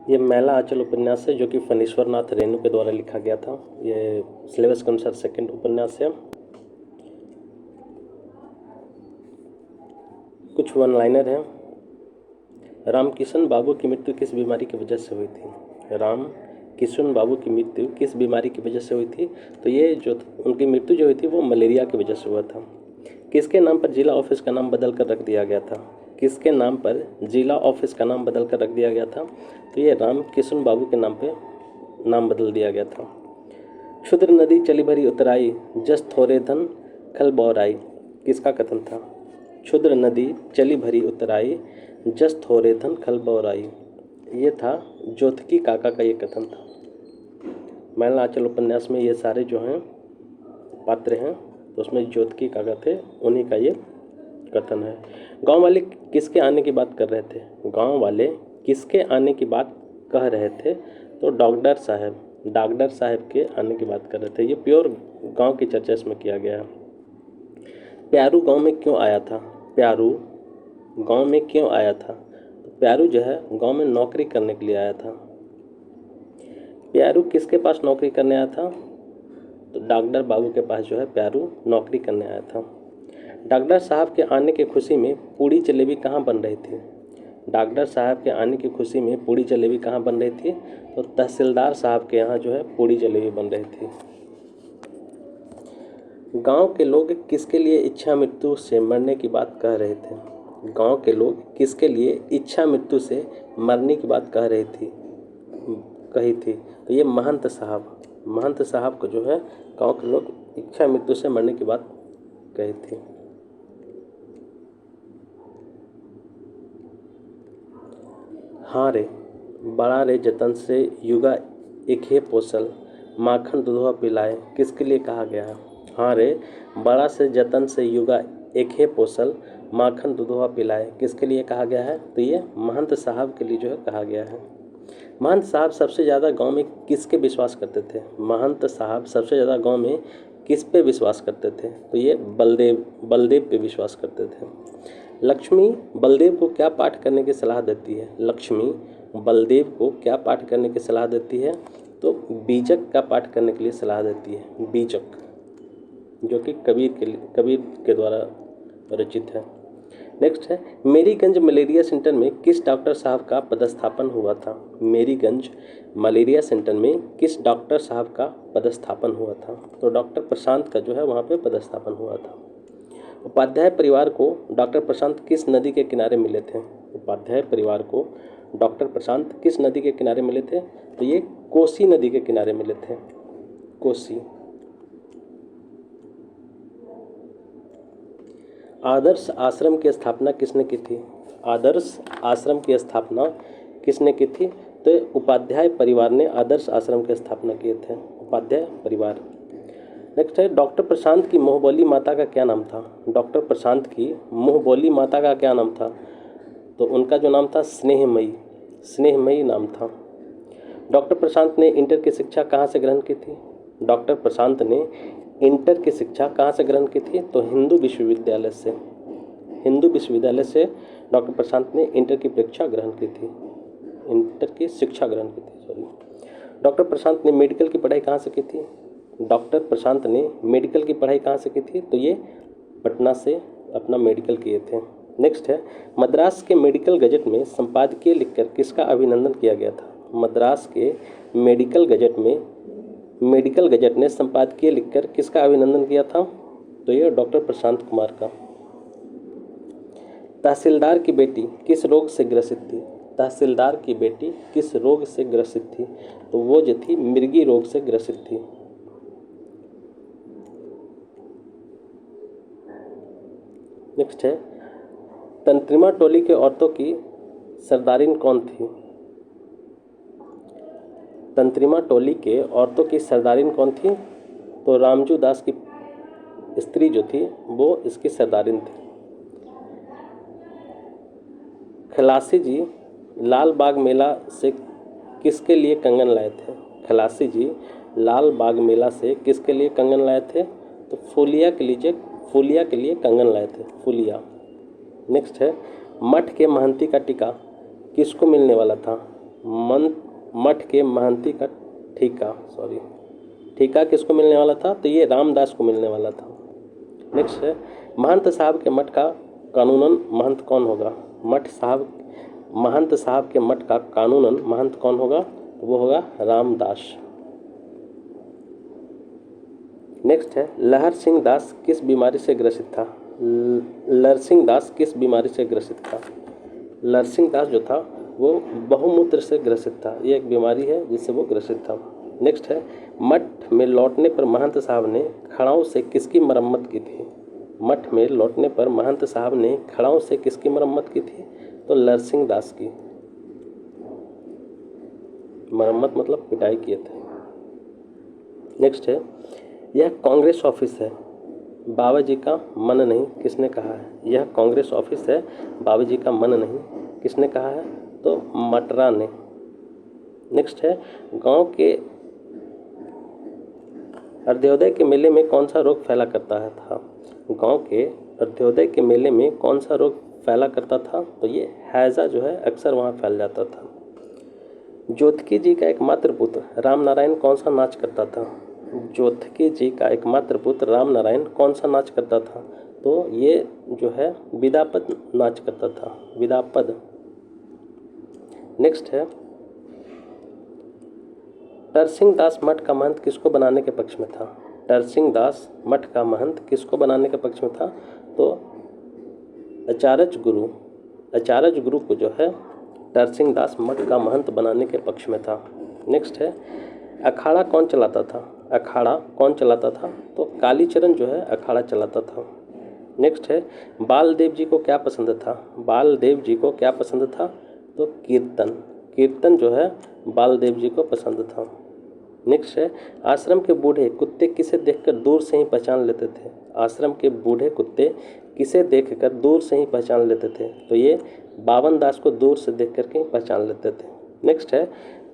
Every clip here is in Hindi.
ये मैला आंचल उपन्यास है जो कि फणीश्वर नाथ रेणु के द्वारा लिखा गया था। ये सिलेबस के अनुसार सेकंड उपन्यास है। कुछ वन लाइनर हैं। रामकिशन बाबू की मृत्यु किस बीमारी की वजह से हुई थी? राम किशन बाबू की मृत्यु किस बीमारी की वजह से हुई थी? तो ये जो उनकी मृत्यु जो हुई थी वो मलेरिया की वजह से हुआ था। किसके नाम पर जिला ऑफिस का नाम बदल कर रख दिया गया था? किसके नाम पर जिला ऑफिस का नाम बदल कर रख दिया गया था? तो ये राम किशन बाबू के नाम पे नाम बदल दिया गया था। क्षुद्र नदी चली भरी उतराई, जस थोरे धन खल बौराई, किसका कथन था? क्षुद्र नदी चली भरी उतराई, जस थोरे धन खल बौराई, ये था जोतकी काका का ये कथन था। मैला आंचल उपन्यास में ये सारे जो हैं पात्र हैं, तो उसमें जोतकी काका थे, उन्हीं का ये कथन है। गांव वाले किसके आने की बात कर रहे थे? गांव वाले किसके आने की बात कह रहे थे? तो डॉक्टर साहब के आने की बात कर रहे थे। ये प्योर गांव की चर्चा इसमें किया गया है। प्यारू गांव में क्यों आया था? प्यारू गांव में क्यों आया था? तो प्यारू जो है गांव में नौकरी करने के लिए आया था। प्यारू किसके पास नौकरी करने आया था? तो डॉक्टर बाबू के पास जो है प्यारू नौकरी करने आया था। डॉक्टर साहब के आने की खुशी में पूड़ी जलेबी कहाँ बन रही थी? डॉक्टर साहब के आने की खुशी में पूड़ी जलेबी कहाँ बन रही थी? तो तहसीलदार साहब के यहाँ जो है पूड़ी जलेबी बन रही थी। गांव के लोग किसके लिए इच्छा मृत्यु से मरने की बात कह रहे थे? गांव के लोग किसके लिए इच्छा मृत्यु से मरने की बात कही थी? तो ये महंत साहब को जो है गांव के लोग इच्छा मृत्यु से मरने की बात कही थी। हाँ रे बड़ा रे जतन से युगा एक है पोसल, माखन दूधवा पिलाए, किसके लिए कहा गया है? हाँ रे बड़ा से जतन से युगा एक है पोसल, माखन दूधवा पिलाए, किसके लिए कहा गया है? तो ये महंत साहब के लिए जो है कहा गया है। महंत साहब सबसे ज़्यादा गांव में किसके विश्वास करते थे? महंत साहब सबसे ज़्यादा गांव में किस पे विश्वास करते थे? तो ये बलदेव पे विश्वास करते थे। लक्ष्मी बलदेव को क्या पाठ करने की सलाह देती है? लक्ष्मी बलदेव को क्या पाठ करने की सलाह देती है? तो बीजक का पाठ करने के लिए सलाह देती है। बीजक, जो कि कबीर के द्वारा रचित है। नेक्स्ट है, मेरीगंज मलेरिया सेंटर में किस डॉक्टर साहब का पदस्थापन हुआ था? मेरीगंज मलेरिया सेंटर में किस डॉक्टर साहब का पदस्थापन हुआ था? तो डॉक्टर प्रशांत का जो है वहाँ पे पदस्थापन हुआ था। उपाध्याय परिवार को डॉक्टर प्रशांत किस नदी के किनारे मिले थे? उपाध्याय परिवार को डॉक्टर प्रशांत किस नदी के किनारे मिले थे? तो ये कोसी नदी के किनारे मिले थे। कोसी। आदर्श आश्रम की स्थापना किसने की थी? आदर्श आश्रम की स्थापना किसने की थी? तो उपाध्याय परिवार ने आदर्श आश्रम की स्थापना किए थे। उपाध्याय परिवार। नेक्स्ट है, डॉक्टर प्रशांत की मुँहबोली माता का क्या नाम था? डॉक्टर प्रशांत की मुँहबोली माता का क्या नाम था? तो उनका जो नाम था स्नेहमयी नाम था। डॉक्टर प्रशांत ने इंटर की शिक्षा कहाँ से ग्रहण की थी? डॉक्टर प्रशांत ने इंटर की शिक्षा कहाँ से ग्रहण की थी? तो हिंदू विश्वविद्यालय से डॉक्टर प्रशांत ने इंटर की शिक्षा ग्रहण की थी। डॉक्टर प्रशांत ने मेडिकल की पढ़ाई कहाँ से की थी? डॉक्टर प्रशांत ने मेडिकल की पढ़ाई कहाँ से की थी? तो ये पटना से अपना मेडिकल किए थे। नेक्स्ट है, मद्रास के मेडिकल गजट में संपादकीय लिखकर किसका अभिनंदन किया गया था? मद्रास के मेडिकल गजट ने संपादकीय लिखकर किसका अभिनंदन किया था? तो ये डॉक्टर प्रशांत कुमार का। तहसीलदार की बेटी किस रोग से ग्रसित थी? तहसीलदार की बेटी किस रोग से ग्रसित थी? तो वो जो थी मिर्गी रोग से ग्रसित थी। नेक्स्ट है, तंत्रिमा टोली के औरतों की सरदारिन कौन थी? तंत्रिमा टोली के औरतों की सरदारिन कौन थी? तो रामजू दास की स्त्री जो थी वो इसकी सरदारिन थी। खलासी जी लाल बाग मेला से किसके लिए कंगन लाए थे? खलासी जी लाल बाग मेला से किसके लिए कंगन लाए थे? तो फूलिया के लिए कंगन लाए थे। फूलिया। नेक्स्ट है, मठ के महंती का टीका किसको मिलने वाला था? मन मठ के महंती का ठीका किसको मिलने वाला था? तो ये रामदास को मिलने वाला था। नेक्स्ट है, महंत साहब के मठ का कानूनन महंत कौन होगा? महंत साहब के मठ का कानूनन महंत कौन होगा? तो वो होगा रामदास। नेक्स्ट है, लहर सिंह दास किस बीमारी से ग्रसित था? लरसिंह दास किस बीमारी से ग्रसित था? लरसिंह दास जो था वो बहुमूत्र से ग्रसित था। ये एक बीमारी है जिससे वो ग्रसित था। नेक्स्ट है, मठ में लौटने पर महंत साहब ने खड़ाओं से किसकी मरम्मत की थी? मठ में लौटने पर महंत साहब ने खड़ाओं से किसकी मरम्मत की थी? तो लरसिंह दास की। मरम्मत मतलब पिटाई किए थे। नेक्स्ट है, यह कांग्रेस ऑफिस है, बाबा जी का मन नहीं, किसने कहा है? यह कांग्रेस ऑफिस है, बाबा जी का मन नहीं, किसने कहा है? तो मटरा ने। नेक्स्ट है, गांव के अर्ध्योदय के मेले में कौन सा रोग फैला करता है था? गांव के अर्ध्योदय के मेले में कौन सा रोग फैला करता था? तो ये हैजा जो है अक्सर वहाँ फैल जाता था। ज्योतिकी जी का एकमात्र पुत्र राम नारायण कौन सा नाच करता था? ज्योतिकी जी का एकमात्र पुत्र राम नारायण कौन सा नाच करता था? तो ये जो है विदापद नाच करता था, विदापद। नेक्स्ट है, तरसिंह दास मठ का महंत किसको बनाने के पक्ष में था? तरसिंह दास मठ का महंत किसको बनाने के पक्ष में था? तो आचार्य गुरु को जो है तरसिंह दास मठ का महंत बनाने के पक्ष में था। नेक्स्ट है, अखाड़ा कौन चलाता था? अखाड़ा कौन चलाता था? तो कालीचरण जो है अखाड़ा चलाता था। नेक्स्ट है, बालदेव जी को क्या पसंद था? बालदेव जी को क्या पसंद था? तो कीर्तन जो है बालदेव जी को पसंद था। नेक्स्ट है, आश्रम के बूढ़े कुत्ते किसे देखकर दूर से ही पहचान लेते थे? आश्रम के बूढ़े कुत्ते किसे देखकर दूर से ही पहचान लेते थे? तो ये बावन दास को दूर से देख करके पहचान लेते थे। नेक्स्ट है,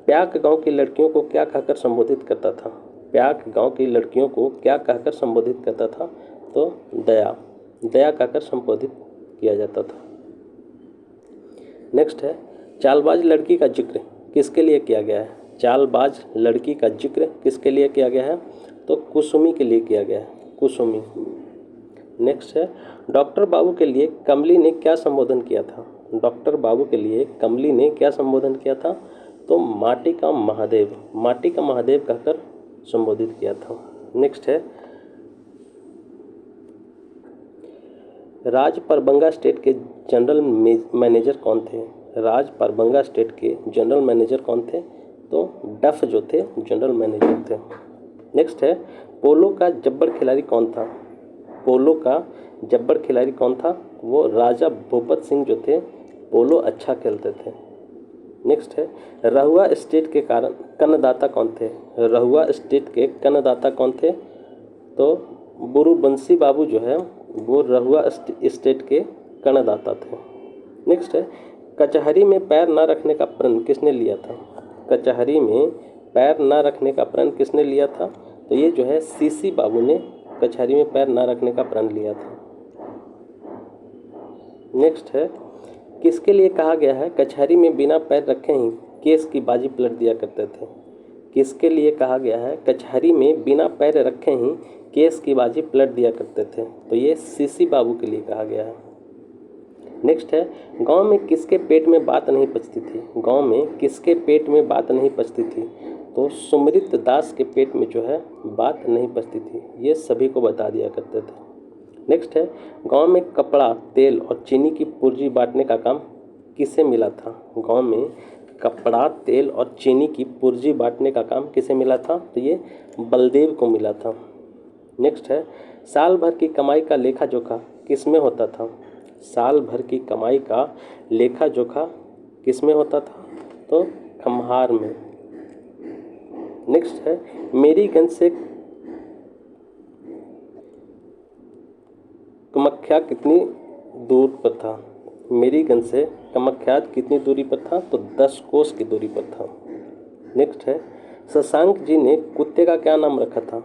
प्याक गांव की लड़कियों को क्या कहकर संबोधित करता था? प्याक गांव की लड़कियों को क्या कहकर संबोधित करता था? तो दया कहकर संबोधित किया जाता था। नेक्स्ट है, चालबाज लड़की का जिक्र किसके लिए किया गया है? चालबाज लड़की का जिक्र किसके लिए किया गया है? तो कुसुमी के लिए किया गया है, कुसुमी। नेक्स्ट है, डॉक्टर बाबू के लिए कमली ने क्या संबोधन किया था? डॉक्टर बाबू के लिए कमली ने क्या संबोधन किया था? तो माटी का महादेव कहकर संबोधित किया था। नेक्स्ट है, राजपरबंगा स्टेट के जनरल मैनेजर कौन थे? राजपरबंगा स्टेट के जनरल मैनेजर कौन थे? तो डफ जो थे जनरल मैनेजर थे। नेक्स्ट है, पोलो का जब्बर खिलाड़ी कौन था? पोलो का जब्बर खिलाड़ी कौन था? वो राजा भूपत सिंह जो थे पोलो अच्छा खेलते थे। नेक्स्ट है, रहुआ स्टेट के कारण कन्नदाता कौन थे? रहुआ स्टेट के कन्नदाता कौन थे? तो बुरुबंसी बाबू जो है वो रहुआ स्टेट के कन्नदाता थे। नेक्स्ट है, कचहरी में पैर न रखने का प्रण किसने लिया था? कचहरी में पैर न रखने का प्रण किसने लिया था? तो ये जो है सीसी बाबू ने कचहरी में पैर न रखने का प्रण लिया था। नेक्स्ट है, किसके लिए कहा गया है कचहरी में बिना पैर रखे ही केस की बाजी पलट दिया करते थे? किसके लिए कहा गया है कचहरी में बिना पैर रखे ही केस की बाजी पलट दिया करते थे? तो ये सीसी बाबू के लिए कहा गया है। नेक्स्ट है, गांव में किसके पेट में बात नहीं पचती थी? गांव में किसके पेट में बात नहीं पचती थी? तो सुमृत दास के पेट में जो है बात नहीं पचती थी। ये सभी को बता दिया करते थे। नेक्स्ट है, गांव में कपड़ा, तेल और चीनी की पूर्जी बांटने का काम किसे मिला था? गांव में कपड़ा, तेल और चीनी की पूर्जी बांटने का काम किसे मिला था? तो ये बलदेव को मिला था। नेक्स्ट है, साल भर की कमाई का लेखा जोखा किस में होता था? साल भर की कमाई का लेखा जोखा किस में होता था? तो खम्हार में। नेक्स्ट है, मेरीगंज से कामाख्या कितनी दूर पर था? मेरीगंज से कामाख्या कितनी दूरी पर था? तो 10 कोस की दूरी पर था। नेक्स्ट है, शशांक जी ने कुत्ते का क्या नाम रखा था?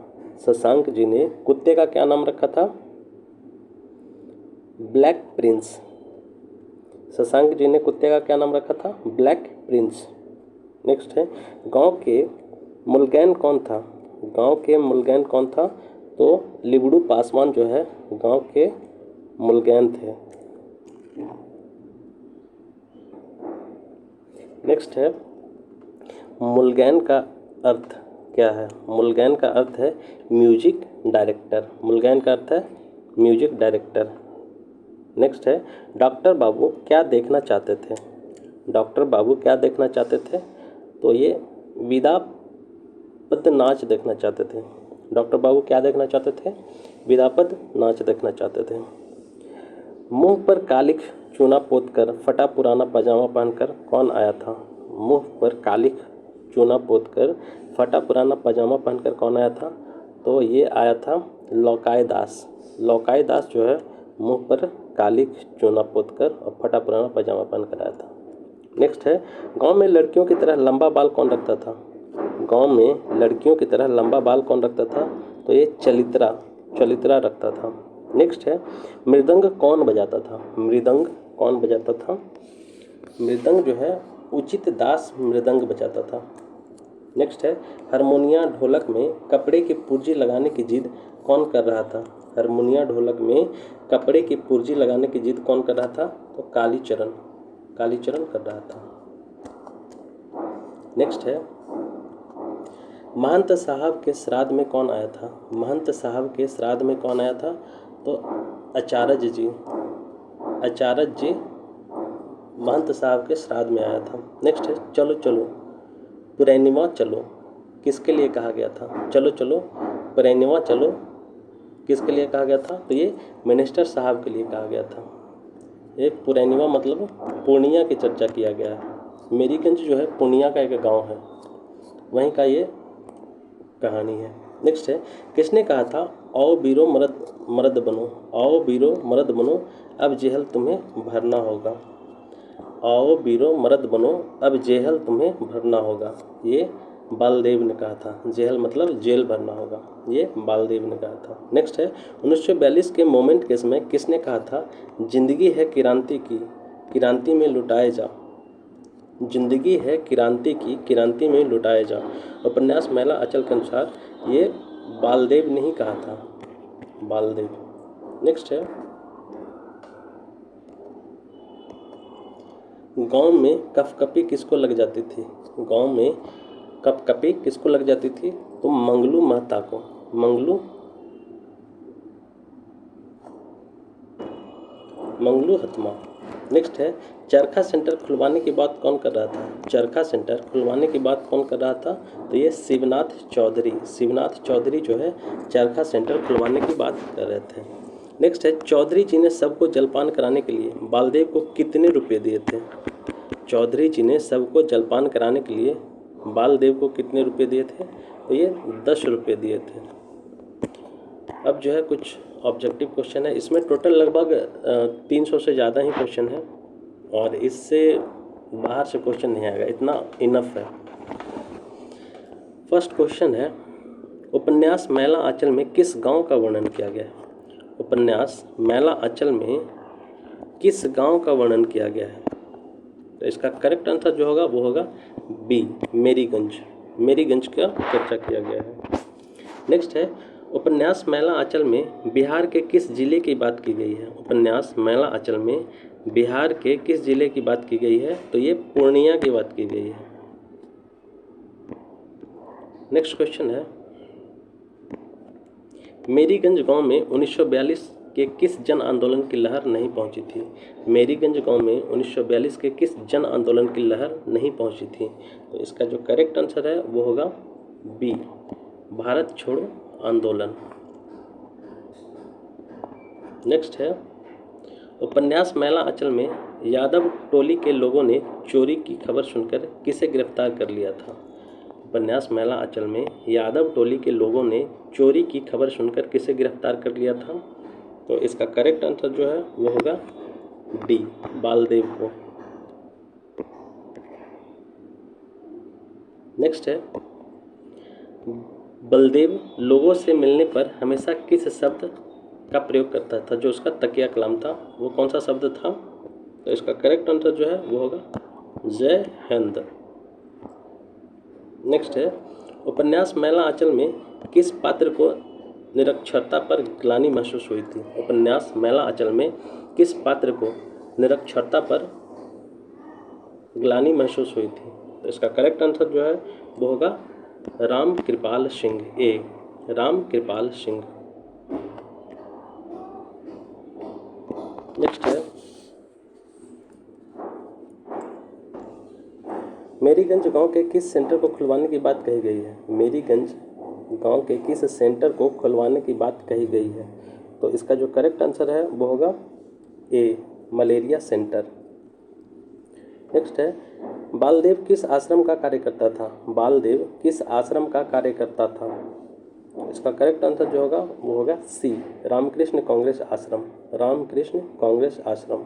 शशांक जी ने कुत्ते का क्या नाम रखा था? Black Prince. शशांक जी ने कुत्ते का क्या नाम रखा था? Black Prince. नेक्स्ट है गांव के मुल्गैन कौन था? गांव के मुल्गैन कौन था? तो लिबड़ू पासवान जो है गांव के मुल्गैन थे। नेक्स्ट है मुल्गैन का अर्थ क्या है? मुल्गैन का अर्थ है म्यूजिक डायरेक्टर। मुल्गैन का अर्थ है म्यूजिक डायरेक्टर। नेक्स्ट है डॉक्टर बाबू क्या देखना चाहते थे? डॉक्टर बाबू क्या देखना चाहते थे? तो ये विदा पद नाच देखना चाहते थे। डॉक्टर बाबू क्या देखना चाहते थे? विदापद नाच देखना चाहते थे। मुंह पर कालिख चूना पोतकर फटा पुराना पजामा पहनकर कौन आया था? मुंह पर कालिख चूना पोतकर फटा पुराना पजामा पहनकर कौन आया था? तो ये आया था लौकाई दास। लौकाई दास जो है मुंह पर कालिख चूना पोतकर और फटा पुराना पजामा पहनकर आया था। नेक्स्ट है गांव में लड़कियों की तरह लंबा बाल कौन रखता था? गांव में लड़कियों की तरह लंबा बाल कौन रखता था? तो ये चलित्रा रखता था। नेक्स्ट है मृदंग कौन बजाता था? मृदंग कौन बजाता था? मृदंग जो है उचित दास मृदंग बजाता था। नेक्स्ट है हारमोनिया ढोलक में कपड़े की पुर्जी लगाने की जिद कौन कर रहा था? हारमोनिया ढोलक में कपड़े की पुर्जी लगाने की जिद कौन कर रहा था? तो कालीचरण कर रहा था। नेक्स्ट है महंत साहब के श्राद्ध में कौन आया था? महंत साहब के श्राद्ध में कौन आया था? तो आचार्य जी महंत साहब के श्राद्ध में आया था। नेक्स्ट है चलो चलो पुरैनिवा चलो किसके लिए कहा गया था? चलो चलो पुरैनिवा चलो किसके लिए कहा गया था? तो ये मिनिस्टर साहब के लिए कहा गया था। ये पुरैनिवा मतलब पूर्णिया की चर्चा किया गया है। मेरीगंज जो है पूर्णिया का एक गांव है, वहीं का ये कहानी है। नेक्स्ट है किसने कहा था आओ बीरो मर्द बनो? आओ बीरो मर्द बनो अब जेहल तुम्हें भरना होगा। आओ बीरो मर्द बनो अब जेहल तुम्हें भरना होगा। ये बालदेव ने कहा था। जेहल मतलब जेल भरना होगा, ये बालदेव ने कहा था। नेक्स्ट है 1942 के मोमेंट केस में किसने कहा था जिंदगी है किरांती की किरांती में लुटाए जा? जिंदगी है किरांती की किरांती में लुटाए जा। उपन्यास मैला अचल के अनुसार ये बालदेव ने ही कहा था, बालदेव। नेक्स्ट है गांव में कपकपी किसको लग जाती थी? गांव में कपकपी किसको लग जाती थी? तो मंगलू महता को, मंगलू हतमा। नेक्स्ट है चरखा सेंटर खुलवाने की बात कौन कर रहा था? चरखा सेंटर खुलवाने की बात कौन कर रहा था? तो ये शिवनाथ चौधरी जो है चरखा सेंटर खुलवाने की बात कर रहे थे। नेक्स्ट है चौधरी जी ने सबको जलपान कराने के लिए बालदेव को कितने रुपए दिए थे? चौधरी जी ने सबको जलपान कराने के लिए बालदेव को कितने रुपए दिए थे? तो ये 10 रुपये दिए थे। अब जो है कुछ ऑब्जेक्टिव क्वेश्चन है, इसमें टोटल लगभग 300 से ज़्यादा ही क्वेश्चन है और इससे बाहर से क्वेश्चन नहीं आएगा, इतना इनफ है। फर्स्ट क्वेश्चन है उपन्यास मैला आंचल में किस गांव का वर्णन किया गया है? उपन्यास मैला आंचल में किस गांव का वर्णन किया गया है? तो इसका करेक्ट आंसर जो होगा वो होगा बी, मेरीगंज का चर्चा किया गया है। नेक्स्ट है उपन्यास मैला आंचल में बिहार के किस जिले की बात की गई है? उपन्यास मैला आंचल में बिहार के किस जिले की बात की गई है? तो ये पूर्णिया की बात की गई है। नेक्स्ट क्वेश्चन है मेरीगंज गांव में 1942 के किस जन आंदोलन की लहर नहीं पहुंची थी? मेरीगंज गांव में 1942 के किस जन आंदोलन की लहर नहीं पहुंची थी? तो इसका जो करेक्ट आंसर है वो होगा बी, भारत छोड़ो आंदोलन। नेक्स्ट है उपन्यास मैला आंचल में यादव टोली के लोगों ने चोरी की खबर सुनकर किसे गिरफ्तार कर लिया था? उपन्यास मैला आंचल में यादव टोली के लोगों ने चोरी की खबर सुनकर किसे गिरफ्तार कर लिया था? तो इसका करेक्ट आंसर जो है वो होगा डी, बालदेव को। नेक्स्ट है बलदेव लोगों से मिलने पर हमेशा किस शब्द का प्रयोग करता था? जो उसका तकिया कलाम था वो कौन सा शब्द था? तो इसका करेक्ट आंसर जो है वो होगा जय हिंद। नेक्स्ट है, उपन्यास मैला आंचल में किस पात्र को निरक्षरता पर ग्लानि महसूस हुई थी? उपन्यास मैला आंचल में किस पात्र को निरक्षरता पर ग्लानि महसूस हुई थी? तो इसका करेक्ट आंसर जो है वो होगा राम कृपाल सिंह, ए राम कृपाल सिंह। नेक्स्ट है, मेरीगंज गांव के किस सेंटर को खुलवाने की बात कही गई है? मेरीगंज गांव के किस सेंटर को खुलवाने की बात कही गई है? तो इसका जो करेक्ट आंसर है वो होगा ए मलेरिया सेंटर। नेक्स्ट है, बालदेव किस आश्रम का कार्यकर्ता था? बालदेव किस आश्रम का कार्यकर्ता था? इसका करेक्ट आंसर जो होगा वो होगा सी रामकृष्ण कांग्रेस आश्रम, रामकृष्ण कांग्रेस आश्रम।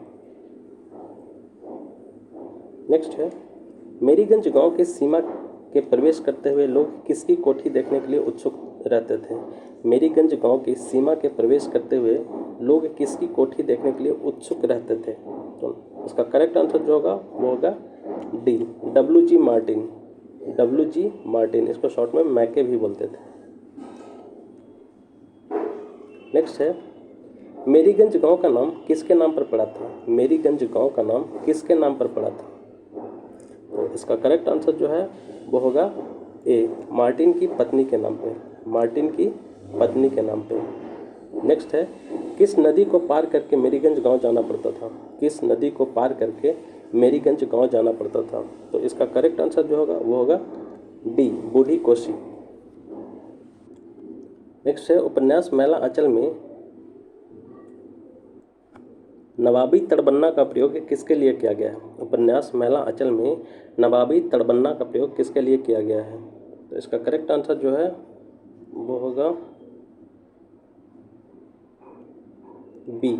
नेक्स्ट है, मेरीगंज गांव के सीमा के प्रवेश करते हुए लोग किसकी कोठी देखने के लिए उत्सुक रहते थे? मेरीगंज गांव की सीमा के प्रवेश करते हुए लोग किसकी कोठी देखने के लिए उत्सुक रहते थे? तो इसका करेक्ट आंसर जो होगा वो होगा डी डब्ल्यू.जी. मार्टिन, डब्ल्यू.जी. मार्टिन। इसको शॉर्ट में मैके भी बोलते थे। नेक्स्ट है, मेरीगंज गांव का नाम किसके नाम पर पड़ा था? मेरीगंज गांव का नाम किसके नाम पर पड़ा था? तो इसका करेक्ट आंसर जो है वो होगा ए मार्टिन की पत्नी के नाम पे, मार्टिन की पत्नी के नाम पे। नेक्स्ट है, किस नदी को पार करके मेरीगंज गांव जाना पड़ता था? किस नदी को पार करके मेरीगंज गांव जाना पड़ता था? तो इसका करेक्ट आंसर जो होगा वो होगा डी बूढ़ी कोसी। नेक्स्ट है, उपन्यास मैला आंचल में नवाबी तड़बन्ना का प्रयोग किसके लिए किया गया है? उपन्यास मैला आंचल में नवाबी तड़बन्ना का प्रयोग किसके लिए किया गया है? तो इसका करेक्ट आंसर जो है वो होगा बी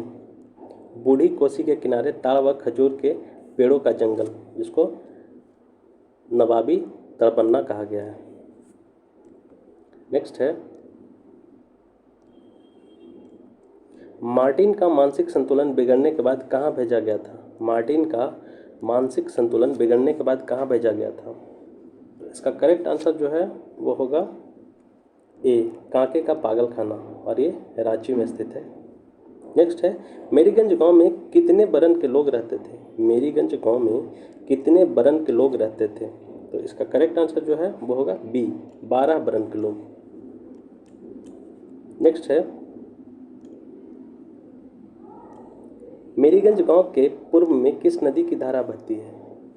बूढ़ी कोसी के किनारे ताड़ व खजूर के पेड़ों का जंगल, जिसको नवाबी तड़बन्ना कहा गया है। नेक्स्ट है, मार्टिन का मानसिक संतुलन बिगड़ने के बाद कहाँ भेजा गया था? मार्टिन का मानसिक संतुलन बिगड़ने के बाद कहाँ भेजा गया था? इसका करेक्ट आंसर जो है वो होगा ए कांके का पागल खाना, और ये रांची में स्थित है। नेक्स्ट है, मेरीगंज गांव में कितने बरन के लोग रहते थे? मेरीगंज गांव में कितने बरन के लोग रहते थे? तो इसका करेक्ट आंसर जो है वो होगा बी 12 बरन के लोग। नेक्स्ट है, मेरीगंज गांव के पूर्व में किस नदी की धारा बहती है?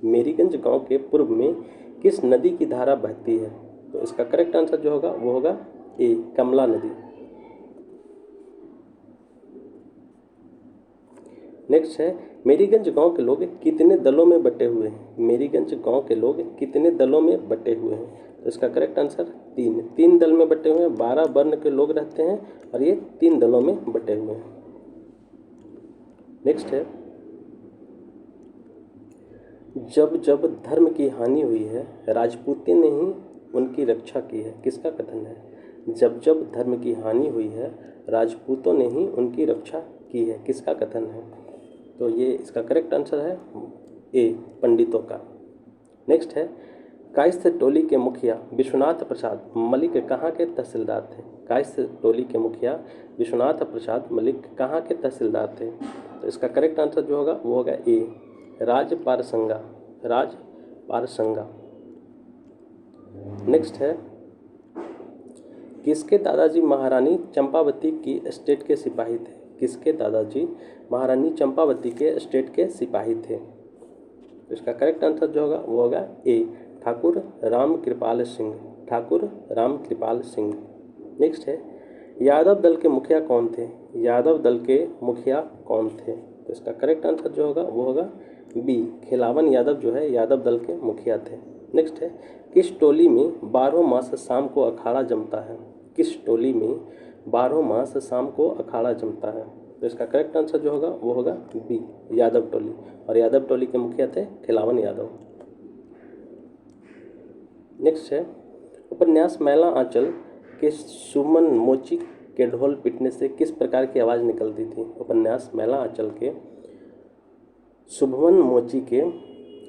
मेरीगंज गांव के पूर्व में किस नदी की धारा बहती है? तो इसका करेक्ट आंसर जो होगा वो होगा ए कमला नदी। नेक्स्ट है, मेरीगंज गांव के लोग कितने दलों में बटे हुए हैं? मेरीगंज गांव के लोग कितने दलों में बटे हुए हैं? तो इसका करेक्ट आंसर तीन दल में बटे हुए हैं। 12 वर्ण के लोग रहते हैं और ये 3 दलों में बटे हुए हैं। नेक्स्ट है, जब जब धर्म की हानि हुई है राजपूती ने ही उनकी रक्षा की है, किसका कथन है? जब जब धर्म की हानि हुई है राजपूतों ने ही उनकी रक्षा की है, किसका कथन है? तो ये इसका करेक्ट आंसर है ए पंडितों का। नेक्स्ट है, कायस्थ टोली के मुखिया विश्वनाथ प्रसाद मलिक कहाँ के तहसीलदार थे? कायस्थ टोली के मुखिया विश्वनाथ प्रसाद मलिक कहाँ के तहसीलदार थे? तो इसका करेक्ट आंसर जो होगा वो होगा ए राजपारसंगा, राजपारसंगा। नेक्स्ट है, किसके दादाजी महारानी चंपावती की एस्टेट के सिपाही थे? किसके दादाजी महारानी चंपावती के एस्टेट के सिपाही थे? तो इसका करेक्ट आंसर जो होगा वो होगा ए ठाकुर राम कृपाल सिंह, ठाकुर राम कृपाल सिंह। नेक्स्ट है, यादव दल के मुखिया कौन थे? यादव दल के मुखिया कौन थे? तो इसका करेक्ट आंसर जो होगा वो होगा बी खिलावन यादव जो है यादव दल के मुखिया थे। नेक्स्ट है, किस टोली में 12 मास शाम को अखाड़ा जमता है? किस टोली में 12 मास शाम को अखाड़ा जमता है? तो इसका करेक्ट आंसर जो होगा वो होगा बी यादव टोली, और यादव टोली के मुखिया थे खिलावन यादव। नेक्स्ट है, उपन्यास मैला आंचल के सुमन मोची के ढोल पीटने से किस प्रकार की आवाज़ निकलती थी? उपन्यास मैला आंचल के सुभवन मोची के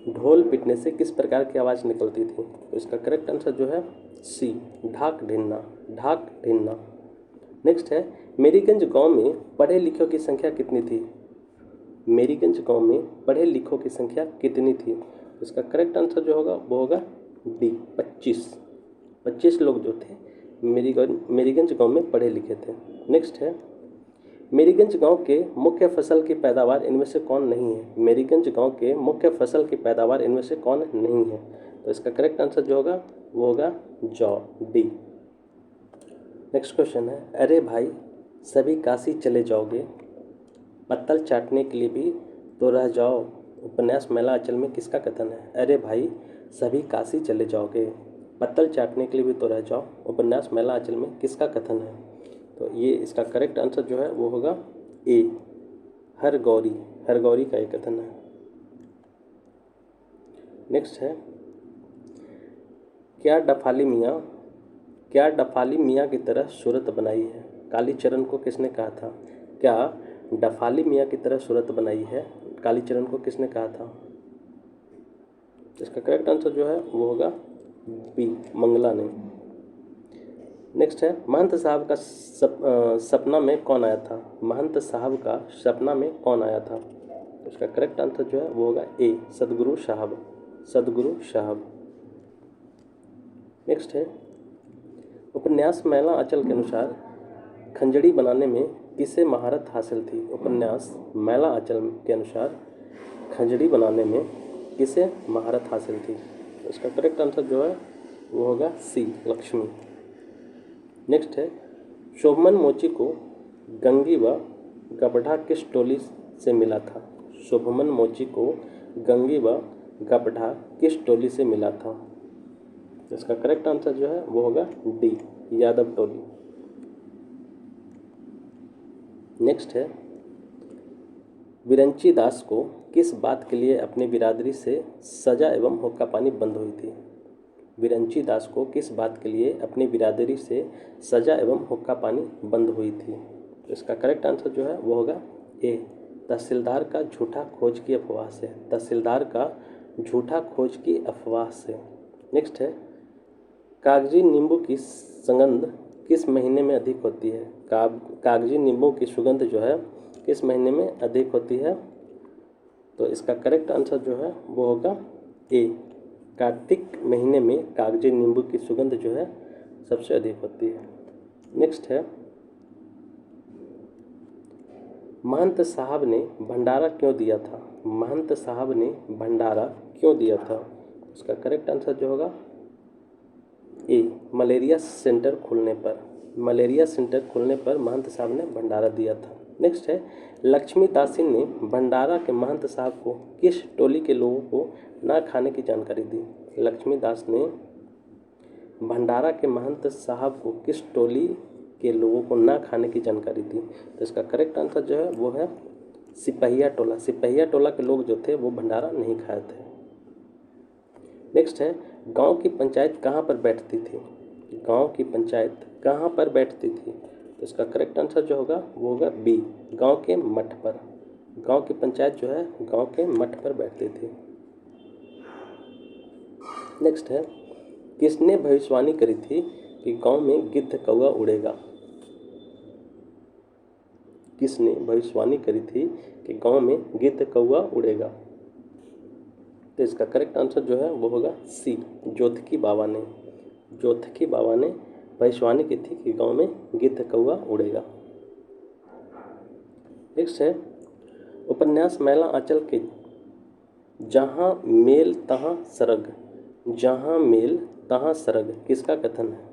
ढोल पीटने से किस प्रकार की आवाज़ निकलती थी? तो इसका करेक्ट आंसर जो है सी, ढाक ढिन्ना, ढाक ढिन्ना। नेक्स्ट है, मेरीगंज गांव में पढ़े लिखों की संख्या कितनी थी? मेरीगंज गांव में पढ़े लिखों की संख्या कितनी थी? इसका करेक्ट आंसर जो होगा वो होगा डी, 25। 25 लोग जो थे मेरीगंज गांव में पढ़े लिखे थे। नेक्स्ट है, मेरीगंज गांव के मुख्य फसल की पैदावार इनमें से कौन नहीं है? मेरीगंज गांव के मुख्य फसल की पैदावार इनमें से कौन नहीं है? तो इसका करेक्ट आंसर जो होगा वो होगा जौ, डी। नेक्स्ट क्वेश्चन है, अरे भाई सभी काशी चले जाओगे, पत्तल चाटने के लिए भी तो रह जाओ, उपन्यास मैला आंचल में किसका कथन है? अरे भाई सभी काशी चले जाओगे, पत्तल चाटने के लिए भी तो रह जाओ, उपन्यास मैला आंचल में किसका कथन है? तो ये इसका करेक्ट आंसर जो है वो होगा ए, हरगौरी, हरगौरी का एक कथन है। नेक्स्ट है, क्या डफाली मियाँ की तरह सूरत बनाई है? कालीचरण को किसने कहा था? क्या डफाली मियाँ की तरह सूरत बनाई है, कालीचरण को किसने कहा था? इसका करेक्ट आंसर जो है वो होगा बी, मंगला ने। नेक्स्ट है, महंत साहब का सपना में कौन आया था? महंत साहब का सपना में कौन आया था? इसका करेक्ट आंसर जो है वो होगा ए, सदगुरु साहब, सदगुरु साहब। नेक्स्ट है, उपन्यास मैला आंचल के अनुसार खंजड़ी बनाने में किसे महारत हासिल थी? उपन्यास मैला आंचल के अनुसार खंजड़ी बनाने में किसे महारत हासिल थी? इसका करेक्ट आंसर जो है वो होगा सी, लक्ष्मी। नेक्स्ट है, शोभमन मोची को गंगी व गबढ़ा किस टोली से मिला था? शोभमन मोची को गंगी व गबढ़ा किस टोली से मिला था? इसका करेक्ट आंसर जो है वो होगा डी, यादव टोली। नेक्स्ट है, विरंची दास को किस बात के लिए अपनी बिरादरी से सजा एवं हुक्का पानी बंद हुई थी? विरंची दास को किस बात के लिए अपनी बिरादरी से सजा एवं हुक्का पानी बंद हुई थी? तो इसका करेक्ट आंसर जो है वो होगा ए, तहसीलदार का झूठा खोज की अफवाह से, तहसीलदार का झूठा खोज की अफवाह से। नेक्स्ट है, कागजी नींबू की सुगंध किस महीने में अधिक होती है? कागजी नींबू की सुगंध जो है किस महीने में अधिक होती है? तो इसका करेक्ट आंसर जो है वो होगा ए, कार्तिक महीने में कागजी नींबू की सुगंध जो है सबसे अधिक होती है। नेक्स्ट है, महंत साहब ने भंडारा क्यों दिया था? महंत साहब ने भंडारा क्यों दिया था? इसका करेक्ट आंसर जो होगा ए, मलेरिया सेंटर खुलने पर, मलेरिया सेंटर खुलने पर महंत साहब ने भंडारा दिया था। नेक्स्ट है, लक्ष्मी दासी ने भंडारा के महंत साहब को किस टोली के लोगों को ना खाने की जानकारी दी? लक्ष्मी दास ने भंडारा के महंत साहब को किस टोली के लोगों को ना खाने की जानकारी दी? तो इसका करेक्ट आंसर जो है वो है सिपहिया टोला, सिपहिया टोला के लोग जो थे वो भंडारा नहीं खाए थे। नेक्स्ट है, गांव की पंचायत कहाँ पर बैठती थी? गांव की पंचायत कहाँ पर बैठती थी? तो इसका करेक्ट आंसर जो होगा वो होगा बी, गांव के मठ पर। गांव की पंचायत जो है गांव के मठ पर बैठती थी। नेक्स्ट है, किसने भविष्यवाणी करी थी कि गांव में गिद्ध कौआ उड़ेगा? किसने भविष्यवाणी करी थी कि गांव में गिद्ध कौआ उड़ेगा? तो इसका करेक्ट आंसर जो है वो होगा सी, जोतकी बाबा ने। जोतकी बाबा ने भविष्यवाणी की थी कि गांव में गिद्ध कौआ उड़ेगा। नेक्स्ट है, उपन्यास मैला आंचल के जहाँ मेल तहाँ सरग, जहाँ मेल तहाँ सरग किसका कथन है?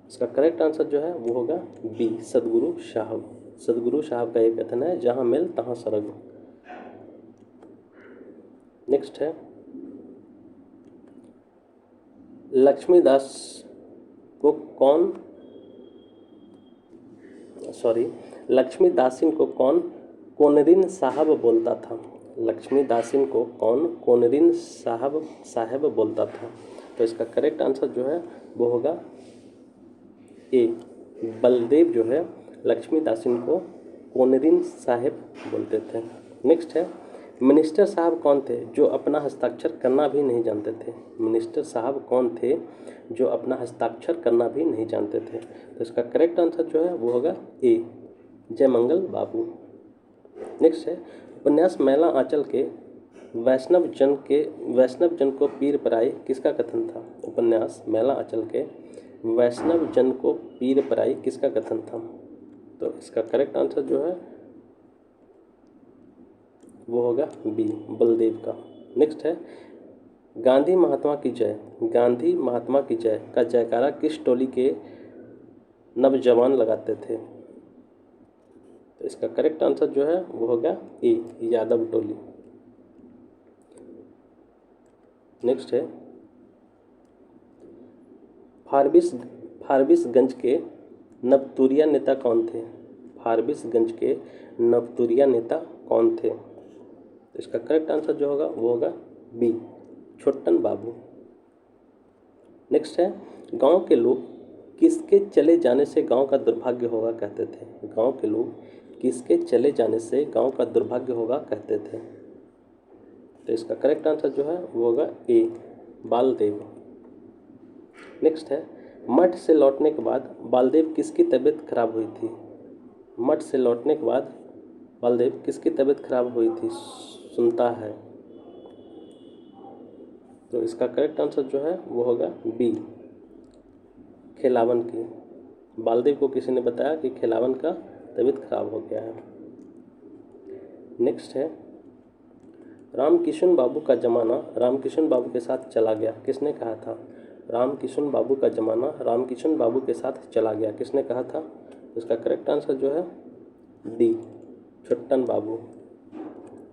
इसका करेक्ट आंसर जो है वो होगा बी, सदगुरु साहब। सदगुरु साहब का एक कथन है, जहाँ मेल तहाँ सरग। नेक्स्ट है, लक्ष्मीदास को कौन लक्ष्मीदासिन को कौन कोनरीन साहब बोलता था? लक्ष्मीदासिन को कौन कोनरीन साहब बोलता था? तो इसका करेक्ट आंसर जो है वो होगा ए, बलदेव जो है लक्ष्मीदासिन को कोनरीन साहब बोलते थे। नेक्स्ट है, मिनिस्टर साहब कौन थे जो अपना हस्ताक्षर करना भी नहीं जानते थे? मिनिस्टर साहब कौन थे जो अपना हस्ताक्षर करना भी नहीं जानते थे? तो इसका करेक्ट आंसर जो है वो होगा ए, जयमंगल बाबू। नेक्स्ट है, उपन्यास मैला आंचल के वैष्णव जन को पीर पराई किसका कथन था? उपन्यास मैला आंचल के वैष्णव जन को पीर पराई किसका कथन था? तो इसका करेक्ट आंसर जो है वो होगा बी, बलदेव का। नेक्स्ट है, गांधी महात्मा की जय, गांधी महात्मा की जय का जयकारा किस टोली के नवजवान लगाते थे? तो इसका करेक्ट आंसर जो है वो होगा ए, यादव टोली। नेक्स्ट है, फारबिसगंज के नवतुरिया नेता कौन थे? फारबिसगंज के नवतुरिया नेता कौन थे? तो इसका करेक्ट आंसर जो होगा वो होगा बी, छोटन बाबू। नेक्स्ट है, गांव के लोग किसके चले जाने से गांव का दुर्भाग्य होगा कहते थे? गांव के लोग किसके चले जाने से गांव का दुर्भाग्य होगा कहते थे? तो इसका करेक्ट आंसर जो है वो होगा ए, बालदेव। नेक्स्ट है, मठ से लौटने के बाद बालदेव किसकी तबीयत खराब हुई थी? मठ से लौटने के बाद बालदेव किसकी तबीयत खराब हुई थी सुनता है? तो इसका करेक्ट आंसर जो है वो होगा बी, खेलावन की। बालदेव को किसी ने बताया कि खेलावन का तबीयत खराब हो गया है। नेक्स्ट है, रामकिशन बाबू का ज़माना रामकिशन बाबू के साथ चला गया किसने कहा था? रामकिशन बाबू का ज़माना रामकिशन बाबू के साथ चला गया किसने कहा था? इसका करेक्ट आंसर जो है डी, छोटन बाबू।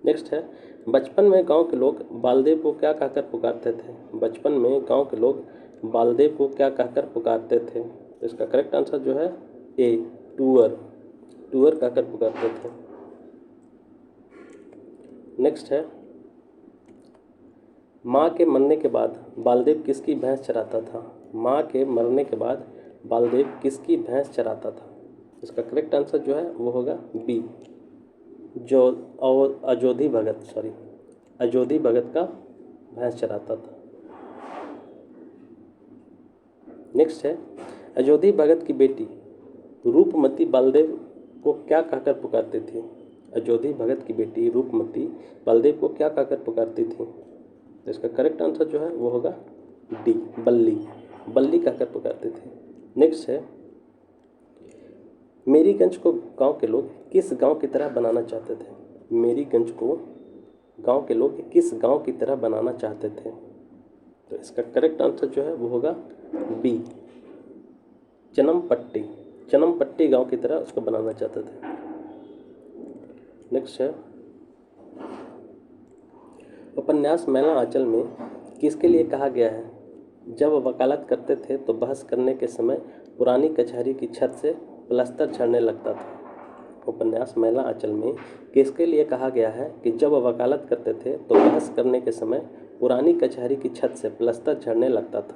नेक्स्ट है, बचपन में गांव के लोग बालदेव को क्या कहकर पुकारते थे? बचपन में गांव के लोग बालदेव को क्या कहकर पुकारते थे? तो इसका करेक्ट आंसर जो है ए, टूअर कहकर पुकारते थे। नेक्स्ट है, माँ के मरने के बाद बालदेव किसकी भैंस चराता था? माँ के मरने के बाद बालदेव किसकी भैंस चराता था? इसका करेक्ट आंसर जो है वो होगा बी, अजोधी भगत का भैंस चराता था। नेक्स्ट है, अजोधी भगत की बेटी रूपमती बालदेव को क्या कहकर पुकारती थी? अजोधी भगत की बेटी रूपमती बालदेव को क्या कहकर पुकारती थी? तो इसका करेक्ट आंसर जो है वो होगा डी, बल्ली कहकर पुकारते थे। नेक्स्ट है, मेरीगंज को गांव के लोग किस गांव की तरह बनाना चाहते थे? मेरीगंज को गांव के लोग किस गांव की तरह बनाना चाहते थे? तो इसका करेक्ट आंसर जो है वो होगा बी, चनमपट्टी गांव की तरह उसको बनाना चाहते थे। नेक्स्ट है, उपन्यास मैला आंचल में किसके लिए कहा गया है? जब वकालत करते थे तो बहस करने के समय पुरानी कचहरी की छत से प्लास्टर झड़ने लगता था। उपन्यास मैला आंचल में किसके लिए कहा गया है कि जब वकालत करते थे तो बहस करने के समय पुरानी कचहरी की छत से प्लास्टर झड़ने लगता था?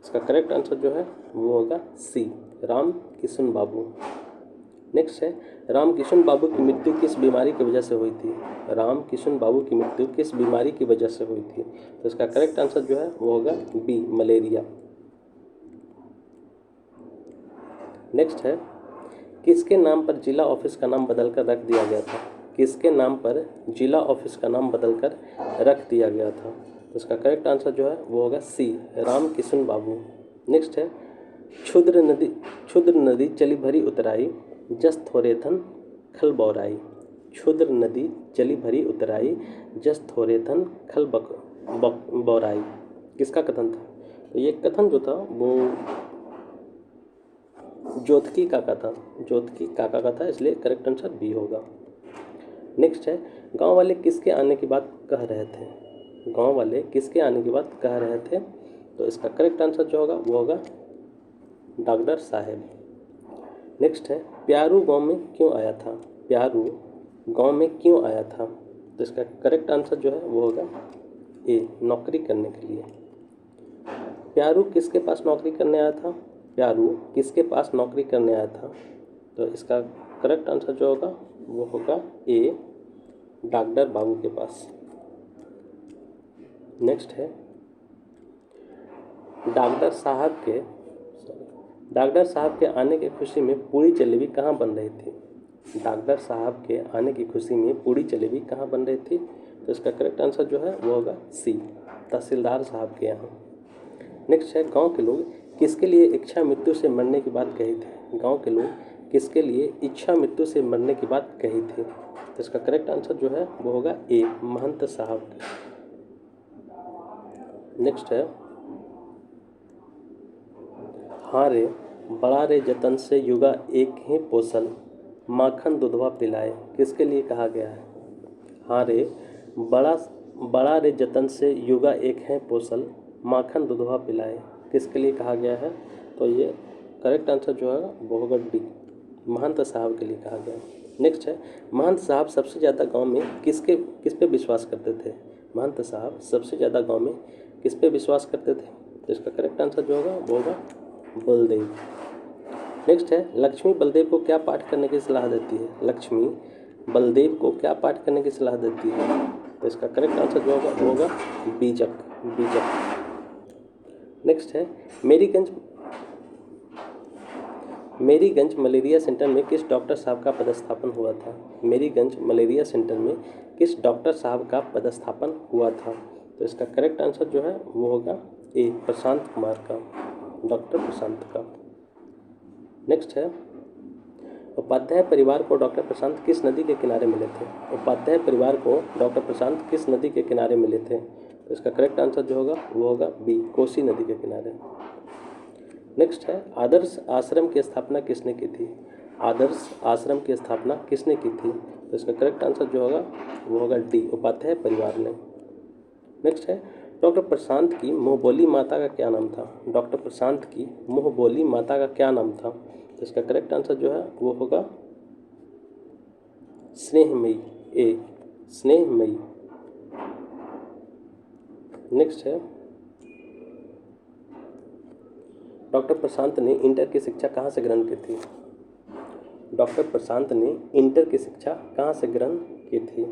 इसका करेक्ट आंसर जो है वो होगा सी, रामकिशन बाबू। नेक्स्ट है, रामकिशन बाबू की मृत्यु किस बीमारी की वजह से हुई थी? रामकिशन बाबू की मृत्यु किस बीमारी की वजह से हुई थी? तो इसका करेक्ट आंसर जो है वो होगा बी, मलेरिया। नेक्स्ट है, किसके नाम पर जिला ऑफिस का नाम बदलकर रख दिया गया था? किसके नाम पर जिला ऑफिस का नाम बदलकर रख दिया गया था? तो इसका करेक्ट आंसर जो है वो होगा सी, रामकिशन बाबू। नेक्स्ट है, क्षुद्र नदी चली भरी उतराई जस थोरे धन खल बौराई। क्षुद्र नदी चली भरी उतराई जस थोरे धन खल बौराई किसका कथन था? तो ये कथन जो था वो जोतकी काका का था, इसलिए करेक्ट आंसर बी होगा। नेक्स्ट है, गांव वाले किसके आने की बात कह रहे थे? गांव वाले किसके आने की बात कह रहे थे? तो इसका करेक्ट आंसर जो होगा वो होगा डॉक्टर साहब। नेक्स्ट है, प्यारू गांव में क्यों आया था? प्यारू गांव में क्यों आया था? तो इसका करेक्ट आंसर जो है वो होगा ए, नौकरी करने के लिए। प्यारू किसके पास नौकरी करने आया था? प्यारू किसके पास नौकरी करने आया था? तो इसका करेक्ट आंसर जो होगा वो होगा ए, डॉक्टर बाबू के पास। नेक्स्ट है डॉक्टर साहब के डॉक्टर साहब के आने की खुशी में पूरी जलेबी कहाँ बन रही थी। डॉक्टर साहब के आने की खुशी में पूरी जलेबी कहाँ बन रही थी। तो इसका करेक्ट आंसर जो है वो होगा सी, तहसीलदार साहब के यहाँ। नेक्स्ट है गांव के लोग किसके लिए इच्छा मृत्यु से मरने की बात कही थी। गांव के लोग किसके लिए इच्छा मृत्यु से मरने की बात कही थी। तो इसका करेक्ट आंसर जो है वो होगा ए, महंत साहब। नेक्स्ट है हाँ रे बड़ा रे जतन से युगा एक ही पोसल, माखन दूधवा पिलाए किसके लिए कहा गया है। हाँ रे बड़ा बड़ा रे जतन से युगा एक है पोसल, माखन दूधवा पिलाए किसके लिए कहा गया है। तो ये करेक्ट आंसर जो है वो होगा डी, महंत साहब के लिए कहा गया। नेक्स्ट है महंत साहब सबसे ज़्यादा गांव में किस पे विश्वास करते थे। महंत साहब सबसे ज़्यादा गांव में किस पे विश्वास करते थे। तो इसका करेक्ट आंसर जो होगा वो होगा बलदेव। नेक्स्ट है लक्ष्मी बलदेव को क्या पाठ करने की सलाह देती है। लक्ष्मी बलदेव को क्या पाठ करने की सलाह देती है। तो इसका करेक्ट आंसर जो होगा वो होगा बीजक। नेक्स्ट है मेरीगंज मलेरिया सेंटर में किस डॉक्टर साहब का पदस्थापन हुआ था। मेरीगंज मलेरिया सेंटर में किस डॉक्टर साहब का पदस्थापन हुआ था। तो इसका करेक्ट आंसर जो है वो होगा ए, प्रशांत कुमार का, डॉक्टर प्रशांत का। नेक्स्ट है उपाध्याय परिवार को डॉक्टर प्रशांत किस नदी के किनारे मिले थे। उपाध्याय परिवार को डॉक्टर प्रशांत किस नदी के किनारे मिले थे। तो इसका करेक्ट आंसर जो होगा वो होगा बी, कोसी नदी के किनारे। नेक्स्ट है आदर्श आश्रम की स्थापना किसने की थी। आदर्श आश्रम की स्थापना किसने की थी। तो इसका करेक्ट आंसर जो होगा वो होगा डी, उपाध्याय परिवार ने। नेक्स्ट है डॉक्टर प्रशांत की मुँहबोली माता का क्या नाम था। डॉक्टर प्रशांत की मुँहबोली माता का क्या नाम था। तो इसका करेक्ट आंसर जो है वो होगा स्नेहमयी, ए, स्नेहमयी। नेक्स्ट है डॉक्टर प्रशांत ने इंटर की शिक्षा कहाँ से ग्रहण की थी। डॉक्टर प्रशांत ने इंटर की शिक्षा कहाँ से ग्रहण की थी।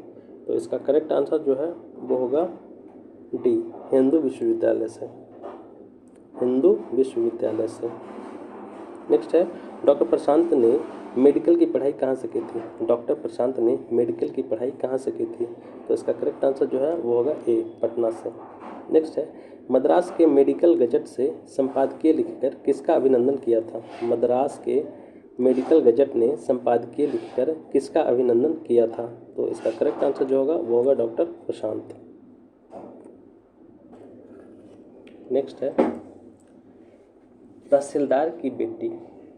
तो इसका करेक्ट आंसर जो है वो होगा डी, हिंदू विश्वविद्यालय से, हिंदू विश्वविद्यालय से। नेक्स्ट है डॉक्टर प्रशांत ने मेडिकल की पढ़ाई कहाँ से की थी। डॉक्टर प्रशांत ने मेडिकल की पढ़ाई कहाँ से की थी। तो इसका करेक्ट आंसर जो है वो होगा ए, पटना से। नेक्स्ट है मद्रास के मेडिकल गजट से संपादकीय लिखकर किसका अभिनंदन किया था। मद्रास के मेडिकल गजट ने संपादकीय लिखकर किसका अभिनंदन किया था। तो इसका करेक्ट आंसर जो होगा वो होगा डॉक्टर प्रशांत। नेक्स्ट है तहसीलदार की बेटी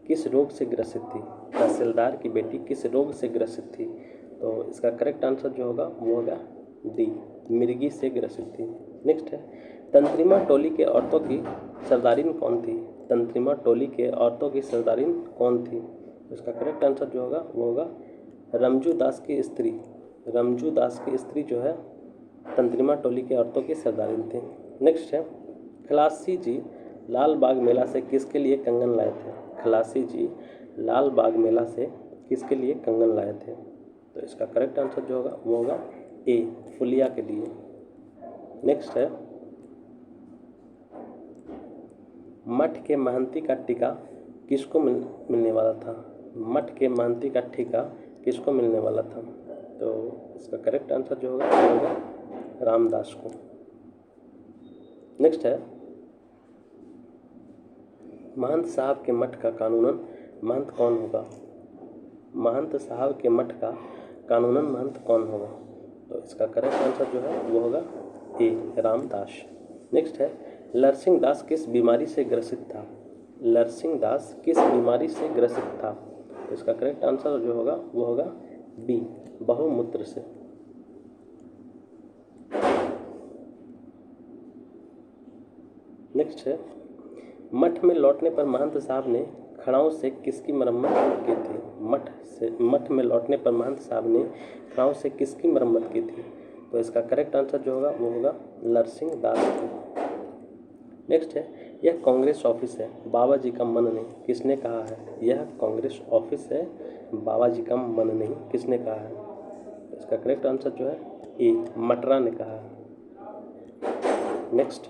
किस रोग से ग्रसित थी। तहसीलदार की बेटी किस रोग से ग्रसित थी। तो इसका करेक्ट आंसर जो होगा वो होगा डी, मिर्गी से ग्रसित थी। नेक्स्ट है तंत्रिमा टोली के औरतों की सरदारिन कौन थी। तंत्रिमा टोली के औरतों की सरदारिन कौन थी। इसका करेक्ट आंसर जो होगा वो होगा रमजू दास की स्त्री। रमजू दास की स्त्री जो है तंत्रिमा टोली के औरतों की सरदारिन थी। नेक्स्ट है खलासी जी लाल बाग मेला से किसके लिए कंगन लाए थे। खलासी जी लाल बाग मेला से किसके लिए कंगन लाए थे। तो इसका करेक्ट आंसर जो होगा वो होगा ए, फुलिया के लिए। नेक्स्ट है मठ के महंती का टीका किसको मिलने वाला था। मठ के महंती का टीका किसको मिलने वाला था। तो इसका करेक्ट आंसर जो होगा वो होगा रामदास को। नेक्स्ट है महंत साहब के मठ का कानूनन महंत कौन होगा। महंत साहब के मठ का कानूनन महंत कौन होगा। तो इसका करेक्ट आंसर जो है वो होगा ए, रामदास। नेक्स्ट है लरसिंह दास किस बीमारी से ग्रसित था। लरसिंह दास किस बीमारी से ग्रसित था। तो इसका करेक्ट आंसर जो होगा वो होगा बी, बहुमूत्र से। नेक्स्ट है मठ में लौटने पर महंत साहब ने खड़ाओं से किसकी मरम्मत की थी। मठ में लौटने पर महंत साहब ने खड़ाओं से किसकी मरम्मत की थी। तो इसका करेक्ट आंसर जो होगा वो होगा लरसिंह दास की। नेक्स्ट है यह कांग्रेस ऑफिस है बाबा जी का मन नहीं किसने कहा है। यह कांग्रेस ऑफिस है बाबा जी का मन नहीं किसने कहा है। तो इसका करेक्ट आंसर जो है ए, मटरा ने कहा। नेक्स्ट,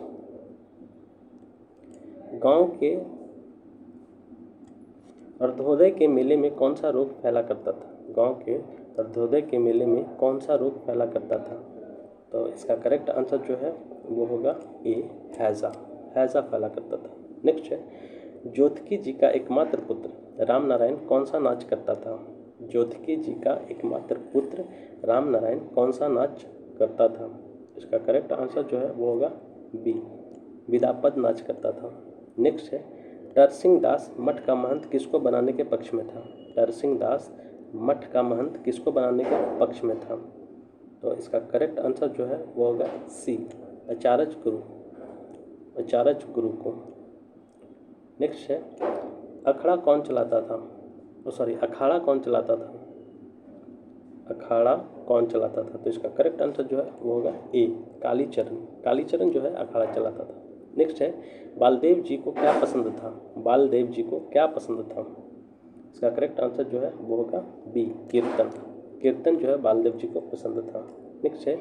गांव के अर्धोदय के मेले में कौन सा रोग फैला करता था? गांव के अर्धोदय के मेले में कौन सा रोग फैला करता था? तो इसका करेक्ट आंसर जो है वो होगा ए, हैजा। हैजा फैला करता था। नेक्स्ट है, ज्योतिकी जी का एकमात्र पुत्र राम नारायण कौन सा नाच करता था? ज्योतिकी जी का एकमात्र पुत्र राम नारायण कौन सा नाच करता था? इसका करेक्ट आंसर जो है वो होगा बी, विदापद नाच करता था। नेक्स्ट है, तरसिंह दास मठ का महंत किसको बनाने के पक्ष में था? तरसिंह दास मठ का महंत किसको बनाने के पक्ष में था? तो इसका करेक्ट आंसर जो है वो होगा सी, आचार्य गुरु, आचार्य गुरु को। नेक्स्ट है, अखाड़ा कौन चलाता था? अखाड़ा कौन चलाता था? अखाड़ा कौन चलाता था? तो इसका करेक्ट आंसर जो है वो होगा ए, कालीचरण। कालीचरण जो है अखाड़ा चलाता था। नेक्स्ट है, बालदेव जी को क्या पसंद था? बालदेव जी को क्या पसंद था? इसका करेक्ट आंसर जो है वो होगा बी, कीर्तन। कीर्तन जो है बालदेव जी को पसंद था। नेक्स्ट है,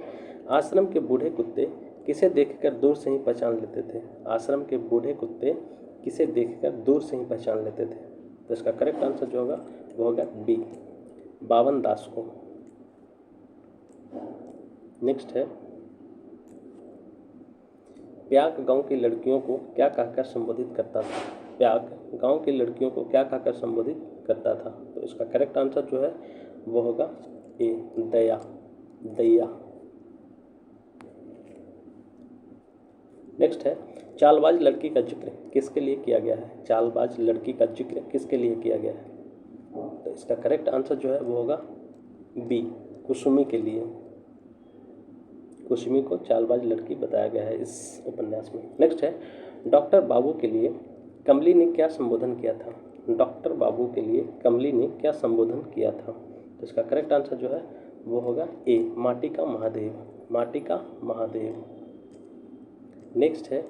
आश्रम के बूढ़े कुत्ते किसे देखकर दूर से ही पहचान लेते थे? आश्रम के बूढ़े कुत्ते किसे देखकर दूर से ही पहचान लेते थे? तो इसका करेक्ट आंसर जो होगा वो होगा बी, बावन दास को। नेक्स्ट है, प्याक गांव की लड़कियों को क्या कहकर संबोधित करता था? प्याक गांव की लड़कियों को क्या कहकर संबोधित करता था? तो इसका करेक्ट आंसर जो है वो होगा ए, दया, दैया। नेक्स्ट है, चालबाज लड़की का जिक्र किसके लिए किया गया है? चालबाज लड़की का जिक्र किसके लिए किया गया है? तो इसका करेक्ट आंसर जो है वो होगा बी, कुसुमी के लिए। कुसुमी को चालबाज लड़की बताया गया है इस उपन्यास में। नेक्स्ट है, डॉक्टर बाबू के लिए कमली ने क्या संबोधन किया था? डॉक्टर बाबू के लिए कमली ने क्या संबोधन किया था? तो इसका करेक्ट आंसर जो है वो होगा ए, माटी का महादेव, माटी का महादेव। नेक्स्ट है,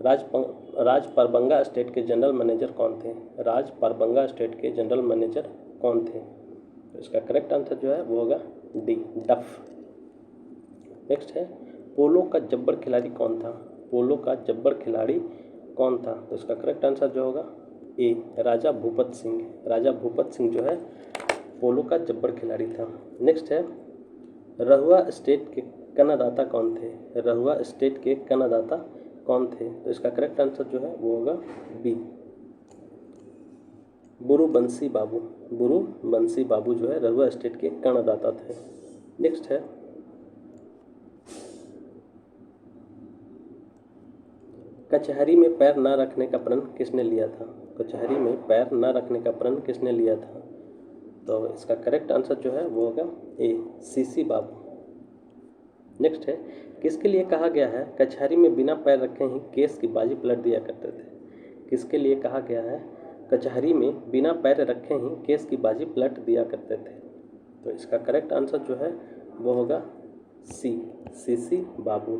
राजपरबंगा स्टेट के जनरल मैनेजर कौन थे? राजपरबंगा स्टेट के जनरल मैनेजर कौन थे? तो इसका करेक्ट आंसर जो है वो होगा डी, डफ। नेक्स्ट है, पोलो का जब्बर खिलाड़ी कौन था? पोलो का जब्बर खिलाड़ी कौन था? तो इसका करेक्ट आंसर जो होगा ए, राजा भूपत सिंह। राजा भूपत सिंह जो है पोलो का जब्बर खिलाड़ी था। नेक्स्ट है, रहुआ स्टेट के कन्नादाता कौन थे? रहुआ स्टेट के कन्नादाता कौन थे? तो इसका करेक्ट आंसर जो है वो होगा बी, बुरुबंसी बाबू। बुरुबंसी बाबू जो है रहुआ स्टेट के कन्नादाता थे। नेक्स्ट है, कचहरी में पैर न रखने का प्रण किसने लिया था? कचहरी में पैर न रखने का प्रण किसने लिया था? तो इसका करेक्ट आंसर जो है वो होगा ए, सीसी बाबू। नेक्स्ट है, किसके लिए कहा गया है कचहरी में बिना पैर रखे ही केस की बाजी पलट दिया करते थे? किसके लिए कहा गया है कचहरी में बिना पैर रखे ही केस की बाजी पलट दिया करते थे? तो इसका करेक्ट आंसर जो है वो होगा सी, सीसी बाबू।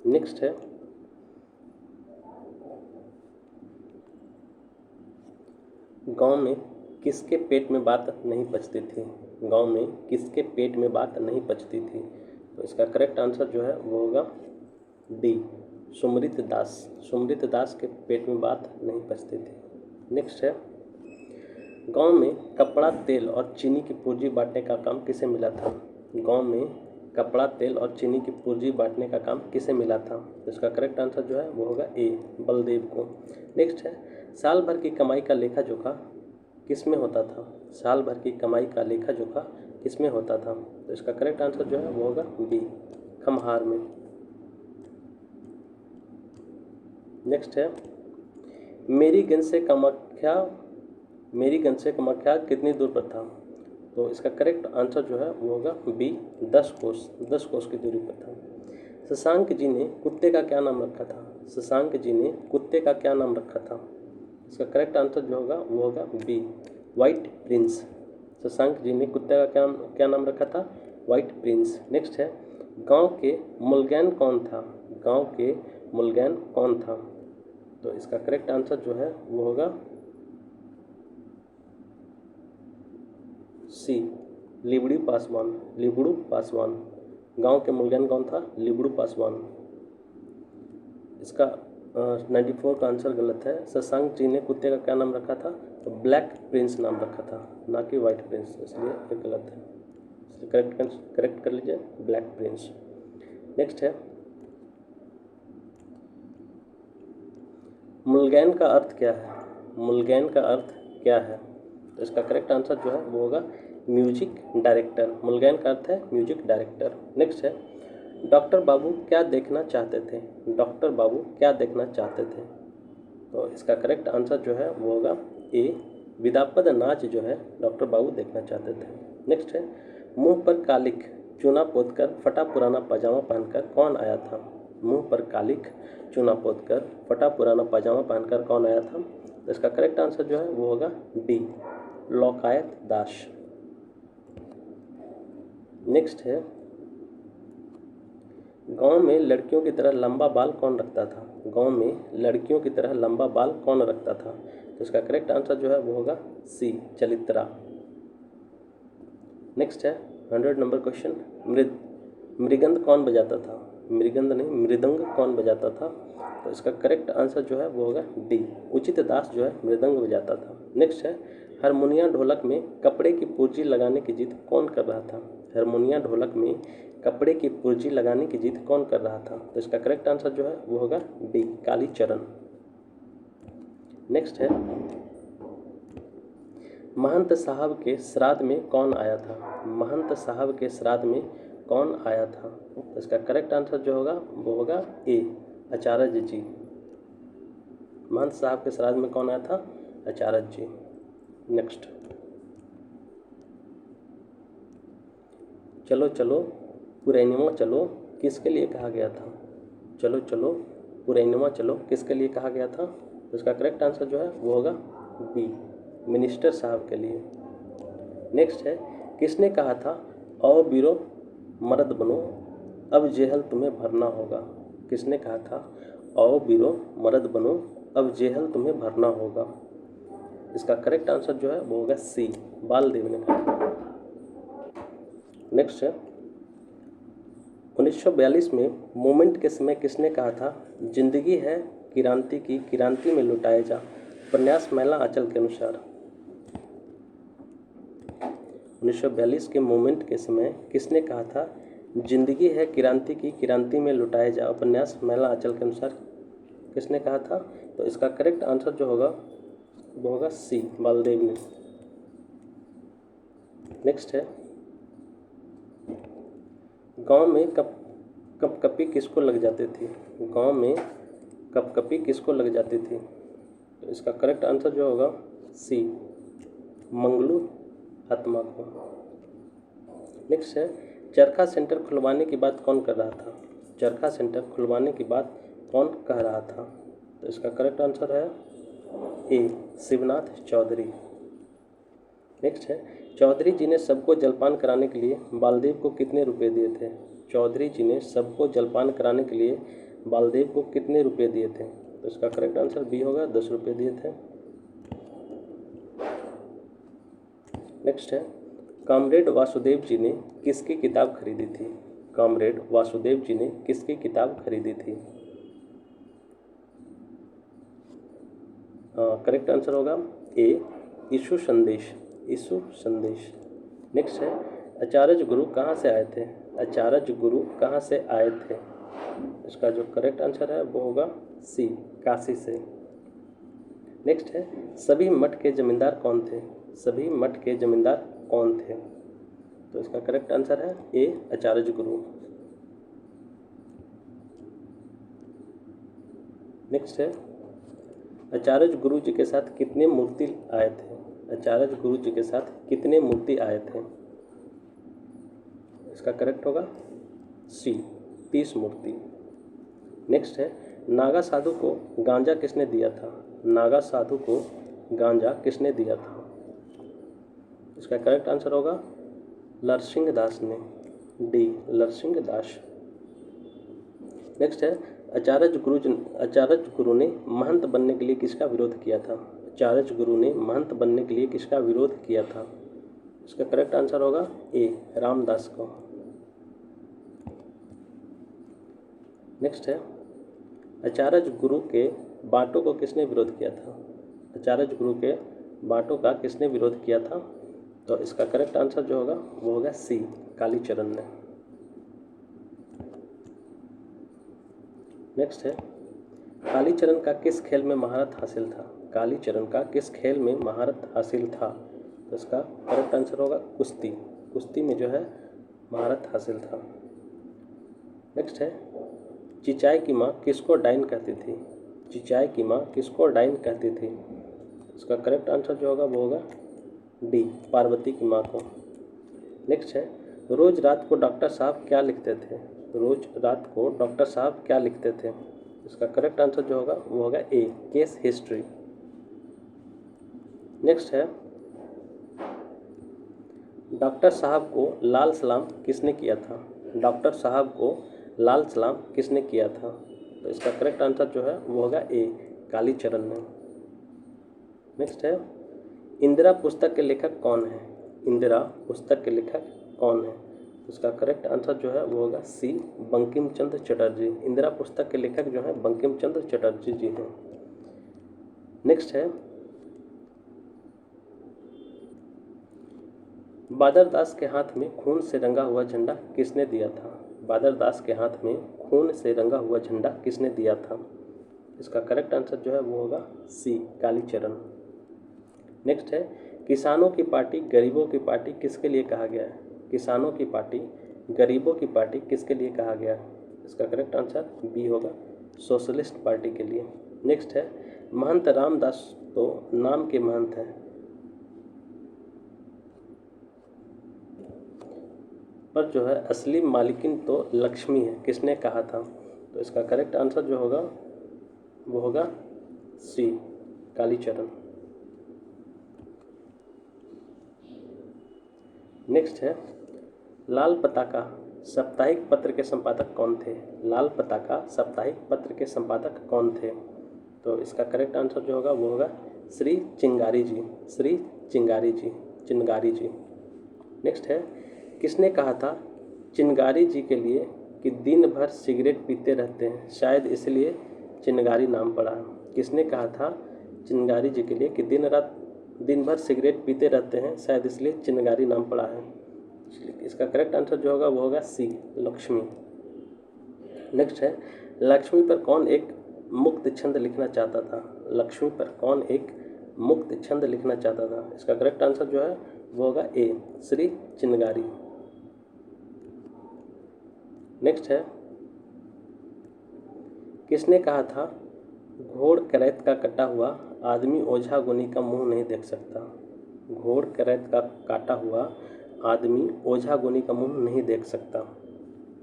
नेक्स्ट है, गांव में किसके पेट में बात नहीं पचती थी? गांव में किसके पेट में बात नहीं पचती थी? तो इसका करेक्ट आंसर जो है वो होगा डी, सुमृत दास। सुमृत दास के पेट में बात नहीं पचती थी। नेक्स्ट है, गांव में कपड़ा, तेल और चीनी की पूंजी बांटने का काम किसे मिला था? गांव में कपड़ा, तेल और चीनी की पूंजी बांटने का काम किसे मिला था? तो इसका करेक्ट आंसर जो है वो होगा ए, बलदेव को। नेक्स्ट है, साल भर की कमाई का लेखा जोखा किस में होता था? साल भर की कमाई का लेखा जोखा किस में होता था? तो इसका करेक्ट आंसर जो है वो होगा बी, खमहार में। नेक्स्ट है, मेरीगंज से कामाख्या कितनी दूर पर था? तो इसका करेक्ट आंसर जो है वो होगा बी, 10 कोस की दूरी पर था। शशांक जी ने कुत्ते का क्या नाम रखा था? शशांक जी ने कुत्ते का क्या नाम रखा था? इसका करेक्ट आंसर जो होगा वो होगा B, white Prince. Shashank ji ने कुत्ते का क्या नाम रखा था? White Prince. नेक्स्ट है, गांव के मुल्गैन कौन था? गांव के मुल्गैन कौन था? तो इसका करेक्ट आंसर जो है वो होगा सी लिबड़ी पासवान, लिबड़ू पासवान। गांव के मूल्यांकन कौन था? लिबड़ू पासवान। इसका 94 का आंसर गलत है। शशांक जी ने कुत्ते का क्या नाम रखा था? तो ब्लैक प्रिंस नाम रखा था, ना कि वाइट प्रिंस, इसलिए ये गलत है। इसलिए करेक्ट कर लीजिए, ब्लैक प्रिंस। नेक्स्ट है, मुल्गैन का अर्थ क्या है? मुल्गैन का अर्थ क्या है? तो इसका करेक्ट आंसर जो है वो होगा म्यूजिक डायरेक्टर। मुल्गैन का अर्थ है म्यूजिक डायरेक्टर। नेक्स्ट है, डॉक्टर बाबू क्या देखना चाहते थे? डॉक्टर बाबू क्या देखना चाहते थे? तो इसका करेक्ट आंसर जो है वो होगा ए, विदापद नाच जो है डॉक्टर बाबू देखना चाहते थे। नेक्स्ट है, मुंह पर कालिक चूना पोतकर फटा पुराना पजामा पहनकर कौन आया था? मुंह पर कालिक चूना पोतकर फटा पुराना पजामा पहनकर कौन आया था? तो इसका करेक्ट आंसर जो है वो होगा डी, लोकायत दास। नेक्स्ट है, गांव में लड़कियों की तरह लंबा बाल कौन रखता था? गांव में लड़कियों की तरह लंबा बाल कौन रखता था? तो इसका करेक्ट आंसर जो है वो होगा सी, चलित्रा। नेक्स्ट है 100 नंबर क्वेश्चन, मृगंध कौन बजाता था? मृगंध नहीं, मृदंग कौन बजाता था? तो इसका करेक्ट आंसर जो है वो होगा डी, उचित दास जो है मृदंग बजाता था। नेक्स्ट है, हारमोनिया ढोलक में कपड़े की पूर्जी लगाने की जिद कौन कर रहा था? हारमोनिया ढोलक में कपड़े की पूर्जी लगाने की जिद कौन कर रहा था? तो इसका करेक्ट आंसर जो है वो होगा डी, कालीचरण। नेक्स्ट है, महंत साहब के श्राद्ध में कौन आया था? महंत साहब के श्राद्ध में कौन आया था? तो इसका करेक्ट आंसर जो होगा वो होगा ए, आचार्य जी। महंत साहब के श्राद्ध में कौन आया था? आचार्य जी। नेक्स्ट, चलो चलो पुरैनिमा चलो किसके लिए कहा गया था? चलो चलो पुरैनिमा चलो किसके लिए कहा गया था? तो इसका करेक्ट आंसर जो है वो होगा बी, मिनिस्टर साहब के लिए। नेक्स्ट है, किसने कहा था आओ बीरो मर्द बनो अब जेहल तुम्हें भरना होगा? किसने कहा था आओ बीरो मर्द बनो अब जेहल तुम्हें भरना होगा? इसका करेक्ट आंसर जो है वो होगा सी, बालदेव ने कहा। नेक्स्ट है, 1942 में मूवमेंट के समय किसने कहा था जिंदगी है किरांती की, किरांती में लुटाए जा? उपन्यास महिला आंचल के अनुसार 1942 के मूवमेंट के समय किसने कहा था जिंदगी है किरांती की, किरांती में लुटाए जा? उपन्यास महिला आंचल के अनुसार किसने कहा था? तो इसका करेक्ट आंसर जो होगा वो होगा सी, बालदेव ने। नेक्स्ट है, गांव में कपकपी किसको लग जाती थी? गांव में कपकपी किसको लग जाती थी? तो इसका करेक्ट आंसर जो होगा सी, मंगलू आत्मा को। नेक्स्ट है, चरखा सेंटर खुलवाने की बात कौन कर रहा था? चरखा सेंटर खुलवाने की बात कौन कह रहा था? तो इसका करेक्ट आंसर है ए, शिवनाथ चौधरी। नेक्स्ट है, चौधरी जी ने सबको जलपान कराने के लिए बालदेव को कितने रुपए दिए थे? चौधरी जी ने सबको जलपान कराने के लिए बालदेव को कितने रुपए दिए थे? तो इसका करेक्ट आंसर बी होगा, 10 रुपये दिए थे। नेक्स्ट है, कॉमरेड वासुदेव जी ने किसकी किताब खरीदी थी? कॉमरेड वासुदेव जी ने किसकी किताब खरीदी थी? करेक्ट आंसर होगा ए, यीशु संदेश, यीशु संदेश। नेक्स्ट है, आचार्य गुरु कहाँ से आए थे? आचार्य गुरु कहाँ से आए थे? इसका जो करेक्ट आंसर है वो होगा सी, काशी से। नेक्स्ट है, सभी मठ के जमींदार कौन थे? सभी मठ के जमींदार कौन थे? तो इसका करेक्ट आंसर है ए, आचार्य गुरु। नेक्स्ट है, आचार्य गुरु जी के साथ कितने मूर्ति आए थे? आचार्य गुरु जी के साथ कितने मूर्ति आए थे? इसका करेक्ट होगा सी, 30 मूर्ति। नेक्स्ट है, नागा साधु को गांजा किसने दिया था? नागा साधु को गांजा किसने दिया था? इसका करेक्ट आंसर होगा लरसिंह दास ने, डी, लरसिंह दास। नेक्स्ट है, आचार्य गुरु ने महंत बनने के लिए किसका विरोध किया था? आचार्य गुरु ने महंत बनने के लिए किसका विरोध किया था? इसका करेक्ट आंसर होगा ए, रामदास को। नेक्स्ट है, आचार्य गुरु के बांटों को किसने विरोध किया था? आचार्य गुरु के बांटों का किसने विरोध किया था? तो इसका करेक्ट आंसर जो होगा वो होगा सी, कालीचरण ने। नेक्स्ट है, कालीचरण का किस खेल में महारत हासिल था? कालीचरण का किस खेल में महारत हासिल था? तो इसका करेक्ट आंसर होगा कुश्ती। कुश्ती में जो है महारत हासिल था। नेक्स्ट है, चिचाई की माँ किसको डाइन कहती थी? चिचाई की माँ किसको डाइन कहती थी? इसका करेक्ट आंसर जो होगा वो होगा डी, पार्वती की माँ को। नेक्स्ट है, रोज रात को डॉक्टर साहब क्या लिखते थे? रोज रात को डॉक्टर साहब क्या लिखते थे? इसका करेक्ट आंसर जो होगा वो होगा ए, केस हिस्ट्री। नेक्स्ट है, डॉक्टर साहब को लाल सलाम किसने किया था? डॉक्टर साहब को लाल सलाम किसने किया था? तो इसका करेक्ट आंसर जो है वो होगा ए, कालीचरण ने। नेक्स्ट है, इंदिरा पुस्तक के लेखक कौन है? इंदिरा पुस्तक के लेखक कौन है? इसका करेक्ट आंसर जो है वो होगा सी, बंकिम चंद्र चटर्जी। इंदिरा पुस्तक के लेखक जो है बंकिम चंद्र चटर्जी जी हैं। नेक्स्ट है, बादर दास के हाथ में खून से रंगा हुआ झंडा किसने दिया था? बादर दास के हाथ में खून से रंगा हुआ झंडा किसने दिया था? इसका करेक्ट आंसर जो है वो होगा सी, कालीचरण। नेक्स्ट है, किसानों की पार्टी गरीबों की पार्टी किसके लिए कहा गया है? किसानों की पार्टी गरीबों की पार्टी किसके लिए कहा गया है? इसका करेक्ट आंसर बी होगा, सोशलिस्ट पार्टी के लिए। नेक्स्ट है, महंत रामदास तो नाम के महंत हैं, पर जो है असली मालिकिन तो लक्ष्मी है, किसने कहा था? तो इसका करेक्ट आंसर जो होगा वो होगा सी, कालीचरण। नेक्स्ट है, लाल पताका साप्ताहिक पत्र के संपादक कौन थे? लाल पताका साप्ताहिक पत्र के संपादक कौन थे? तो इसका करेक्ट आंसर जो होगा वो होगा श्री चिंगारी जी, श्री चिंगारी जी, चिंगारी जी। नेक्स्ट है, किसने कहा था चिंगारी जी के लिए कि दिन भर सिगरेट पीते रहते हैं, शायद इसलिए चिंगारी नाम पड़ा? किसने कहा था चिंगारी जी के लिए कि दिन भर सिगरेट पीते रहते हैं, शायद इसलिए चिंगारी नाम पड़ा है? इसका करेक्ट आंसर जो होगा वो होगा सी, लक्ष्मी। नेक्स्ट है, लक्ष्मी पर कौन एक मुक्त छंद लिखना चाहता था? लक्ष्मी पर कौन एक मुक्त छंद लिखना चाहता था? इसका करेक्ट आंसर जो है वो होगा ए, श्री चिंगारी। नेक्स्ट है, किसने कहा था घोड़ करैत का कटा हुआ आदमी ओझा गुनी का मुंह नहीं देख सकता? घोड़ करैत का काटा हुआ आदमी ओझा गुनी का मुंह नहीं देख सकता।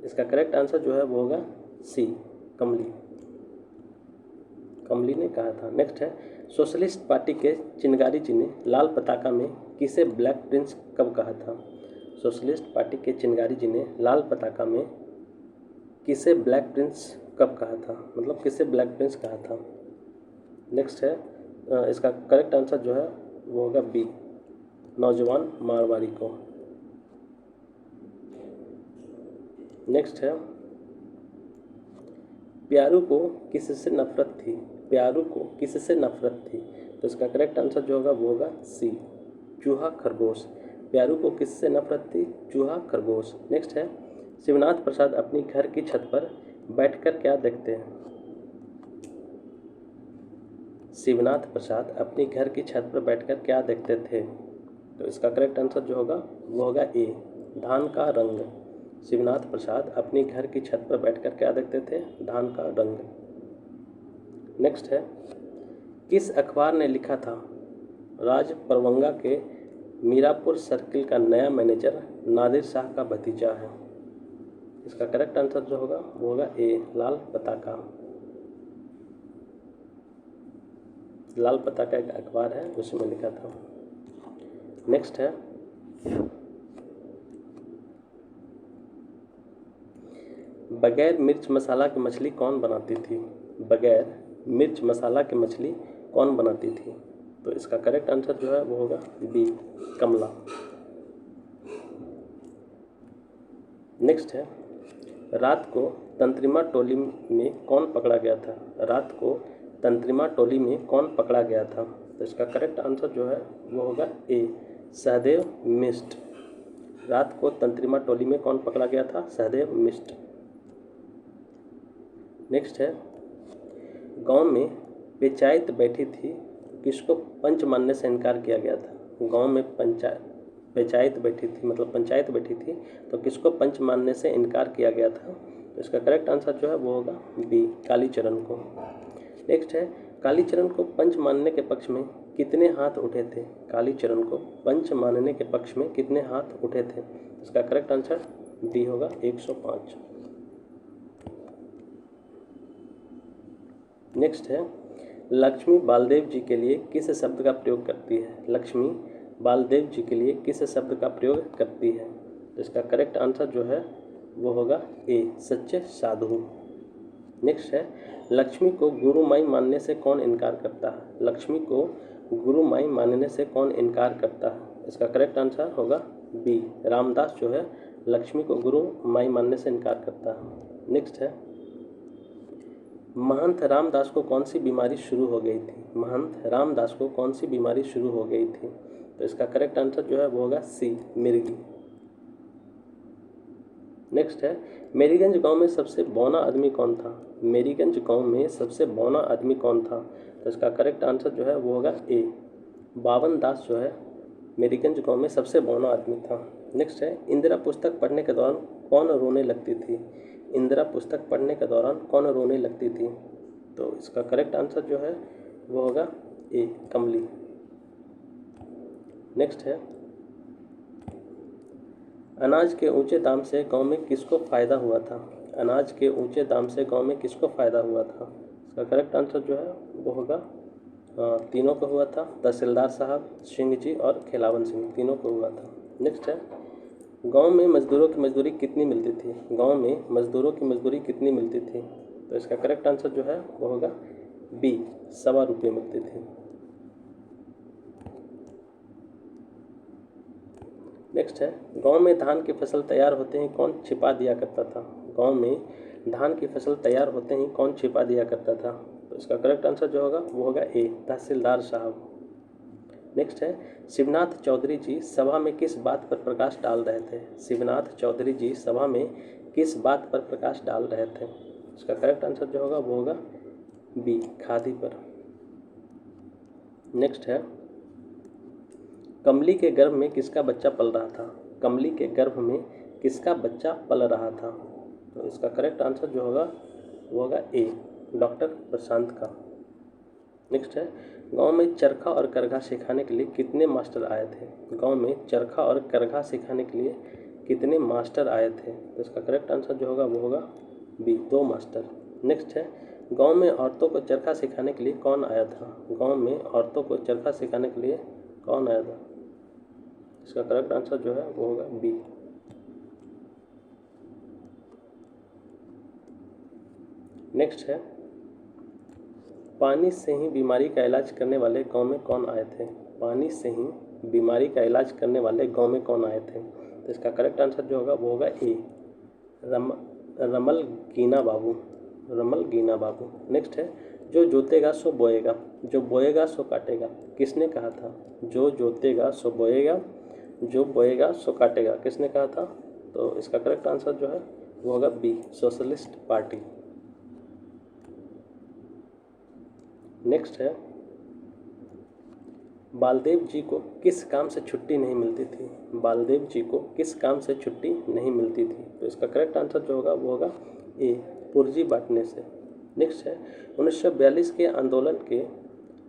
इसका करेक्ट आंसर जो है वो होगा सी, कमली, कमली ने कहा था। नेक्स्ट है, सोशलिस्ट पार्टी के चिंगारी जी ने लाल पताका में किसे ब्लैक प्रिंस कब कहा था? सोशलिस्ट पार्टी के चिंगारी जी ने लाल पताका में किसे ब्लैक प्रिंस कब कहा था, मतलब किसे ब्लैक प्रिंस कहा था? नेक्स्ट है, इसका करेक्ट आंसर जो है वो होगा बी, नौजवान मारवाड़ी को। नेक्स्ट है, प्यारू को किससे नफरत थी? प्यारू को किससे नफरत थी? तो इसका करेक्ट आंसर जो होगा वो होगा सी, चूहा खरगोश। प्यारू को किससे नफरत थी? चूहा खरगोश। नेक्स्ट है, शिवनाथ प्रसाद अपनी घर की छत पर बैठकर क्या देखते हैं? शिवनाथ प्रसाद अपनी घर की छत पर बैठकर क्या देखते थे? तो इसका करेक्ट आंसर जो होगा वो होगा ए, धान का रंग। शिवनाथ प्रसाद अपनी घर की छत पर बैठकर क्या देखते थे? धान का रंग। नेक्स्ट है, किस अखबार ने लिखा था राज परवंगा के मीरापुर सर्किल का नया मैनेजर नादिर शाह का भतीजा है? इसका करेक्ट आंसर जो होगा वो होगा ए, लाल पताका। लाल पताका एक अखबार है, उसमें लिखा था। नेक्स्ट है, बगैर मिर्च मसाला की मछली कौन बनाती थी? बगैर मिर्च मसाला की मछली कौन बनाती थी? तो इसका करेक्ट आंसर जो है वो होगा बी, कमला। नेक्स्ट है, रात को तंत्रिमा टोली में कौन पकड़ा गया था? रात को तंत्रिमा टोली में कौन पकड़ा गया था? तो इसका करेक्ट आंसर जो है वो होगा ए, सहदेव मिश्र। रात को तंत्रिमा टोली में कौन पकड़ा गया था? सहदेव मिश्र। नेक्स्ट है, गांव में पंचायत बैठी थी, किसको पंच मानने से इनकार किया गया था? गांव में पंचायत बैठी थी, मतलब पंचायत बैठी थी, तो किसको पंच मानने से इनकार किया गया था? तो इसका करेक्ट आंसर जो है वो होगा बी, कालीचरण को। नेक्स्ट है, कालीचरण को पंच मानने के पक्ष में कितने हाथ उठे थे? कालीचरण को पंच मानने के पक्ष में कितने हाथ उठे थे? इसका करेक्ट आंसर डी होगा 105। नेक्स्ट है, लक्ष्मी बालदेव जी के लिए किस शब्द का प्रयोग करती है? लक्ष्मी बालदेव जी के लिए किस शब्द का प्रयोग करती है? तो इसका करेक्ट आंसर जो है वो होगा ए, सच्चे साधु। नेक्स्ट है, लक्ष्मी को गुरु माई मानने से कौन इनकार करता है? लक्ष्मी को गुरु माई मानने से कौन इनकार करता है? इसका करेक्ट आंसर होगा बी, रामदास जो है लक्ष्मी को गुरु माई मानने से इनकार करता है। नेक्स्ट है, महंत रामदास को कौन सी बीमारी शुरू हो गई थी? महंत रामदास को कौन सी बीमारी शुरू हो गई थी? तो इसका करेक्ट आंसर जो है वो होगा सी, मिर्गी। नेक्स्ट है, मेरीगंज गांव में सबसे बौना आदमी कौन था? मेरीगंज गांव में सबसे बौना आदमी कौन था? तो इसका करेक्ट आंसर जो है वो होगा ए, बावन दास जो है मेरीगंज गांव में सबसे बौना आदमी था। नेक्स्ट है, इंदिरा पुस्तक पढ़ने के दौरान कौन रोने लगती थी? इंदिरा पुस्तक पढ़ने के दौरान कौन रोने लगती थी? तो इसका करेक्ट आंसर जो है वो होगा ए, कमली। नेक्स्ट है, अनाज के ऊंचे दाम से गांव में किसको फ़ायदा हुआ था? अनाज के ऊंचे दाम से गांव में किसको फ़ायदा हुआ था? इसका करेक्ट आंसर जो है वो होगा तीनों को हुआ था, तहसीलदार साहब, सिंह जी और खिलावन सिंह, तीनों को हुआ था। नेक्स्ट है, गांव में मजदूरों की मजदूरी कितनी मिलती थी? गांव में मजदूरों की मजदूरी कितनी मिलती थी? तो इसका करेक्ट आंसर जो है वो होगा बी, 1.25 रुपये मिलती थी। नेक्स्ट है, गांव में धान की फसल तैयार होते ही कौन छिपा दिया करता था? गांव में धान की फसल तैयार होते ही कौन छिपा दिया करता था? तो इसका करेक्ट आंसर जो होगा वो होगा ए, तहसीलदार साहब। नेक्स्ट है, शिवनाथ चौधरी जी सभा में किस बात पर प्रकाश डाल रहे थे? शिवनाथ चौधरी जी सभा में किस बात पर प्रकाश डाल रहे थे? इसका करेक्ट आंसर जो होगा वो होगा बी, खादी पर। नेक्स्ट है, कमली के गर्भ में किसका बच्चा पल रहा था? कमली के गर्भ में किसका बच्चा पल रहा था? तो इसका करेक्ट आंसर जो होगा वो होगा ए, डॉक्टर प्रशांत का। नेक्स्ट है, गांव में चरखा और करघा सिखाने के लिए कितने मास्टर आए थे? गांव में चरखा और करघा सिखाने के लिए कितने मास्टर आए थे? तो इसका करेक्ट आंसर जो होगा वो होगा बी, 2 मास्टर। नेक्स्ट है, गांव में औरतों को चरखा सिखाने के लिए कौन आया था? गांव में औरतों को चरखा सिखाने के लिए कौन आया था? इसका करेक्ट आंसर जो है वो होगा बी। नेक्स्ट है, पानी से ही बीमारी का इलाज करने वाले गांव में कौन आए थे? पानी से ही बीमारी का इलाज करने वाले गांव में कौन आए थे? तो इसका करेक्ट आंसर जो होगा वो होगा ए, रमल गीना बाबू, रमल गीना बाबू। नेक्स्ट है, जो जोतेगा सो बोएगा, जो बोएगा सो काटेगा, किसने कहा था? जो जोतेगा सो बोएगा, जो बोएगा सो काटेगा, किसने कहा था? तो इसका करेक्ट आंसर जो है वो होगा बी, सोशलिस्ट पार्टी। नेक्स्ट है, बालदेव जी को किस काम से छुट्टी नहीं मिलती थी? बालदेव जी को किस काम से छुट्टी नहीं मिलती थी? तो इसका करेक्ट आंसर जो होगा वो होगा ए, पुर्जी बांटने से। नेक्स्ट है, 1942 के आंदोलन के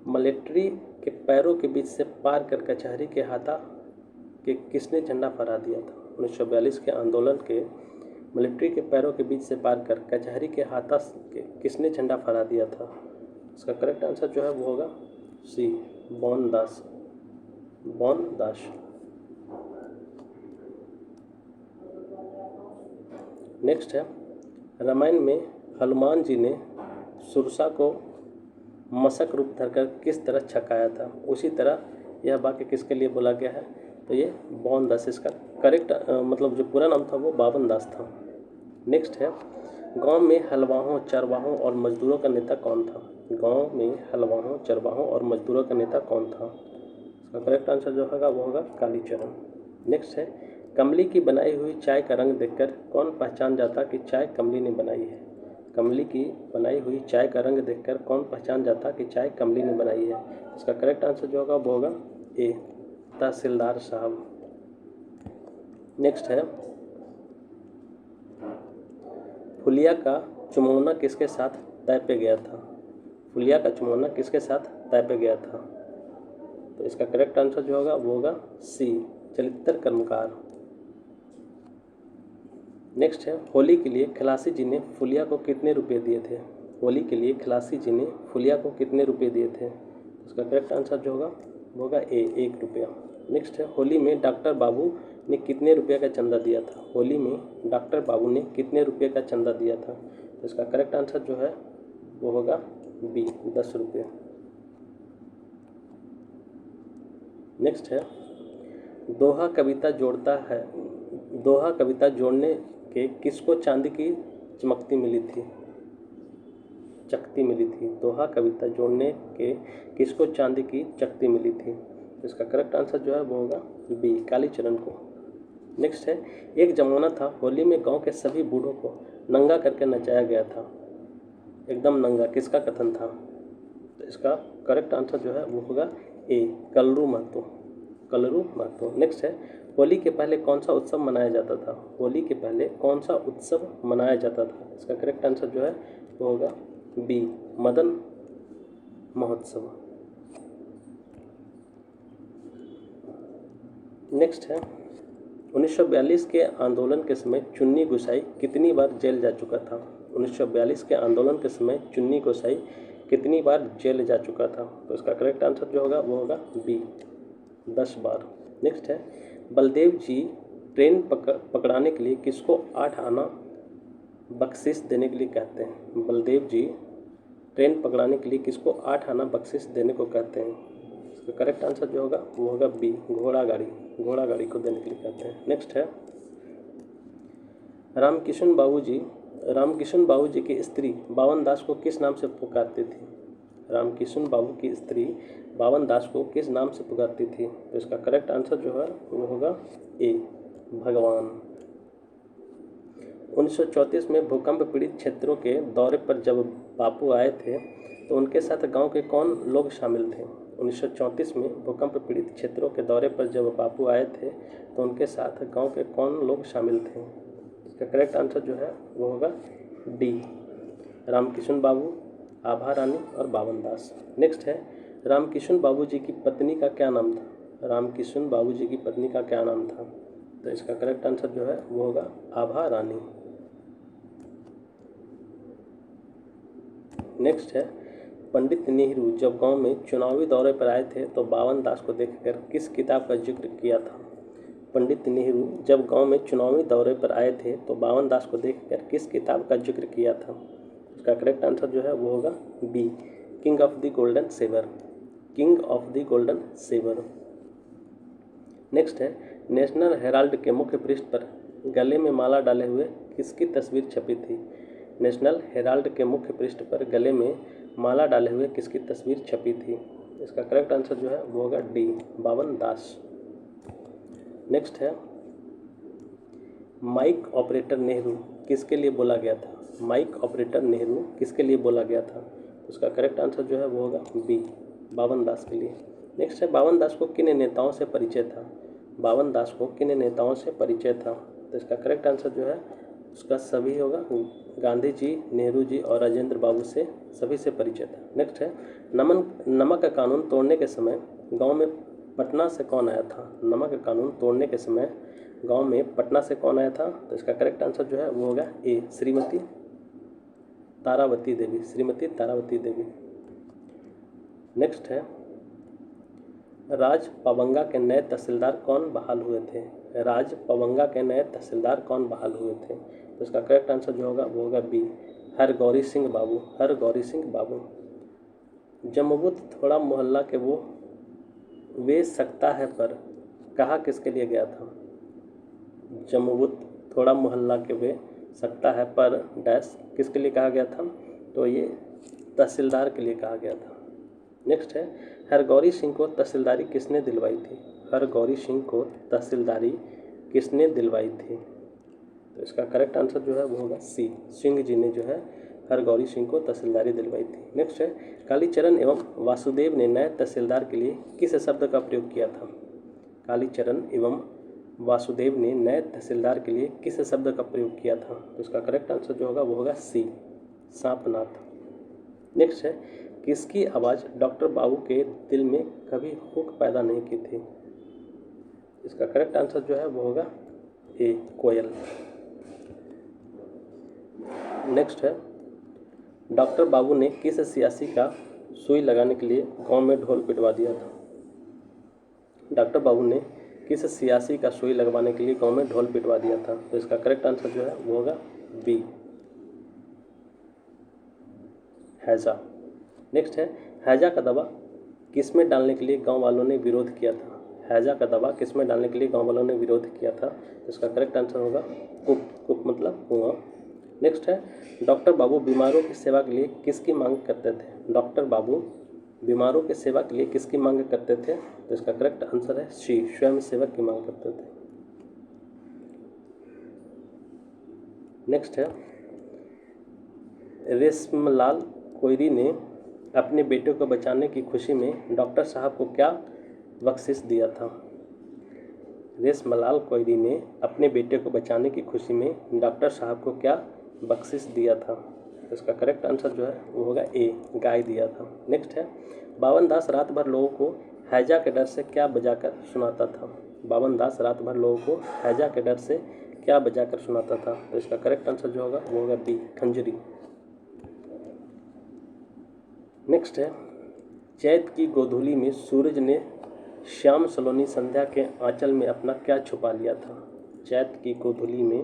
मिलिट्री के पैरों के बीच से पार कर कचहरी के हाथा के किसने झंडा फहरा दिया था? 1942 के आंदोलन के मिलिट्री के पैरों के बीच से पार कर कचहरी के हाथा के किसने झंडा फहरा दिया था? इसका करेक्ट आंसर जो है वो होगा सी, बौनदास, बौनदास। नेक्स्ट है, रामायण में हनुमान जी ने सुरसा को मशक रूप धरकर किस तरह छकाया था? उसी तरह यह वाक्य किसके लिए बोला गया है? तो ये बौनदास इसका करेक्ट मतलब जो पूरा नाम था वो बावन दास था। नेक्स्ट है, गांव में हलवाहों, चरवाहों और मजदूरों का नेता कौन था? गांव में हलवाहों, चरवाहों और मजदूरों का नेता कौन था? इसका करेक्ट आंसर जो होगा वो होगा कालीचरण। नेक्स्ट है, कमली की बनाई हुई चाय का रंग देखकर कौन पहचान जाता कि चाय कमली ने बनाई है? कमली की बनाई हुई चाय का रंग देखकर कौन पहचान जाता कि चाय कमली ने बनाई है? इसका करेक्ट आंसर जो होगा वो होगा ए, तहसीलदार साहब। नेक्स्ट है, फुलिया का चुमौना किसके साथ तय पे गया था? फुलिया का चुमौना किसके साथ तय पे गया था? तो इसका करेक्ट आंसर जो होगा वो होगा सी, चलित्र कर्मकार। नेक्स्ट है, होली के लिए खलासी जी ने फुलिया को कितने रुपए दिए थे? होली के लिए खलासी जी ने फुलिया को कितने रुपए दिए थे? इसका करेक्ट आंसर जो होगा वो होगा ए, 1 रुपया। नेक्स्ट है, होली में डॉक्टर बाबू ने कितने रुपये का चंदा दिया था? होली में डॉक्टर बाबू ने कितने रुपये का चंदा दिया था? तो इसका करेक्ट आंसर जो है वो होगा बी, 10 रुपये। नेक्स्ट है, दोहा कविता जोड़ता है, दोहा कविता जोड़ने के किसको चांदी की चमकती मिली थी? चकती मिली थी। दोहा कविता जोड़ने के किसको चांदी की चकती मिली थी? तो इसका करेक्ट आंसर जो है वो होगा बी, कालीचरण को। नेक्स्ट है, एक जमाना था होली में गांव के सभी बूढ़ों को नंगा करके नचाया गया था, एकदम नंगा, किसका कथन था? तो इसका करेक्ट आंसर जो है वो होगा ए, कलरू महतो, कलरू महतो। नेक्स्ट है, होली के पहले कौन सा उत्सव मनाया जाता था? होली के पहले कौन सा उत्सव मनाया जाता था? इसका करेक्ट आंसर जो है वो होगा बी, मदन महोत्सव। नेक्स्ट है, 1942 के आंदोलन के समय चुन्नी गोसाई कितनी बार जेल जा चुका था? 1942 के आंदोलन के समय चुन्नी गोसाई कितनी बार जेल जा चुका था? तो इसका करेक्ट आंसर जो होगा वो होगा बी, 10 बार। नेक्स्ट है, बलदेव जी ट्रेन पकड़ाने के लिए किसको 8 आना बख्शिश देने के लिए कहते हैं? बलदेव जी ट्रेन पकड़ाने के लिए किसको 8 आना बख्शिश देने को कहते हैं? इसका करेक्ट आंसर जो होगा वो होगा बी, घोड़ा गाड़ी, घोड़ा गाड़ी को देने के लिए कहते हैं। नेक्स्ट है, रामकिशन बाबूजी की स्त्री बावन दास को किस नाम से पुकारती थी? रामकिशन बाबू की स्त्री बावन दास को किस नाम से पुकारती थी? तो इसका करेक्ट आंसर जो है वो होगा ए, भगवान। 1934 में भूकंप पीड़ित क्षेत्रों के दौरे पर जब बापू आए थे तो उनके साथ गांव के कौन लोग शामिल थे? 1934 में भूकंप पीड़ित क्षेत्रों के दौरे पर जब बापू आए थे तो उनके साथ गांव के कौन लोग शामिल थे? इसका करेक्ट आंसर जो है वो होगा डी, रामकिशन बाबू, आभा रानी और बावन दास। नेक्स्ट है, रामकिशन बाबू जी की पत्नी का क्या नाम था? रामकिशन बाबू जी की पत्नी का क्या नाम था? तो इसका करेक्ट आंसर जो है वो होगा आभा रानी। नेक्स्ट है, पंडित नेहरू जब गांव में चुनावी दौरे पर आए थे तो बावन दास को देखकर किस किताब का जिक्र किया था? पंडित नेहरू जब गांव में चुनावी दौरे पर आए थे तो बावन दास को देखकर किस किताब का जिक्र किया था? इसका करेक्ट आंसर जो है वो होगा B, king of the golden sabre, king of the golden sabre. Next है, नेशनल हेराल्ड के मुख्य पृष्ठ पर गले में माला डाले हुए किसकी तस्वीर छपी थी? नेशनल हेराल्ड के मुख्य पृष्ठ पर गले में माला डाले हुए किसकी तस्वीर छपी थी? इसका करेक्ट आंसर जो है वो होगा डी, बावन दास। नेक्स्ट है, माइक ऑपरेटर नेहरू किसके लिए बोला गया था? माइक ऑपरेटर नेहरू किसके लिए बोला गया था? उसका करेक्ट आंसर जो है वो होगा बी, बावन दास के लिए। नेक्स्ट है, बावन दास को किन नेताओं से परिचय था? बावन दास को किन नेताओं से परिचय था? तो इसका करेक्ट आंसर जो है उसका सभी होगा, गांधी जी, नेहरू जी और राजेंद्र बाबू से सभी से परिचय था। नेक्स्ट है, नमक का कानून तोड़ने के समय गांव में पटना से कौन आया था? नमक का कानून तोड़ने के समय गांव में पटना से कौन आया था? तो इसका करेक्ट आंसर जो है वो होगा ए, श्रीमती तारावती देवी, श्रीमती तारावती देवी। नेक्स्ट है, राजपबंगा के नए तहसीलदार कौन बहाल हुए थे? राजपबंगा के नए तहसीलदार कौन बहाल हुए थे? तो इसका करेक्ट आंसर जो होगा वो होगा बी, हरगौरी सिंह बाबू, हरगौरी सिंह बाबू। जम्मूबुत थोड़ा मोहल्ला के वो वे सकता है पर कहा किसके लिए गया था? जमुवुत थोड़ा मोहल्ला के वे सकता है पर डैश किसके लिए कहा गया था, तो ये तहसीलदार के लिए कहा गया था। नेक्स्ट है हरगौरी सिंह को तहसीलदारी किसने दिलवाई थी, हरगौरी सिंह को तहसीलदारी किसने दिलवाई थी, तो इसका करेक्ट आंसर जो है वो होगा सी, सिंह जी ने जो है हरगौरी सिंह को तहसीलदारी दिलवाई थी। नेक्स्ट है कालीचरण एवं वासुदेव ने नए तहसीलदार के लिए किस शब्द का प्रयोग किया था, कालीचरण एवं वासुदेव ने नए तहसीलदार के लिए किस शब्द का प्रयोग किया था, तो इसका करेक्ट आंसर जो होगा वो होगा सी, सांपनाथ। नेक्स्ट है किसकी आवाज़ डॉक्टर बाबू के दिल में कभी हुक पैदा नहीं की थी, इसका करेक्ट आंसर जो है वो होगा ए, कोयल। नेक्स्ट है डॉक्टर बाबू ने किस सियासी का सुई लगाने के लिए गांव में ढोल पिटवा दिया था, डॉक्टर बाबू ने किस सियासी का सुई लगवाने के लिए गांव में ढोल पिटवा दिया था, तो इसका करेक्ट आंसर जो है वो होगा बी, हैजा। नेक्स्ट है हैजा का दवा किस में डालने के लिए गांव वालों ने विरोध किया था, हैजा का दवा किस में डालने के लिए गांव वालों ने विरोध किया था, तो इसका करेक्ट आंसर होगा कुप, कुप मतलब कुआं। नेक्स्ट है डॉक्टर बाबू बीमारों की सेवा के लिए किसकी मांग करते थे, डॉक्टर बाबू बीमारों की सेवा के लिए किसकी मांग करते थे, तो इसका करेक्ट आंसर है सी, स्वयं सेवक की मांग करते थे। नेक्स्ट है रेशमलाल कोयरी ने अपने बेटे को बचाने की खुशी में डॉक्टर साहब को क्या बख्शिश दिया था, रेशमलाल कोयरी ने अपने बेटे को बचाने की खुशी में डॉक्टर साहब को क्या बख्शिश दिया था, तो इसका करेक्ट आंसर जो है वो होगा ए, गाय दिया था। नेक्स्ट है बावन दास रात भर लोगों को हैजा के डर से क्या बजाकर सुनाता था, बावन दास रात भर लोगों को हैजा के डर से क्या बजाकर सुनाता था, तो इसका करेक्ट आंसर जो होगा वो होगा बी, खंजरी। नेक्स्ट है चैत की गोधूली में सूरज ने श्याम सलोनी संध्या के आंचल में अपना क्या छुपा लिया था, चैत की गोधूली में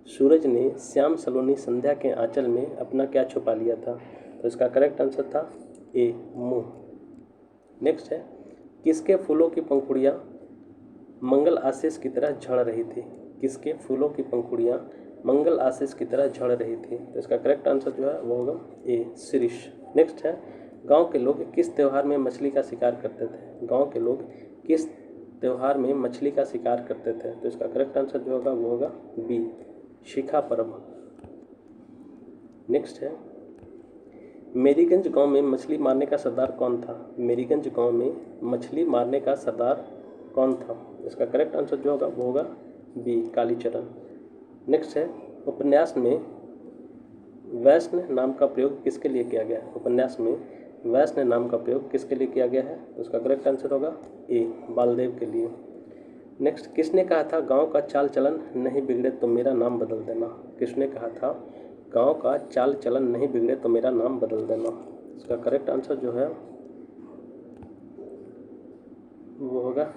सूरज ने श्याम सलोनी संध्या के आंचल में अपना क्या छुपा लिया था, तो इसका करेक्ट आंसर था ए, मुंह। नेक्स्ट है किसके फूलों की पंखुड़ियाँ मंगल आशीष की तरह झड़ रही थी, किसके फूलों की पंखुड़ियाँ मंगल आशीष की तरह झड़ रही थी, तो इसका करेक्ट आंसर जो है वो होगा ए, शिरीष। नेक्स्ट है गांव के लोग किस त्यौहार में मछली का शिकार करते थे, गांव के लोग किस त्यौहार में मछली का शिकार करते थे, तो इसका करेक्ट आंसर जो होगा वो होगा बी, शिखा पर्व। नेक्स्ट है मेरीगंज गांव में मछली मारने का सरदार कौन था, मेरीगंज गांव में मछली मारने का सरदार कौन था, इसका करेक्ट आंसर जो होगा वो होगा बी, कालीचरण। नेक्स्ट है उपन्यास में वैष्णव नाम का प्रयोग किसके लिए किया गया है, उपन्यास में वैष्णव नाम का प्रयोग किसके लिए किया गया है, तो उसका करेक्ट आंसर होगा ए, बालदेव के लिए। नेक्स्ट किसने कहा था गांव का चाल चलन नहीं बिगड़े तो मेरा नाम बदल देना, किसने कहा था गांव का चाल चलन नहीं बिगड़े तो मेरा नाम बदल देना, इसका करेक्ट आंसर जो है वो होगा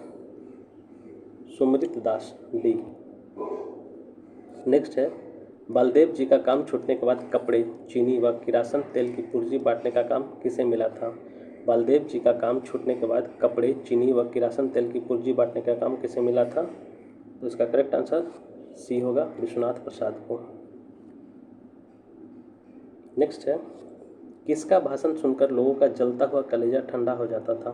सुमृत दास, डी। नेक्स्ट है बलदेव जी का काम छूटने के बाद कपड़े, चीनी व किरासन तेल की पुर्जी बांटने का काम किसे मिला था, बलदेव जी का काम छूटने के बाद कपड़े, चीनी व किरासन तेल की पुर्जी बांटने का काम किसे मिला था, तो इसका करेक्ट आंसर सी होगा, विश्वनाथ प्रसाद को। नेक्स्ट है किसका भाषण सुनकर लोगों का जलता हुआ कलेजा ठंडा हो जाता था,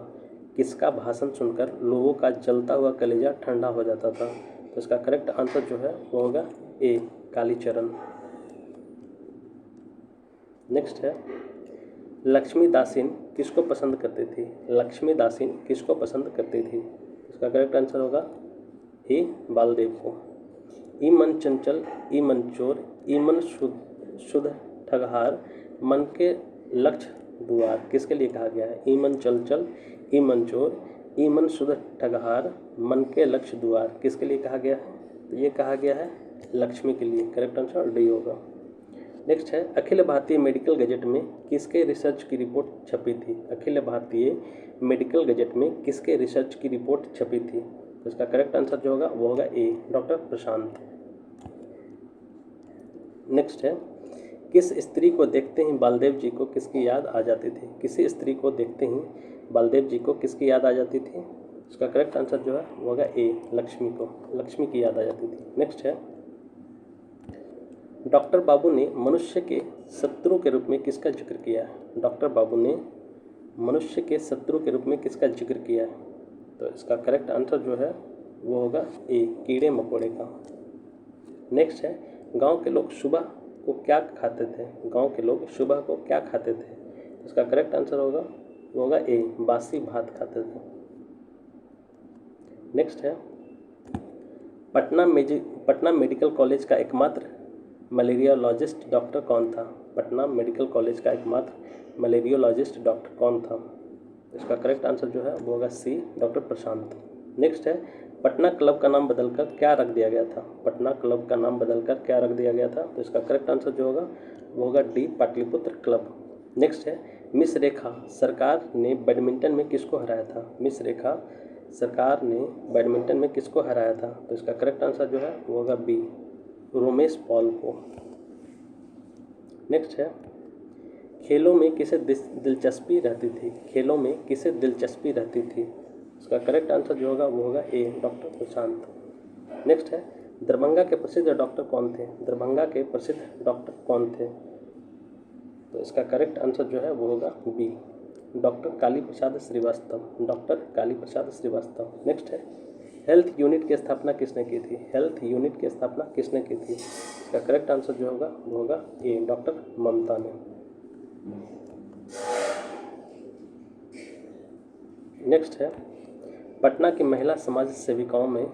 किसका भाषण सुनकर लोगों का जलता हुआ कलेजा ठंडा हो जाता था, तो इसका करेक्ट आंसर जो है वो होगा ए, कालीचरण। नेक्स्ट है लक्ष्मी दासीन किसको पसंद करती थी, लक्ष्मी दासीन किसको पसंद करती थी, इसका करेक्ट आंसर होगा ए, बालदेव को। ई मन चंचल, ई मन चोर, ई मन शुद्ध ठगहार, मन के लक्ष्य दुआर किसके लिए कहा गया है, ई मन चंचल, ई मन चोर, ई मन शुद्ध ठगहार, मन के लक्ष्य दुआर किसके लिए कहा गया है, तो ये कहा गया है लक्ष्मी के लिए, करेक्ट आंसर डी होगा। नेक्स्ट है अखिल भारतीय मेडिकल गजट में किसके रिसर्च की रिपोर्ट छपी थी, अखिल भारतीय मेडिकल गजट में किसके रिसर्च की रिपोर्ट छपी थी, तो इसका करेक्ट आंसर जो होगा वो होगा ए, डॉक्टर प्रशांत। नेक्स्ट है किस स्त्री को देखते ही बलदेव जी को किसकी याद आ जाती थी, किसी स्त्री को देखते ही बलदेव जी को किसकी याद आ जाती थी, इसका करेक्ट आंसर जो है वो होगा ए, लक्ष्मी को, लक्ष्मी की याद आ जाती थी। नेक्स्ट है, डॉक्टर बाबू ने मनुष्य के शत्रु के रूप में किसका जिक्र किया है? डॉक्टर बाबू ने मनुष्य के शत्रु के रूप में किसका जिक्र किया है? तो इसका करेक्ट आंसर जो है वो होगा ए, कीड़े मकोड़े का। नेक्स्ट है, गांव के लोग सुबह को क्या खाते थे? गांव के लोग सुबह को क्या खाते थे? इसका करेक्ट आंसर होगा वो होगा ए, बासी भात खाते थे। नेक्स्ट है, पटना मेडिकल कॉलेज का एकमात्र मलेरियोलॉजिस्ट डॉक्टर कौन था? पटना मेडिकल कॉलेज का एकमात्र मलेरियोलॉजिस्ट डॉक्टर कौन था? इसका करेक्ट आंसर जो है वो होगा सी, डॉक्टर प्रशांत। नेक्स्ट है, पटना क्लब का नाम बदलकर क्या रख दिया गया था? पटना क्लब का नाम बदलकर क्या रख दिया गया था? तो इसका करेक्ट आंसर जो होगा वो होगा डी, पाटलिपुत्र क्लब। नेक्स्ट है, मिस रेखा सरकार ने बैडमिंटन में किसको हराया था? मिस रेखा सरकार ने बैडमिंटन में किसको हराया था? तो इसका करेक्ट आंसर जो है वो होगा बी, रोमेश पॉल को। नेक्स्ट है, खेलों में किसे दिलचस्पी रहती थी? खेलों में किसे दिलचस्पी रहती थी? इसका करेक्ट आंसर जो होगा वो होगा ए, डॉक्टर प्रशांत। नेक्स्ट है, दरभंगा के प्रसिद्ध डॉक्टर कौन थे? दरभंगा के प्रसिद्ध डॉक्टर कौन थे? तो इसका करेक्ट आंसर जो है वो होगा बी, डॉक्टर काली प्रसाद श्रीवास्तव, डॉक्टर काली प्रसाद श्रीवास्तव। नेक्स्ट है, हेल्थ यूनिट की स्थापना किसने की थी? हेल्थ यूनिट की स्थापना किसने की थी? इसका करेक्ट आंसर जो होगा वो होगा ए, डॉक्टर ममता ने। नेक्स्ट है, पटना की महिला समाज सेविकाओं में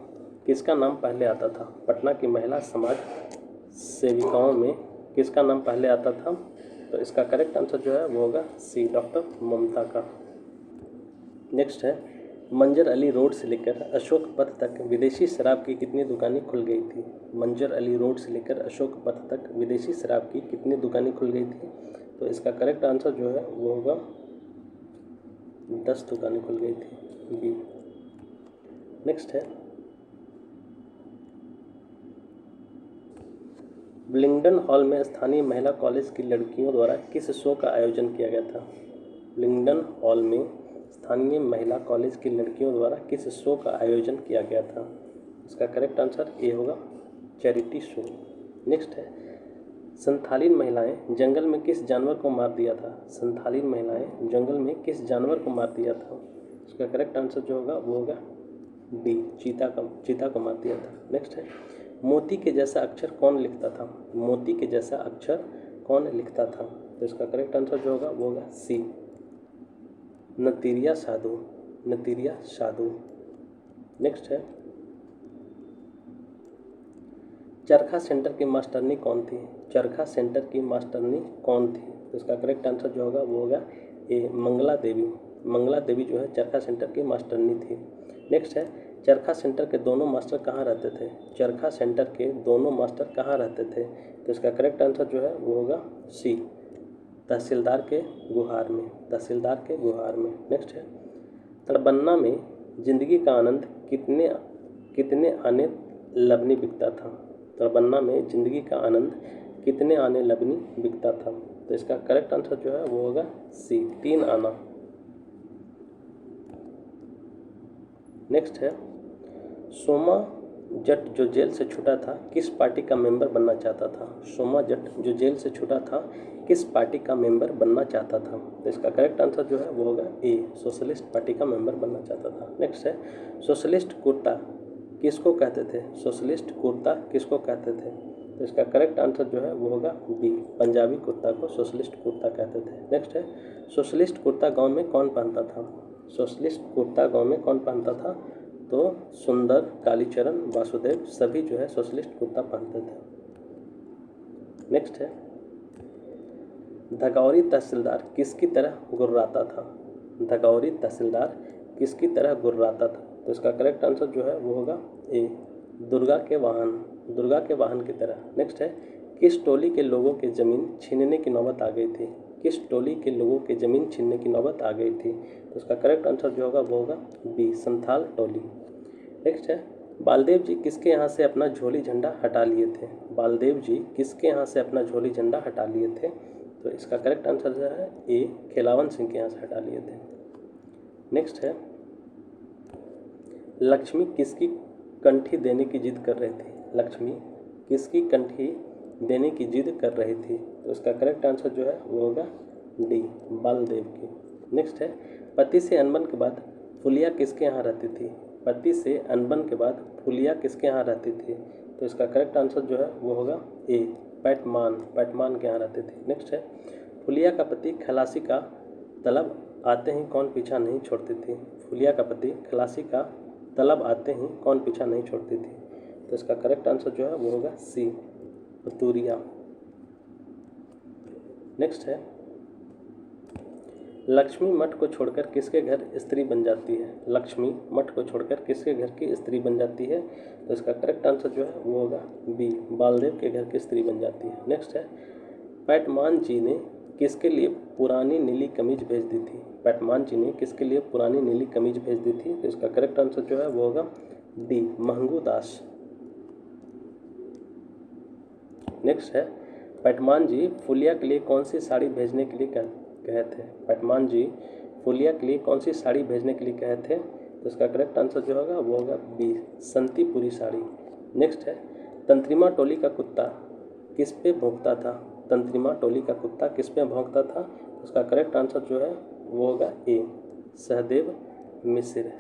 किसका नाम पहले आता था? पटना की महिला समाज सेविकाओं में किसका नाम पहले आता था? तो इसका करेक्ट आंसर जो है वो होगा सी, डॉक्टर ममता का। नेक्स्ट है, मंजर अली रोड से लेकर अशोक पथ तक विदेशी शराब की कितनी दुकानें खुल गई थी? मंजर अली रोड से लेकर अशोक पथ तक विदेशी शराब की कितनी दुकानें खुल गई थी? तो इसका करेक्ट आंसर जो है वो होगा 10 दुकानें खुल गई थी, बी। नेक्स्ट है, विलिंगडन हॉल में स्थानीय महिला कॉलेज की लड़कियों द्वारा किस शो का आयोजन किया गया था? विलिंगडन हॉल में स्थानीय महिला कॉलेज की लड़कियों द्वारा किस शो का आयोजन किया गया था? इसका करेक्ट आंसर ए होगा, चैरिटी शो। नेक्स्ट है, संथालीन महिलाएं जंगल में किस जानवर को मार दिया था? संथालीन महिलाएं जंगल में किस जानवर को मार दिया था? इसका करेक्ट आंसर जो होगा वो होगा डी, चीता को मार दिया था। नेक्स्ट है, मोती के जैसा अक्षर कौन लिखता था? मोती के जैसा अक्षर कौन लिखता था? तो इसका करेक्ट आंसर जो होगा वो होगा सी, नतीरिया साधु, नतीरिया साधु। नेक्स्ट है, चरखा सेंटर की मास्टरनी कौन थी? चरखा सेंटर की मास्टरनी कौन थी? तो इसका करेक्ट आंसर जो होगा वो होगा ए, मंगला देवी। मंगला देवी जो है चरखा सेंटर की मास्टरनी थी। नेक्स्ट है, चरखा सेंटर के दोनों मास्टर कहाँ रहते थे? चरखा सेंटर के दोनों मास्टर कहाँ रहते थे? तो इसका करेक्ट आंसर जो है वो होगा सी, तहसीलदार के गुहार में, तहसीलदार के गुहार में। नेक्स्ट है, तड़बन्ना में जिंदगी का आनंद कितने आने लबनी बिकता था? तड़बन्ना में जिंदगी का आनंद कितने आने लबनी बिकता था? तो इसका करेक्ट आंसर जो है वो होगा सी, 3 आना। नेक्स्ट है, सोमा जट जो जेल से छूटा था किस पार्टी का मेंबर बनना चाहता था? सोमा जट जो जेल से छूटा था किस पार्टी का मेंबर बनना चाहता था? तो इसका करेक्ट आंसर जो है वो होगा ए, सोशलिस्ट पार्टी का मेंबर बनना चाहता था। नेक्स्ट है, सोशलिस्ट कुर्ता किसको कहते थे? सोशलिस्ट कुर्ता किसको कहते थे? तो इसका करेक्ट आंसर जो है वो होगा बी, पंजाबी कुर्ता को सोशलिस्ट कुर्ता कहते थे। नेक्स्ट है, सोशलिस्ट कुर्ता गाँव में कौन पहनता था? सोशलिस्ट कुर्ता गाँव में कौन पहनता था? तो सुंदर, कालीचरण, वासुदेव सभी जो है सोशलिस्ट कुर्ता पहनते थे। नेक्स्ट है, धगौरी तहसीलदार किसकी तरह गुर्राता था? धगौरी तहसीलदार किसकी तरह गुर्राता था? तो इसका करेक्ट आंसर जो है वो होगा ए, दुर्गा के वाहन की तरह। नेक्स्ट है, किस टोली के लोगों के ज़मीन छीनने की नौबत आ गई थी? किस टोली के लोगों के ज़मीन छीनने की नौबत आ गई थी? तो इसका करेक्ट आंसर जो होगा वो होगा बी, संथाल टोली। नेक्स्ट है, बालदेव जी किसके यहाँ से अपना झोली झंडा हटा लिए थे? बालदेव जी किसके यहाँ से अपना झोली झंडा हटा लिए थे? तो इसका करेक्ट आंसर जो है ए, खेलावन सिंह के यहाँ से हटा लिए थे। नेक्स्ट है, लक्ष्मी किसकी कंठी देने की जिद कर रही थी? लक्ष्मी किसकी कंठी देने की जिद कर रही थी? तो इसका करेक्ट आंसर जो है वो होगा डी, बालदेव की। नेक्स्ट है, पति से अनबन के बाद फुलिया किसके यहाँ रहती थी? पति से अनबन के बाद फुलिया किसके यहाँ रहती थी? तो इसका करेक्ट आंसर जो है वो होगा ए, पैटमान के यहाँ रहती थी। नेक्स्ट है, फुलिया का पति खलासी का तलब आते ही कौन पीछा नहीं छोड़ती थी? फुलिया का पति खलासी का तलब आते ही कौन पीछा नहीं छोड़ती थी? तो इसका करेक्ट आंसर जो है वो होगा सी, पतूरिया। नेक्स्ट है, लक्ष्मी मठ को छोड़कर किसके घर स्त्री बन जाती है? लक्ष्मी मठ को छोड़कर किसके घर की स्त्री बन जाती है? तो इसका करेक्ट आंसर जो है वो होगा बी, बालदेव के घर की स्त्री बन जाती है। नेक्स्ट है, पैटमान जी ने किसके लिए पुरानी नीली कमीज भेज दी थी? पैटमान जी ने किसके लिए पुरानी नीली कमीज भेज दी थी? तो इसका करेक्ट आंसर जो है वो होगा डी, महंगू दास। नेक्स्ट है, पैटमान जी फुलिया के लिए कौन सी साड़ी भेजने के लिए कहे थे? पैटमान जी फुलिया के लिए कौन सी साड़ी भेजने के लिए कहे थे? तो इसका करेक्ट आंसर जो होगा वो होगा बी, संतीपुरी साड़ी। नेक्स्ट है, तंत्रिमा टोली का कुत्ता किस पे भौंकता था? तंत्रिमा टोली का कुत्ता किस पे भौंकता था? उसका करेक्ट आंसर जो है वो होगा ए, सहदेव मिश्र।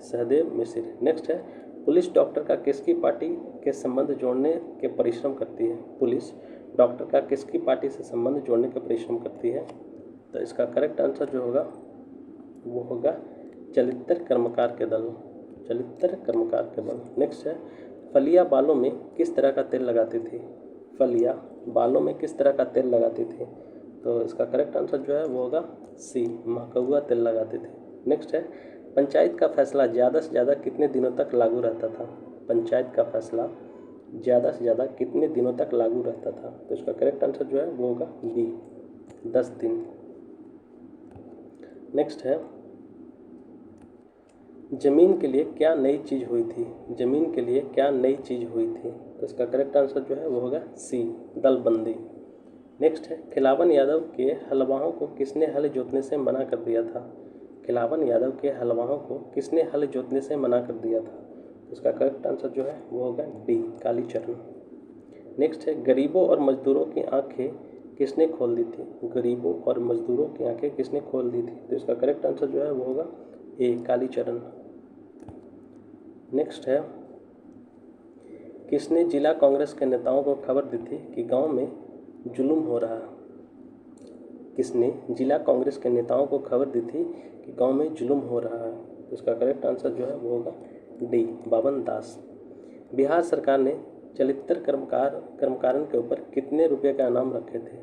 नेक्स्ट है, पुलिस डॉक्टर का किसकी पार्टी के संबंध जोड़ने के परिश्रम करती है? पुलिस डॉक्टर का किसकी पार्टी से संबंध जोड़ने का परिश्रम करती है? तो इसका करेक्ट आंसर जो होगा वो होगा चलित्र कर्मकार के दल। नेक्स्ट है, फलिया बालों में किस तरह का तेल लगाती थी? फलिया बालों में किस तरह का तेल लगाती थी? तो इसका करेक्ट आंसर जो है वो होगा सी, महकहुआ तेल लगाती थी। नेक्स्ट है, पंचायत का फैसला ज़्यादा से ज़्यादा कितने दिनों तक लागू रहता था? पंचायत का फैसला ज़्यादा से ज़्यादा कितने दिनों तक लागू रहता था? तो इसका करेक्ट आंसर जो है वो होगा बी, 10 दिन। नेक्स्ट है, जमीन के लिए क्या नई चीज़ हुई थी? जमीन के लिए क्या नई चीज़ हुई थी? तो इसका करेक्ट आंसर जो है वो होगा सी, दलबंदी। नेक्स्ट है, खिलावन यादव के हलवाहों को किसने हल जोतने से मना कर दिया था? खिलावन यादव के हलवाहों को किसने हल जोतने से मना कर दिया था? तो इसका करेक्ट आंसर जो है वो होगा डी, कालीचरण। नेक्स्ट है, गरीबों और मजदूरों की आंखें किसने खोल दी थी? गरीबों और मजदूरों की आंखें किसने खोल दी थी? तो इसका करेक्ट आंसर जो है वो होगा ए, कालीचरण। नेक्स्ट है, किसने जिला कांग्रेस के नेताओं को खबर दी थी कि गांव में जुल्म हो रहा है? किसने जिला कांग्रेस के नेताओं को खबर दी थी कि गांव में जुल्म हो रहा है? तो इसका करेक्ट आंसर जो है वो होगा डी, बावन दास। बिहार सरकार ने चलित्र कर्मकारन के ऊपर कितने रुपए का इनाम रखे थे?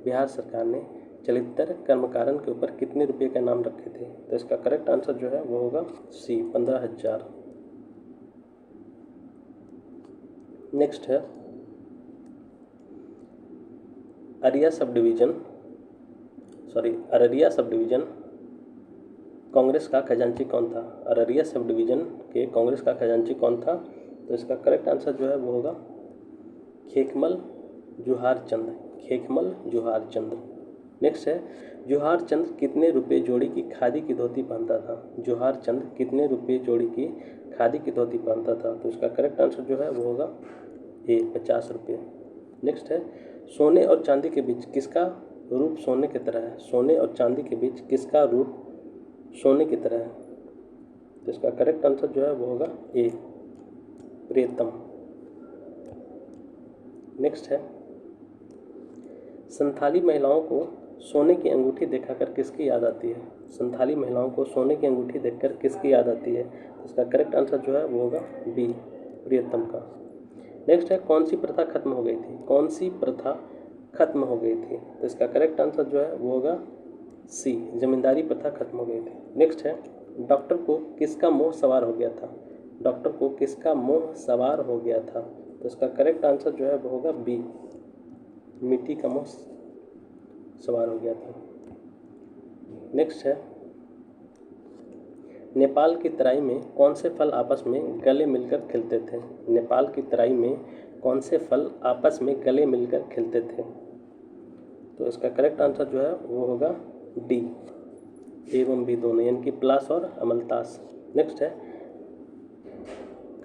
बिहार सरकार ने चलित्र कर्मकारन के ऊपर कितने रुपए का इनाम रखे थे? तो इसका करेक्ट आंसर जो है वो होगा सी, 15,000। नेक्स्ट है, अररिया सब डिवीज़न कांग्रेस का खजांची कौन था? अररिया सब डिवीज़न के कांग्रेस का खजांची कौन था? तो इसका करेक्ट आंसर जो है वो होगा खेकमल जुहार चंद। नेक्स्ट है, जुहार चंद कितने रुपए जोड़ी की खादी की धोती पहनता था? जुहार चंद कितने रुपए जोड़ी की खादी की धोती पहनता था? तो इसका करेक्ट आंसर जो है वो होगा ए, 50 रुपये। नेक्स्ट है, सोने और चांदी के बीच किसका रूप सोने की तरह है? सोने और चांदी के बीच किसका रूप सोने की तरह है? तो इसका करेक्ट आंसर जो है वो होगा ए, प्रियतम। नेक्स्ट है, संथाली महिलाओं को सोने की अंगूठी दिखाकर किसकी याद आती है? संथाली महिलाओं को सोने की अंगूठी देखकर किसकी याद आती है? तो इसका करेक्ट आंसर जो है वो होगा बी, प्रियतम का। नेक्स्ट है, कौन सी प्रथा खत्म हो गई थी? तो इसका करेक्ट आंसर जो है वो होगा सी, जमींदारी प्रथा खत्म हो गई थी। नेक्स्ट है, डॉक्टर को किसका मोह सवार हो गया था? तो इसका करेक्ट आंसर जो है वो होगा बी, मिट्टी का मोह सवार हो गया था। नेक्स्ट है, नेपाल की तराई में कौन से फल आपस में गले मिलकर खिलते थे? नेपाल की तराई में कौन से फल आपस में गले मिलकर खिलते थे? तो इसका करेक्ट आंसर जो है वो होगा डी, एवं भी दोनों, यानी कि पलाश और अमलतास। नेक्स्ट है,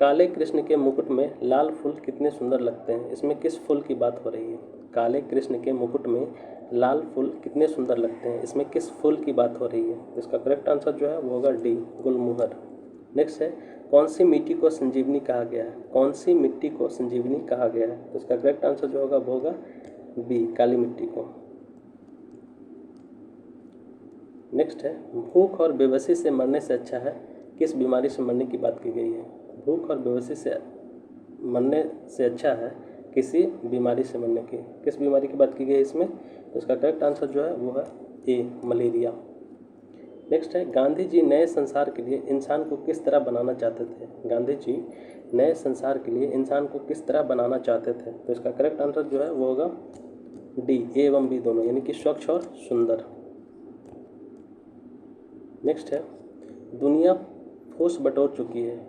काले कृष्ण के मुकुट में लाल फूल कितने सुंदर लगते हैं, इसमें किस फूल की बात हो रही है। काले कृष्ण के मुकुट में लाल फूल कितने सुंदर लगते हैं, इसमें किस फूल की बात हो रही है। इसका करेक्ट आंसर जो है वो होगा डी, गुलमोहर। नेक्स्ट है, कौन सी मिट्टी को संजीवनी कहा गया है। कौन सी मिट्टी को संजीवनी कहा गया है, तो इसका करेक्ट आंसर जो होगा वो होगा बी, काली मिट्टी को। नेक्स्ट है, भूख और बेबसी से मरने से अच्छा है किस बीमारी से मरने की बात की गई है। भूख और बेबसी से मरने से अच्छा है किसी बीमारी से मरने की, किस बीमारी की बात की गई है इसमें, तो इसका करेक्ट आंसर जो है वो है ए, मलेरिया। नेक्स्ट है, गांधी जी नए संसार के लिए इंसान को किस तरह बनाना चाहते थे। गांधी जी नए संसार के लिए इंसान को किस तरह बनाना चाहते थे, तो इसका करेक्ट आंसर जो है वो होगा डी, ए एवं बी दोनों, यानी कि स्वच्छ और सुंदर। नेक्स्ट है, दुनिया फूस बटोर चुकी है,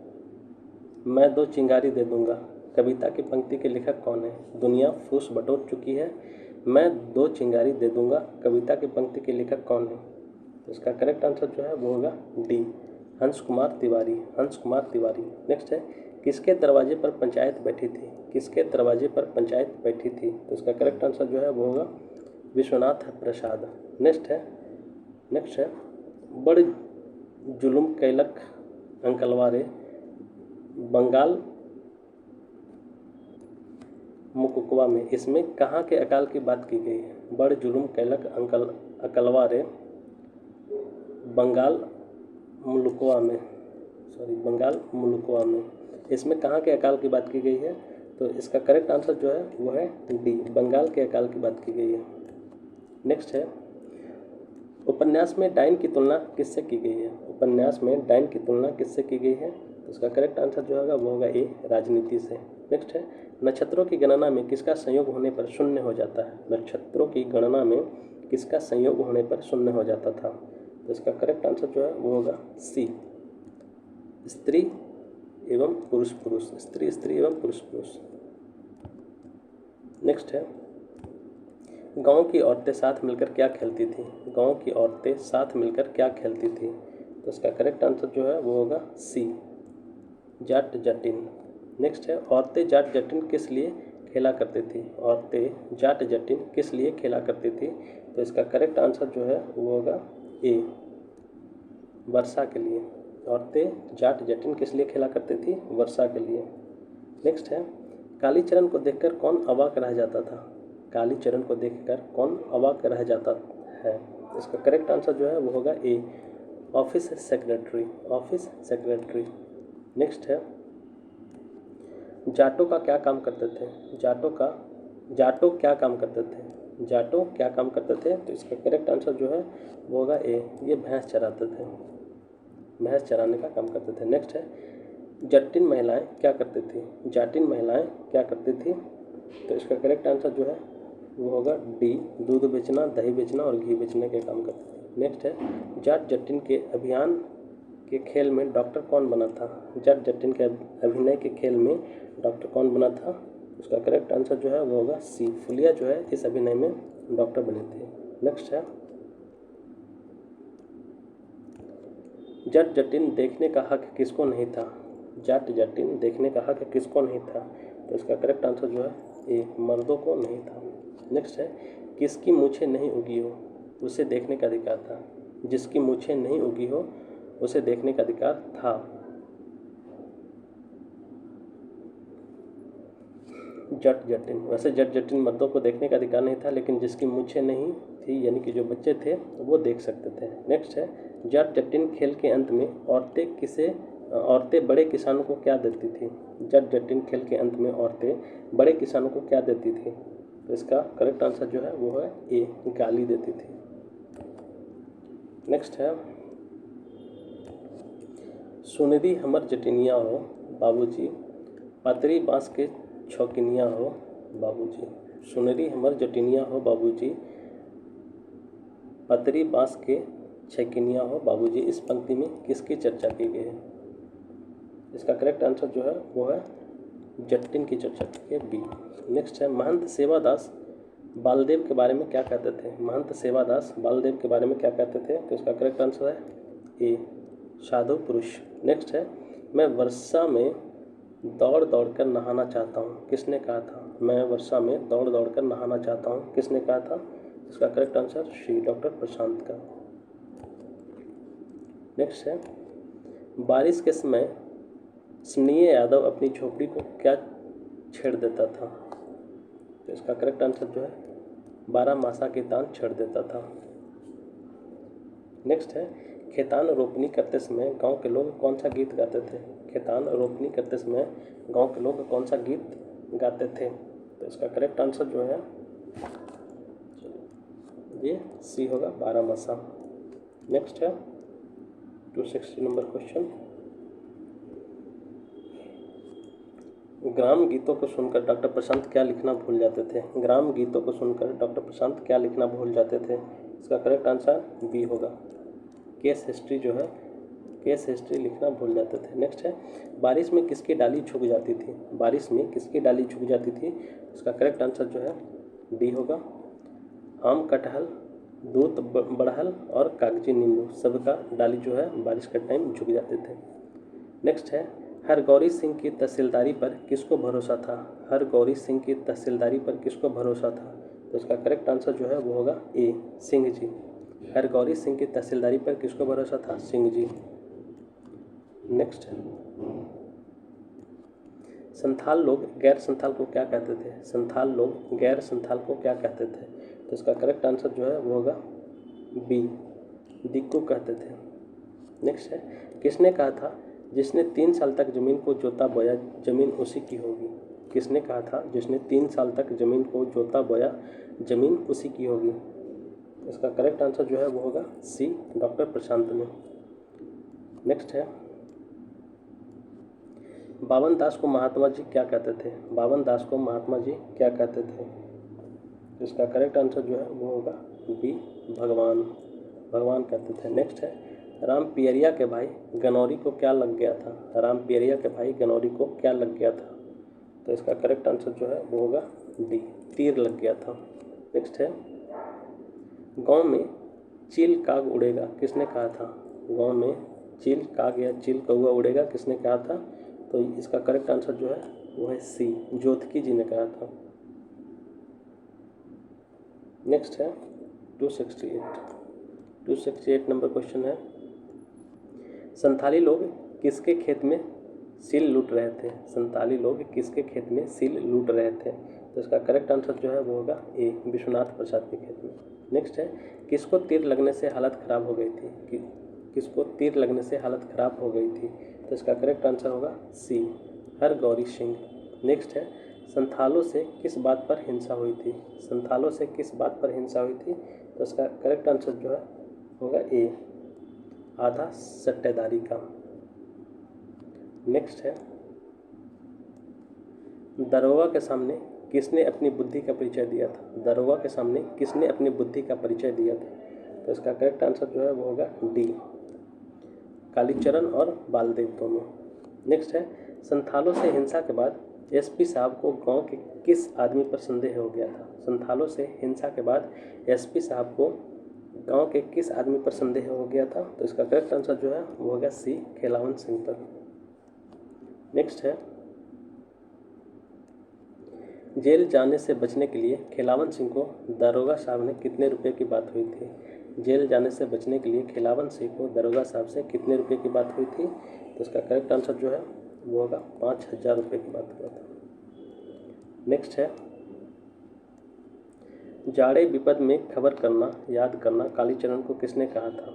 मैं दो चिंगारी दे दूंगा, कविता की पंक्ति के लेखक कौन है। दुनिया फूस बटोर चुकी है, मैं दो चिंगारी दे दूंगा, कविता की पंक्ति के लेखक कौन है। तो इसका करेक्ट आंसर जो है वो होगा डी, हंस कुमार तिवारी, हंस कुमार तिवारी। नेक्स्ट है, किसके दरवाजे पर पंचायत बैठी थी। किसके दरवाजे पर पंचायत बैठी थी, तो इसका करेक्ट आंसर जो है वो होगा विश्वनाथ प्रसाद। नेक्स्ट है, बड़ जुलुम कैलक अंकलवारे, बंगाल मुकुकवा में, इसमें कहाँ के अकाल की बात की गई है। बड़ जुलुम कैलक अकलवारे बंगाल मुलुकवा में, बंगाल मुलुकवा में, इसमें कहाँ के अकाल की बात की गई है, तो इसका करेक्ट आंसर जो है वो है डी, बंगाल के अकाल की बात की गई है। नेक्स्ट है, उपन्यास में डायन की तुलना किससे की गई है। उपन्यास में डायन की तुलना किससे की गई है, तो इसका करेक्ट आंसर जो होगा वो होगा ए, राजनीति से। नेक्स्ट है, नक्षत्रों की गणना में किसका संयोग होने पर शून्य हो जाता है। नक्षत्रों की गणना में किसका संयोग होने पर शून्य हो जाता था, तो इसका करेक्ट आंसर जो है वो होगा सी, स्त्री एवं पुरुष पुरुष, स्त्री स्त्री एवं पुरुष पुरुष। नेक्स्ट है, गांव की औरतें साथ मिलकर क्या खेलती थी। गांव की औरतें साथ मिलकर क्या खेलती थी, तो इसका करेक्ट आंसर जो है वो होगा सी, जाट जटिन। नेक्स्ट है, औरतें जाट जटिन किस लिए खेला करती थी। औरतें जाट जटिन किस लिए खेला करती थी, तो इसका करेक्ट आंसर जो है वो होगा ए, वर्षा के लिए। औरतें जाट जटिन किस लिए खेला करती थी, वर्षा के लिए। नेक्स्ट है, कालीचरण को देखकर कौन अवाक रह जाता था। कालीचरण को देखकर कौन अवाक रह जाता है, इसका करेक्ट आंसर जो है वो होगा A, office secretary, office secretary. Next है, जाटों का क्या काम करते थे। जाटों क्या काम करते थे। जाटों क्या काम करते थे, तो इसका करेक्ट आंसर जो है वो होगा ए, ये भैंस चराते थे, भैंस चराने का काम करते थे। नेक्स्ट है, जटिन महिलाएं क्या करती थी। जाटिन महिलाएं क्या करती थी, तो इसका करेक्ट आंसर जो है वो होगा डी, दूध बेचना, दही बेचना और घी बेचने के काम करते थे। नेक्स्ट है, जाट जटिन के अभियान के खेल में डॉक्टर कौन बना था। जाट जटिन के अभिनय के खेल में डॉक्टर कौन बना था, उसका करेक्ट आंसर जो है वो होगा सी, फुलिया जो है इस अभिनय में डॉक्टर बने थे। नेक्स्ट है, जाट जटिन देखने का हक किसको नहीं था। जाट जटिन देखने का हक किसको नहीं था, तो इसका करेक्ट आंसर जो है ए, मर्दों को नहीं था। नेक्स्ट है, किसकी मूछें नहीं उगी हो उसे देखने का अधिकार था। जिसकी मूछें नहीं उगी हो उसे देखने का अधिकार था। जट जटिन, वैसे जट जटिन मर्दों को देखने का अधिकार नहीं था, लेकिन जिसकी मूछें नहीं थी यानी कि जो बच्चे थे वो देख सकते थे। नेक्स्ट है, जट जटिन खेल के अंत में औरतें बड़े किसानों को क्या देती थी। जट जटिन खेल के अंत में औरतें बड़े किसानों को क्या देती थी, तो इसका करेक्ट आंसर जो है वो है ए, गाली देती थी। नेक्स्ट है, सुनरी हमर जटिनिया हो बाबूजी, पातरी बाँस के छौकिनिया हो बाबूजी। सुनरी हमर जटिनिया हो बाबूजी, पतरी बाँस के छकिनिया हो बाबूजी, इस पंक्ति में किसकी चर्चा की गई है। इसका करेक्ट आंसर जो है वो है जटिन की चर्चा की गई, बी। नेक्स्ट है, महंत सेवादास बालदेव के बारे में क्या कहते थे। महंत सेवादास बालदेव के बारे में क्या कहते थे, तो इसका करेक्ट आंसर है ए, साधु पुरुष। नेक्स्ट है, मैं वर्षा में दौड़ दौड़ कर नहाना चाहता हूँ, किसने कहा था? मैं वर्षा में दौड़ दौड़ कर नहाना चाहता हूँ, किसने कहा था? इसका करेक्ट आंसर सी, डॉक्टर प्रशांत का। नेक्स्ट है, बारिश के समय स्नेह यादव अपनी झोपड़ी को क्या छेड़ देता था? तो इसका करेक्ट आंसर जो है 12 मासा के तान छेड़ देता था। नेक्स्ट है, खेतान रोपनी करते समय गांव के लोग कौन सा गीत गाते थे? खेतान रोपनी करते समय गांव के लोग कौन सा गीत गाते थे? तो इसका करेक्ट आंसर जो है ये सी होगा, 12 मासा। नेक्स्ट है 260 नंबर क्वेश्चन, ग्राम गीतों को सुनकर डॉक्टर प्रशांत क्या लिखना भूल जाते थे? ग्राम गीतों को सुनकर डॉक्टर प्रशांत क्या लिखना भूल जाते थे? इसका करेक्ट आंसर बी होगा, केस हिस्ट्री जो है, केस हिस्ट्री लिखना भूल जाते थे। नेक्स्ट है, बारिश में किसकी डाली झुक जाती थी? बारिश में किसकी डाली झुक जाती थी? इसका करेक्ट आंसर जो है डी होगा, आम, कटहल, दूध, बड़हल और कागजी नींबू सबका डाली जो है बारिश के टाइम झुक जाते थे। नेक्स्ट है, हरगौरी सिंह की तहसीलदारी पर किसको भरोसा था? हरगौरी सिंह की तहसीलदारी पर किसको भरोसा था? तो इसका करेक्ट आंसर जो है वो होगा ए, सिंह जी। हरगौरी सिंह की तहसीलदारी पर किसको भरोसा था? सिंह जी। नेक्स्ट है, संथाल लोग गैर संथाल को क्या कहते थे? संथाल लोग गैर संथाल को क्या कहते थे? तो इसका करेक्ट आंसर जो है वो होगा बी, दिक्कू कहते थे। नेक्स्ट है, किसने कहा था जिसने 3 साल तक ज़मीन को जोता बोया ज़मीन उसी की होगी? किसने कहा था जिसने 3 साल तक ज़मीन को जोता बोया ज़मीन उसी की होगी? इसका करेक्ट आंसर जो है वो होगा सी, डॉक्टर प्रशांत ने। नेक्स्ट है, बावन दास को महात्मा जी क्या कहते थे? बावन दास को महात्मा जी क्या कहते थे? इसका करेक्ट आंसर जो है वो होगा बी, भगवान, भगवान कहते थे। नेक्स्ट है, राम पियरिया के भाई गनौरी को क्या लग गया था? राम पियरिया के भाई गनौरी को क्या लग गया था? तो इसका करेक्ट आंसर जो है वो होगा डी, तीर लग गया था। नेक्स्ट है, गांव में चील काग उड़ेगा किसने कहा था? गांव में चील काग या चील कौआ उड़ेगा किसने कहा था? तो इसका करेक्ट आंसर जो है वो है सी, ज्योतिकी जी ने कहा था। नेक्स्ट है 268 नंबर क्वेश्चन है, संथाली लोग किसके खेत में सील लूट रहे थे? संथाली लोग किसके खेत में सील लूट रहे थे? तो इसका करेक्ट आंसर जो है वो होगा ए, विश्वनाथ प्रसाद के खेत में। नेक्स्ट है, किसको तीर लगने से हालत ख़राब हो गई थी? किसको तीर लगने से हालत ख़राब हो गई थी? तो इसका करेक्ट आंसर होगा सी, हरगौरी सिंह। नेक्स्ट है, संथालों से किस बात पर हिंसा हुई थी? संथालों से किस बात पर हिंसा हुई थी? तो इसका करेक्ट आंसर जो है होगा ए, आधा सट्टेदारी का। नेक्स्ट है, दरोगा के सामने किसने अपनी बुद्धि का परिचय दिया था? दरोगा के सामने किसने अपनी बुद्धि का परिचय दिया था? तो इसका करेक्ट आंसर जो है वो होगा डी, कालीचरण और बालदेव दोनों। नेक्स्ट है, संथालों से हिंसा के बाद एसपी साहब को गांव के किस आदमी पर संदेह हो गया था? संथालों से हिंसा के बाद एसपी साहब को गांव के किस आदमी पर संदेह हो गया था? तो इसका करेक्ट आंसर जो है वो होगा सी, खेलावन सिंह पर। नेक्स्ट है, जेल जाने से बचने के लिए खेलावन सिंह को दरोगा साहब ने कितने रुपए की बात हुई थी? जेल जाने से बचने के लिए खेलावन सिंह को दरोगा साहब से कितने रुपए की बात हुई थी? तो इसका करेक्ट आंसर जो है वो होगा 5000 रुपये की बात हुआ था। नेक्स्ट है, जाड़े विपद में खबर करना याद करना कालीचरण को किसने कहा था?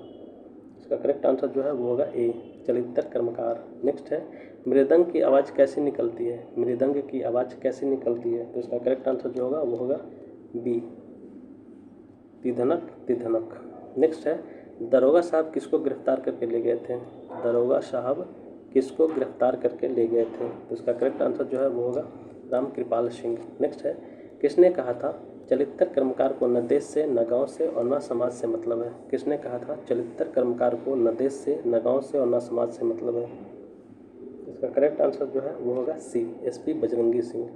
इसका करेक्ट आंसर जो है वो होगा ए, चलित्र कर्मकार। नेक्स्ट है, मृदंग की आवाज़ कैसे निकलती है? मृदंग की आवाज़ कैसे निकलती है? तो इसका करेक्ट आंसर जो होगा वो होगा बी, तिधनक तिधनक। नेक्स्ट है, दरोगा साहब किसको गिरफ्तार करके ले गए थे? दरोगा साहब किसको गिरफ्तार करके ले गए थे? तो इसका करेक्ट आंसर जो है वो होगा राम कृपाल सिंह। नेक्स्ट है, किसने कहा था चलित्र कर्मकार को न देश से न गाँव से और न समाज से मतलब है? किसने कहा था चलित्र कर्मकार को न देश से न गाँव से और न समाज से मतलब है? इसका करेक्ट आंसर जो है वो होगा C, SP Bajrangi Singh,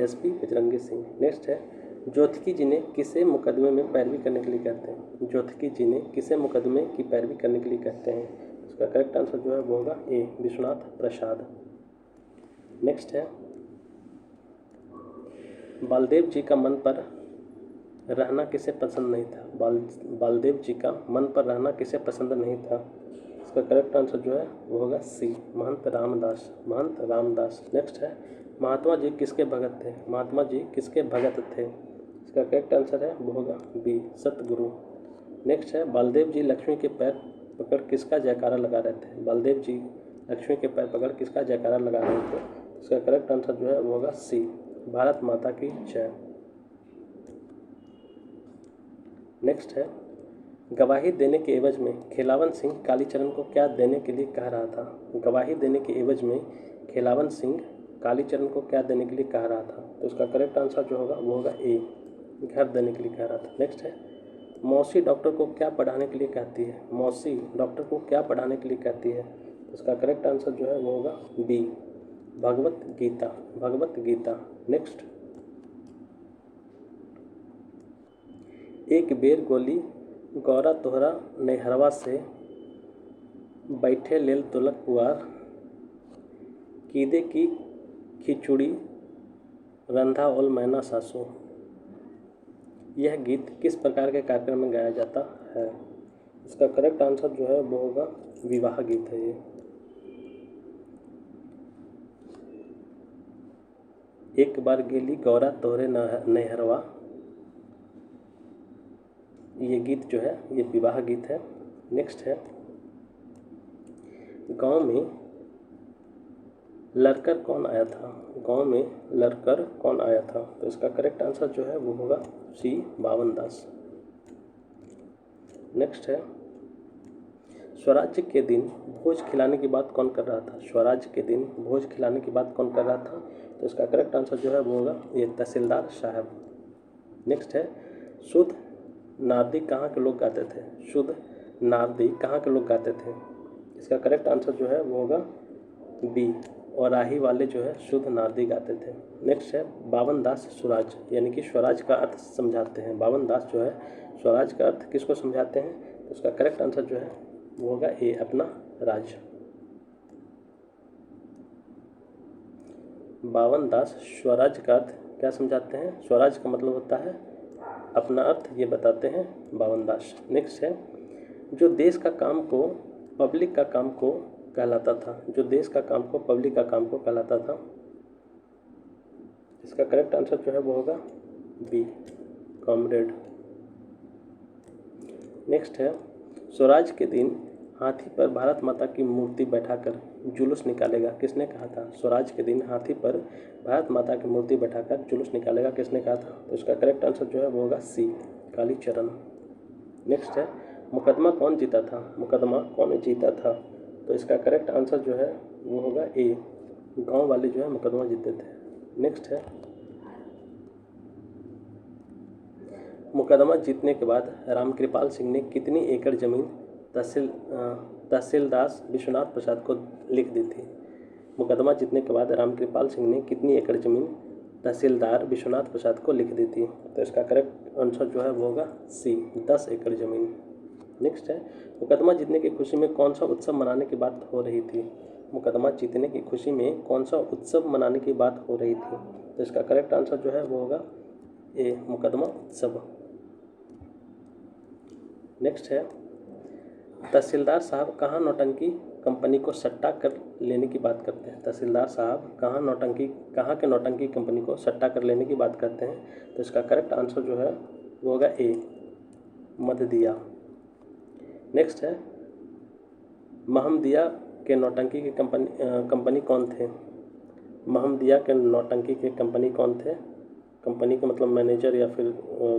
SP Bajrangi Singh. Next है, ज्योतिकी जी ने किसे मुकदमे में पैरवी करने के लिए कहते हैं? ज्योतिकी जी ने किसे मुकदमे की पैरवी करने के लिए कहते हैं? इसका करेक्ट आंसर जो है वो होगा ए, विश्वनाथ प्रसाद। नेक्स्ट है बालदेव जी का मन पर रहना किसे पसंद नहीं था। बालदेव जी का मन पर रहना किसे पसंद नहीं था। इसका करेक्ट आंसर जो है वो होगा सी, महंत रामदास। महंत रामदास। नेक्स्ट है महात्मा जी किसके भगत थे। महात्मा जी किसके भगत थे। इसका करेक्ट आंसर है वो होगा बी, सतगुरु। नेक्स्ट है बालदेव जी लक्ष्मी के पैर पकड़ किसका जयकारा लगा रहे थे। बालदेव जी लक्ष्मी के पैर पकड़ किसका जयकारा लगा रहे थे। इसका करेक्ट आंसर जो है वो होगा सी, भारत माता की जय। नेक्स्ट है गवाही देने के एवज में खेलावन सिंह कालीचरण को क्या देने के लिए कह रहा था। गवाही देने के एवज में खेलावन सिंह कालीचरण को क्या देने के लिए कह रहा था। तो इसका करेक्ट आंसर जो होगा वो होगा ए, घर देने के लिए कह रहा था। नेक्स्ट है मौसी डॉक्टर को क्या पढ़ाने के लिए कहती है। मौसी डॉक्टर को क्या पढ़ाने के लिए कहती है। तो इसका करेक्ट आंसर जो है वो होगा बी, भगवत गीता। भगवत गीता। नेक्स्ट एक बेर गोली गौरा तोहरा नैहरवा से बैठे लेल तुलक पुआर कीदे की खिचुड़ी रंधा ओल मैना सासू। यह गीत किस प्रकार के कार्यक्रम में गाया जाता है। इसका करेक्ट आंसर जो है वो होगा विवाह गीत है ये। एक बार गेली गौरा तोहरे नैहरवा, ये गीत जो है ये विवाह गीत है। नेक्स्ट है गांव में लड़कर कौन आया था। गांव में लड़कर कौन आया था। तो इसका करेक्ट आंसर जो है वो होगा सी, बावन दास। नेक्स्ट है स्वराज्य के दिन भोज खिलाने की बात कौन कर रहा था। स्वराज्य के दिन भोज खिलाने की बात कौन कर रहा था। तो इसका करेक्ट आंसर जो है वो होगा ये, तहसीलदार साहब। नेक्स्ट है शुद्ध नारदी कहाँ के लोग गाते थे। शुद्ध नारदी कहाँ के लोग गाते थे। इसका करेक्ट आंसर जो है वो होगा बी, और राही वाले जो है शुद्ध नारदी गाते थे। नेक्स्ट है बावन दास स्वराज, यानी कि स्वराज का अर्थ समझाते हैं। बावन दास जो है स्वराज का अर्थ किसको समझाते हैं। तो उसका करेक्ट आंसर जो है वो होगा ए, अपना राज्य। बावन दास स्वराज का अर्थ क्या समझाते हैं। स्वराज का मतलब होता है अपना अर्थ, ये बताते हैं बावन दास। नेक्स्ट है जो देश का काम को पब्लिक का काम को कहलाता था। जो देश का काम को पब्लिक का काम को कहलाता था। इसका करेक्ट आंसर जो है वो होगा बी, कॉमरेड। नेक्स्ट है स्वराज के दिन हाथी पर भारत माता की मूर्ति बैठाकर जुलूस निकालेगा, किसने कहा था। स्वराज के दिन हाथी पर भारत माता की मूर्ति बैठाकर जुलूस निकालेगा, किसने कहा था। तो इसका करेक्ट आंसर जो है वो होगा सी, कालीचरण। नेक्स्ट है मुकदमा कौन जीता था। मुकदमा कौन जीता था। तो इसका करेक्ट आंसर जो है वो होगा ए, गांव वाले जो है मुकदमा जीते थे। नेक्स्ट है मुकदमा जीतने के बाद रामकृपाल सिंह ने कितनी एकड़ जमीन तहसीलदार विश्वनाथ प्रसाद को लिख दी थी। मुकदमा जीतने के बाद रामकृपाल सिंह ने कितनी एकड़ जमीन तहसीलदार विश्वनाथ प्रसाद को लिख दी थी। तो इसका करेक्ट आंसर जो है वो होगा सी, 10 एकड़ जमीन। नेक्स्ट है मुकदमा जीतने की खुशी में कौन सा उत्सव मनाने की बात हो रही थी। मुकदमा जीतने की खुशी में कौन सा उत्सव मनाने की बात हो रही थी। तो इसका करेक्ट आंसर जो है वो होगा ए, मुकदमा उत्सव। नेक्स्ट है तहसीलदार साहब कहाँ नौटंकी कंपनी को सट्टा कर लेने की बात करते हैं। तहसीलदार साहब कहाँ के नौटंकी कंपनी को सट्टा कर लेने की बात करते हैं। तो इसका करेक्ट आंसर जो है वो होगा ए, मधदिया। नेक्स्ट है महमदिया के नौटंकी के कंपनी कौन थे। महमदिया के नौटंकी के कंपनी कौन थे। कंपनी का मतलब मैनेजर या फिर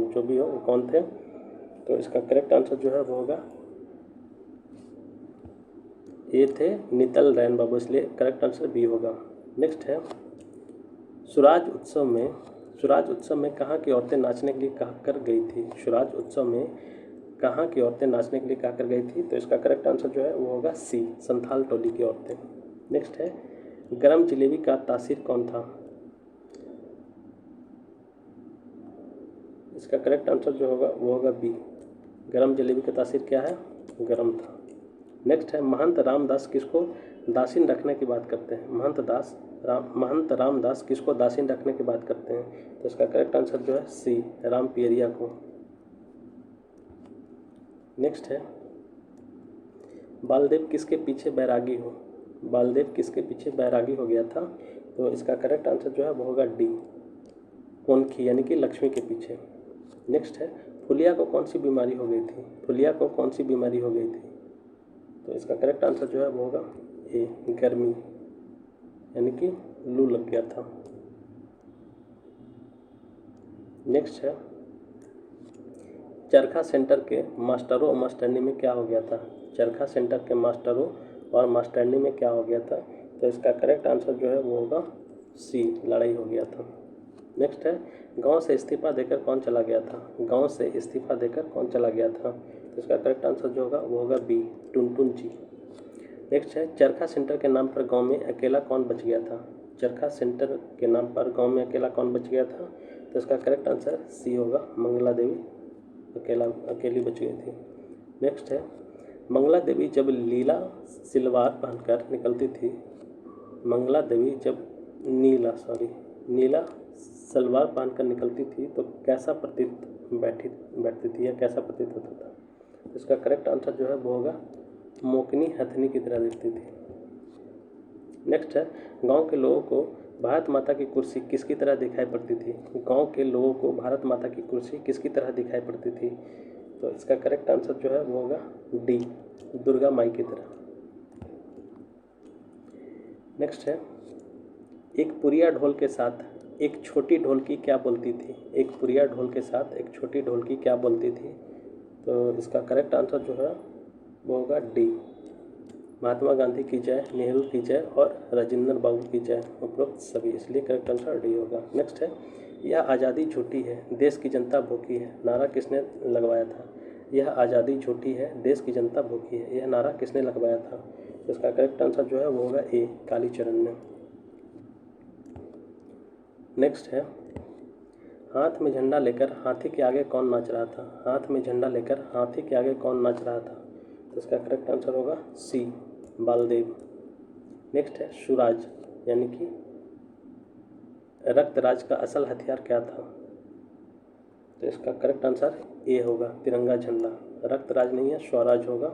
जो भी हो वो कौन थे। तो इसका करेक्ट आंसर जो है वो होगा ए थे, नितल रैन बाबू, इसलिए करेक्ट आंसर बी होगा। नेक्स्ट है स्वराज उत्सव में कहाँ की औरतें नाचने के लिए कहा कर गई थी। स्वराज उत्सव में कहाँ की औरतें नाचने के लिए कहा कर गई थी। तो इसका करेक्ट आंसर जो है वो होगा सी, संथाल टोली की औरतें। नेक्स्ट है गरम जलेबी का तासीर कौन था। इसका करेक्ट आंसर जो होगा वो होगा बी, गरम जलेबी का तासीर क्या है, गरम था। नेक्स्ट है महंत रामदास किसको दासीन रखने की बात करते हैं। महंत महंत रामदास किसको दासीन रखने की बात करते हैं? तो इसका करेक्ट आंसर जो है सी, राम पियरिया को। नेक्स्ट है, बालदेव किसके पीछे बैरागी हो? बालदेव किसके पीछे बैरागी हो गया था? तो इसका करेक्ट आंसर जो है वो होगा डी, कौनखी यानी कि लक्ष्मी के पीछे। नेक्स्ट है, फुलिया को कौन सी बीमारी हो गई थी? फुलिया को कौन सी बीमारी हो गई थी? तो इसका करेक्ट आंसर जो है वो होगा ए, गर्मी यानी कि लू लग गया था। नेक्स्ट है, चरखा सेंटर के मास्टरों और मास्टरनी में क्या हो गया था? चरखा सेंटर के मास्टरों और मास्टरनी में क्या हो गया था? तो इसका करेक्ट आंसर जो है वो होगा सी, लड़ाई हो गया था। नेक्स्ट है, गांव से इस्तीफा देकर कौन चला गया था? गांव से इस्तीफा देकर कौन चला गया था? तो इसका करेक्ट आंसर जो होगा वो होगा बी, टुनटुन जी। नेक्स्ट है, चरखा सेंटर के नाम पर गांव में अकेला कौन बच गया था? चरखा सेंटर के नाम पर गांव में अकेला कौन बच गया था? तो इसका करेक्ट आंसर सी होगा, मंगला देवी अकेली बच गई थी। नेक्स्ट है, मंगला देवी जब लीला सिलवार पहनकर निकलती थी, मंगला देवी जब नीला सलवार पहनकर निकलती थी तो कैसा बैठती थी या कैसा प्रतीत होता था? इसका करेक्ट आंसर जो है वो होगा मोकनी हथनी की तरह दिखती थी। नेक्स्ट है, गांव के लोगों को भारत माता की कुर्सी किसकी तरह दिखाई पड़ती थी? गांव के लोगों को भारत माता की कुर्सी किसकी तरह दिखाई पड़ती थी? तो इसका करेक्ट आंसर जो है वो होगा डी, दुर्गा माई की तरह। नेक्स्ट है, एक पुरिया ढोल के साथ एक छोटी ढोलकी क्या बोलती थी? एक पुरिया ढोल के साथ एक छोटी ढोलकी क्या बोलती थी? तो इसका करेक्ट आंसर जो है वो होगा डी, महात्मा गांधी की जय, नेहरू की जय और राजेंद्र बाबू की जय, उपरोक्त सभी, इसलिए करेक्ट आंसर डी होगा। नेक्स्ट है, यह आज़ादी झूठी है, देश की जनता भूखी है, नारा किसने लगवाया था? यह आज़ादी झूठी है, देश की जनता भूखी है, यह नारा किसने लगवाया था? तो इसका करेक्ट आंसर जो है वो होगा ए, कालीचरण ने। नेक्स्ट है, हाथ में झंडा लेकर हाथी के आगे कौन नाच रहा था? हाथ में झंडा लेकर हाथी के आगे कौन नाच रहा था? तो इसका करेक्ट आंसर होगा सी, बालदेव। नेक्स्ट है, सुराज यानी कि रक्तराज का असल हथियार क्या था? तो इसका करेक्ट आंसर ए होगा, तिरंगा झंडा। रक्तराज नहीं है, स्वराज होगा,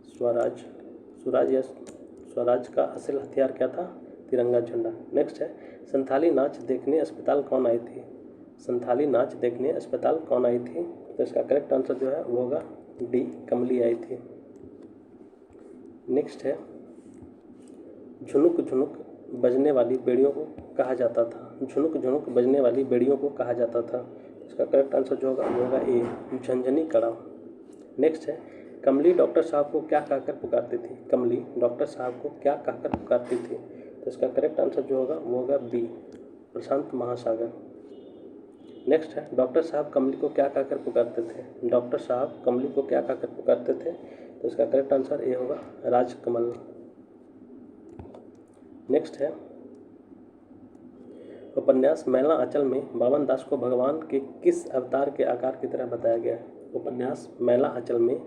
स्वराज। स्वराज का असल हथियार क्या था? तिरंगा झंडा। नेक्स्ट है, संथाली नाच देखने अस्पताल कौन आई थी? संथाली नाच देखने अस्पताल कौन आई थी? तो इसका करेक्ट आंसर जो है वो होगा डी, कमली आई थी। नेक्स्ट है, झुनुक झुनुक बजने वाली बेड़ियों को कहा जाता था? झुनुक झुनुक बजने वाली बेड़ियों को कहा जाता था? इसका करेक्ट आंसर जो होगा वो होगा ए, झंझनी कड़ा। नेक्स्ट है, कमली डॉक्टर साहब को क्या कहकर पुकारती थी? कमली डॉक्टर साहब को क्या कहकर पुकारती थी? तो इसका करेक्ट आंसर जो होगा वो होगा बी, प्रशांत महासागर। नेक्स्ट है, डॉक्टर साहब कमली को क्या कहकर पुकारते थे? डॉक्टर साहब कमली को क्या कहकर पुकारते थे? तो इसका करेक्ट आंसर ए होगा, राजकमल। नेक्स्ट है, उपन्यास मैला आंचल में बावन दास को भगवान के किस अवतार के आकार की तरह बताया गया है? उपन्यास मैला आंचल में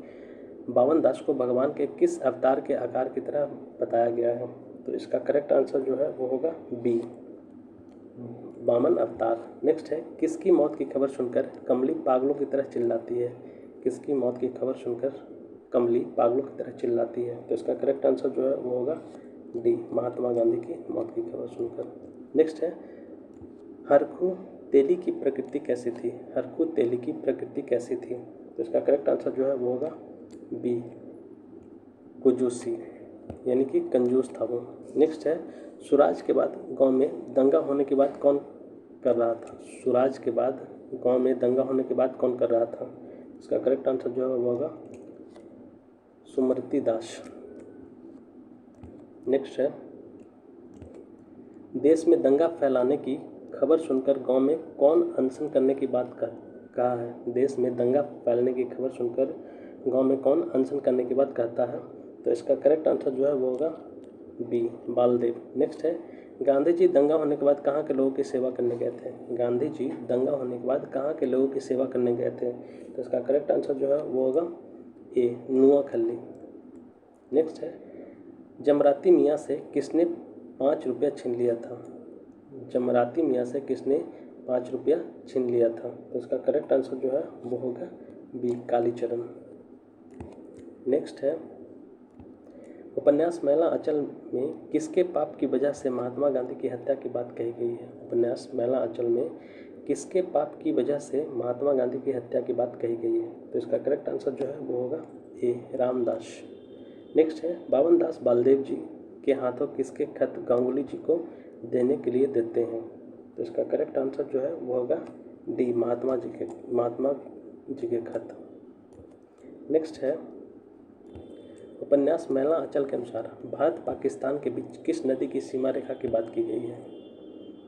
बावन दास को भगवान के किस अवतार के आकार की तरह बताया गया है? तो इसका करेक्ट आंसर जो है वो होगा बी, वामन अवतार। नेक्स्ट है, किसकी मौत की खबर सुनकर कमली पागलों की तरह चिल्लाती है? किसकी मौत की खबर सुनकर कमली पागलों की तरह चिल्लाती है? तो इसका करेक्ट आंसर जो है वो होगा डी, महात्मा गांधी की मौत की खबर सुनकर। नेक्स्ट है, हरखू तेली की प्रकृति कैसी थी? हरखू तेली की प्रकृति कैसी थी? तो इसका करेक्ट आंसर जो है वो होगा बी, कुजूसी यानी कि कंजूस था वो। नेक्स्ट है, स्वराज के बाद गांव में दंगा होने के बाद कौन कर रहा था? स्वराज के बाद गांव में दंगा होने के बाद कौन कर रहा था? इसका करेक्ट आंसर जो है वो होगा सुमृति दास। नेक्स्ट है, देश में दंगा फैलाने की खबर सुनकर गांव में कौन अनशन करने की बात कहा है? देश में दंगा फैलने की खबर सुनकर गांव में कौन अनशन करने की बात कहता है? तो इसका करेक्ट आंसर जो है वो होगा बी, बालदेव। नेक्स्ट है, गांधी जी दंगा होने के बाद कहाँ के लोगों की सेवा करने गए थे? गांधी जी दंगा होने के बाद कहाँ के लोगों की सेवा करने गए थे? तो इसका करेक्ट आंसर जो है वो होगा ए, नुआखली। नेक्स्ट है, जमराती मियाँ से किसने 5 रुपया छीन लिया था? जमराती मियाँ से किसने 5 रुपया छीन लिया था? तो इसका करेक्ट आंसर जो है वो होगा बी, कालीचरण। नेक्स्ट है, उपन्यास मैला अंचल में किसके पाप की वजह से महात्मा गांधी की हत्या की बात कही गई है? उपन्यास मैला अंचल में किसके पाप की वजह से महात्मा गांधी की हत्या की बात कही गई है? तो इसका करेक्ट आंसर जो है वो होगा ए, रामदास। नेक्स्ट है, बावन दास बालदेव जी के हाथों किसके खत गांगुली जी को देने के लिए देते हैं? तो इसका करेक्ट आंसर जो है वो होगा डी, महात्मा जी के खत। नेक्स्ट है, उपन्यास मैला अंचल के अनुसार भारत पाकिस्तान के बीच किस नदी की सीमा रेखा की बात की गई है?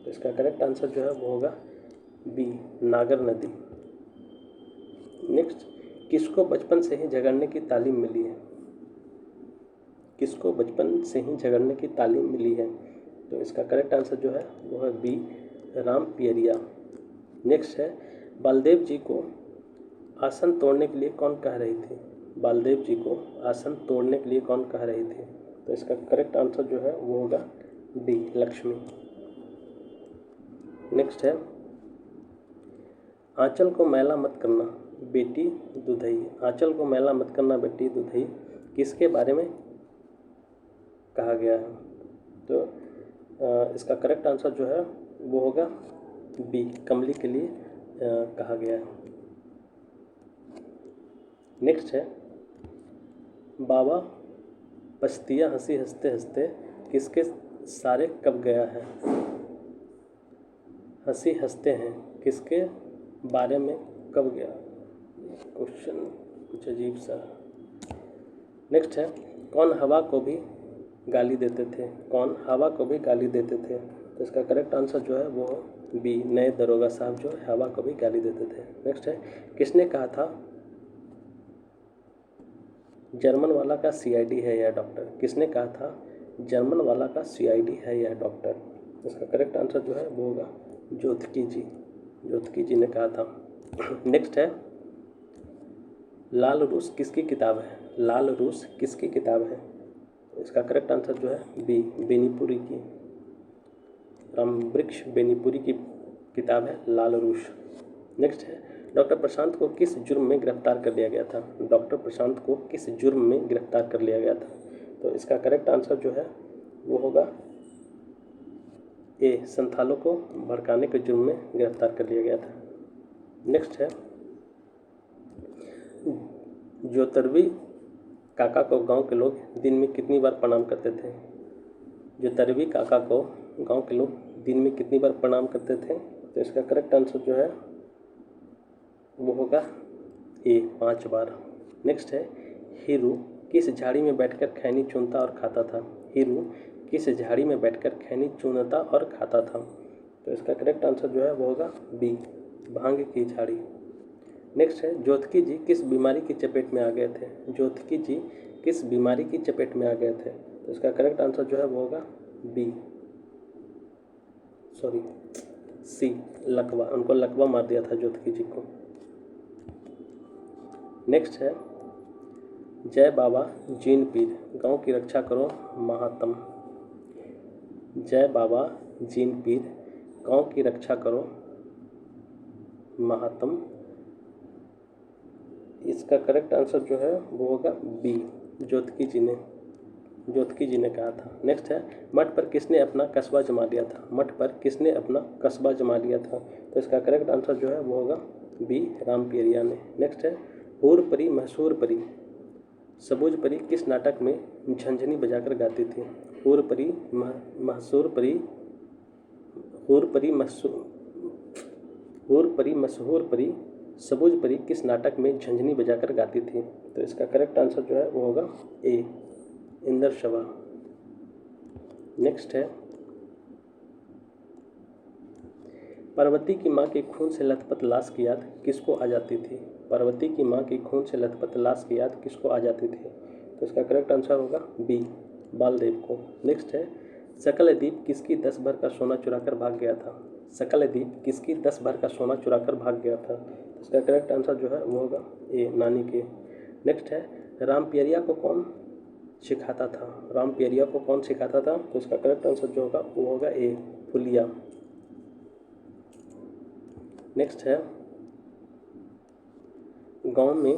तो इसका करेक्ट आंसर जो है वो होगा बी, नागर नदी। नेक्स्ट, किसको बचपन से ही झगड़ने की तालीम मिली है? किसको बचपन से ही झगड़ने की तालीम मिली है? तो इसका करेक्ट आंसर जो है वो है बी, राम पियरिया। नेक्स्ट है, बालदेव जी को आसन तोड़ने के लिए कौन कह रही थी? बालदेव जी को आसन तोड़ने के लिए कौन कह रही थी? तो इसका करेक्ट आंसर जो है वो होगा डी, लक्ष्मी। नेक्स्ट है, आंचल को मैला मत करना बेटी दुधई, आंचल को मैला मत करना बेटी दुधई किसके बारे में कहा गया है? तो इसका करेक्ट आंसर जो है वो होगा बी, कमली के लिए कहा गया है। नेक्स्ट है, बाबा पछतिया हंसी हंसते हंसते किसके सारे कब गया है? हंसी हंसते हैं किसके बारे में कब गया? क्वेश्चन कुछ अजीब सा। नेक्स्ट है, कौन हवा को भी गाली देते थे? कौन हवा को भी गाली देते थे? तो इसका करेक्ट आंसर जो है वो बी, नए दरोगा साहब जो हवा को भी गाली देते थे। नेक्स्ट है, किसने कहा था जर्मन वाला का सीआईडी है या डॉक्टर? किसने कहा था जर्मन वाला का सीआईडी है या डॉक्टर? इसका करेक्ट आंसर जो है वो होगा जोतकी जी, जोतकी जी ने कहा था। नेक्स्ट है, लाल रूस किसकी किताब है? लाल रूस किसकी किताब है? इसका करेक्ट आंसर जो है बी, बेनीपुरी की, रामवृक्ष बेनीपुरी की किताब है लाल रूस। नेक्स्ट है, डॉक्टर प्रशांत को किस जुर्म में गिरफ्तार कर लिया गया था? डॉक्टर प्रशांत को किस जुर्म में गिरफ्तार कर लिया गया था? तो इसका करेक्ट आंसर जो है वो होगा ए, संथालों को भड़काने के जुर्म में गिरफ्तार कर लिया गया था। नेक्स्ट है, ज्योतिर्वी काका को गांव के लोग दिन में कितनी बार प्रणाम करते थे? ज्योतिर्वी काका को गांव के लोग दिन में कितनी बार प्रणाम करते थे? तो इसका करेक्ट आंसर जो है वो होगा ए, 5 बार। नेक्स्ट है, हीरू किस झाड़ी में बैठकर खैनी चुनता और खाता था? हीरू किस झाड़ी में बैठकर खैनी चुनता और खाता था? तो इसका करेक्ट आंसर जो है वो होगा बी, भांग की झाड़ी। नेक्स्ट है, ज्योतिकी जी किस बीमारी की चपेट में आ गए थे? ज्योतिकी जी किस बीमारी की चपेट में आ गए थे? तो इसका करेक्ट आंसर जो है वो होगा बी, सी, लकवा। उनको लकवा मार दिया था ज्योतिकी जी को। नेक्स्ट है, जय बाबा जीन पीर गांव की रक्षा करो महात्म। जय बाबा जीन पीर गांव की रक्षा करो महात्म। इसका करेक्ट आंसर जो है वो होगा बी, ज्योतिकी जी ने कहा था। नेक्स्ट है, मठ पर किसने अपना कस्बा जमा लिया था? मठ पर किसने अपना कस्बा जमा लिया था? तो इसका करेक्ट आंसर जो है वो होगा बी, राम पियरिया ने। नेक्स्ट है, हूर परी महसूर परी सबूज परी किस नाटक में झंझनी बजाकर गाती थी? हूर परी महसूर परी, हूर परी मशहूर परी सबूज परी किस नाटक में झंझनी बजाकर गाती थी? तो इसका करेक्ट आंसर जो है वो होगा ए, इंदर शवा। नेक्स्ट है, पार्वती की मां की खून से लथपथ लाश की याद किसको आ जाती थी? पार्वती की मां की खून से लथपथ लाश की याद किसको आ जाती थी? तो इसका करेक्ट आंसर होगा बी, बालदेव को। नेक्स्ट है, सकलदीप किसकी 10 भर का सोना चुराकर भाग गया था? सकलदीप किसकी 10 भर का सोना चुराकर भाग गया था? इसका करेक्ट आंसर जो है वो होगा ए, नानी के। नेक्स्ट है, राम पियरिया को कौन सिखाता था? रामपेरिया को कौन सिखाता था? तो इसका करेक्ट आंसर जो होगा वो होगा ए, फुलिया। नेक्स्ट है, गांव में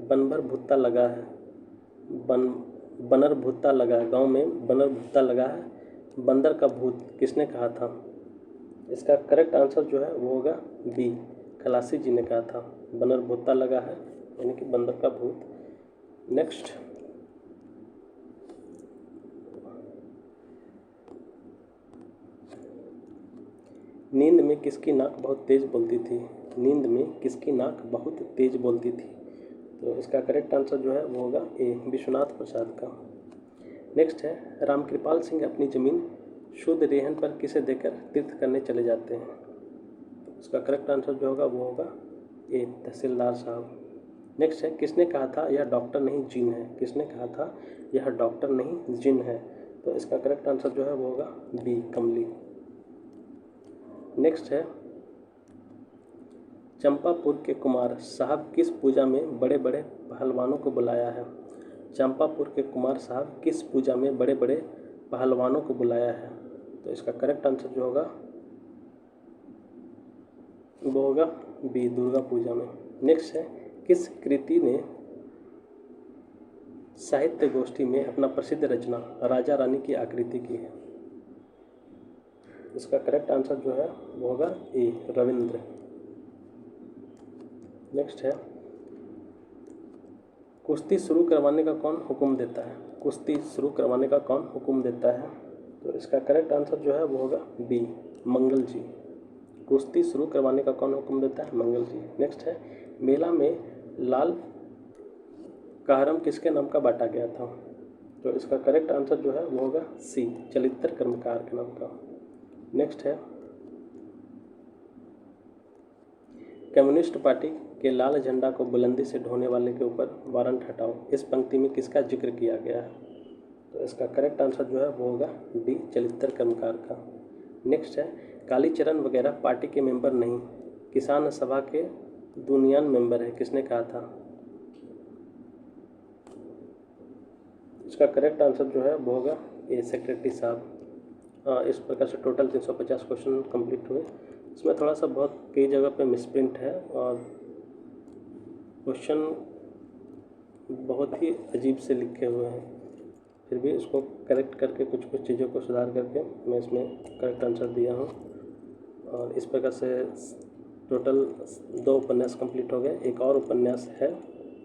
बनभर भुट्टा लगा है, बनर भुट्टा लगा है, गांव में बनर भुट्टा लगा है, बंदर का भूत किसने कहा था? इसका करेक्ट आंसर जो है वो होगा बी, खलासी जी ने कहा था। बनर भुट्टा लगा है यानी कि बंदर का भूत। नेक्स्ट, नींद में किसकी नाक बहुत तेज बोलती थी? नींद में किसकी नाक बहुत तेज बोलती थी? तो इसका करेक्ट आंसर जो है वो होगा ए, विश्वनाथ प्रसाद का। नेक्स्ट है, रामकृपाल सिंह अपनी ज़मीन शुद्ध रेहन पर किसे देकर तीर्थ करने चले जाते हैं? तो इसका करेक्ट आंसर जो होगा वो होगा ए, तहसीलदार साहब। नेक्स्ट है, किसने कहा था यह डॉक्टर नहीं जिन है? किसने कहा था यह डॉक्टर नहीं जिन है? तो इसका करेक्ट आंसर जो है वो होगा बी, कमली। नेक्स्ट है, चंपापुर के कुमार साहब किस पूजा में बड़े बड़े पहलवानों को बुलाया है? चंपापुर के कुमार साहब किस पूजा में बड़े बड़े पहलवानों को बुलाया है? तो इसका करेक्ट आंसर जो होगा वो होगा बी, दुर्गा पूजा में। नेक्स्ट है, किस कृति ने साहित्य गोष्ठी में अपना प्रसिद्ध रचना राजा रानी की आकृति की है? इसका करेक्ट आंसर जो है वो होगा ए, रविंद्र। नेक्स्ट है, कुश्ती शुरू करवाने का कौन हुक्म देता है? कुश्ती शुरू करवाने का कौन हुक्म देता है? तो इसका करेक्ट आंसर जो है वो होगा बी, मंगल जी। कुश्ती शुरू करवाने का कौन हुक्म देता है? मंगल जी। नेक्स्ट है, मेला में लाल कहरम किसके नाम का बांटा गया था? तो इसका करेक्ट आंसर जो है वो होगा सी, चलित्र कर्मकार के नाम का। नेक्स्ट है, कम्युनिस्ट पार्टी के लाल झंडा को बुलंदी से ढोने वाले के ऊपर वारंट हटाओ, इस पंक्ति में किसका जिक्र किया गया है? तो इसका करेक्ट आंसर जो है वो होगा डी, चलित्र कर्मकार का। नेक्स्ट है, कालीचरण वगैरह पार्टी के मेंबर नहीं, किसान सभा के दुनियान मेंबर है, किसने कहा था? इसका करेक्ट आंसर जो है वो होगा ए, सेक्रेटरी साहब। इस प्रकार से टोटल 350 क्वेश्चन कंप्लीट हुए। इसमें थोड़ा सा बहुत कई जगह पे मिसप्रिंट है और क्वेश्चन बहुत ही अजीब से लिखे हुए हैं, फिर भी इसको करेक्ट करके कुछ कुछ चीज़ों को सुधार करके मैं इसमें करेक्ट आंसर दिया हूँ। और इस प्रकार से टोटल 2 उपन्यास कंप्लीट हो गए। एक और उपन्यास है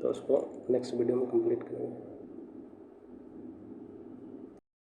तो उसको नेक्स्ट वीडियो में कंप्लीट करेंगे।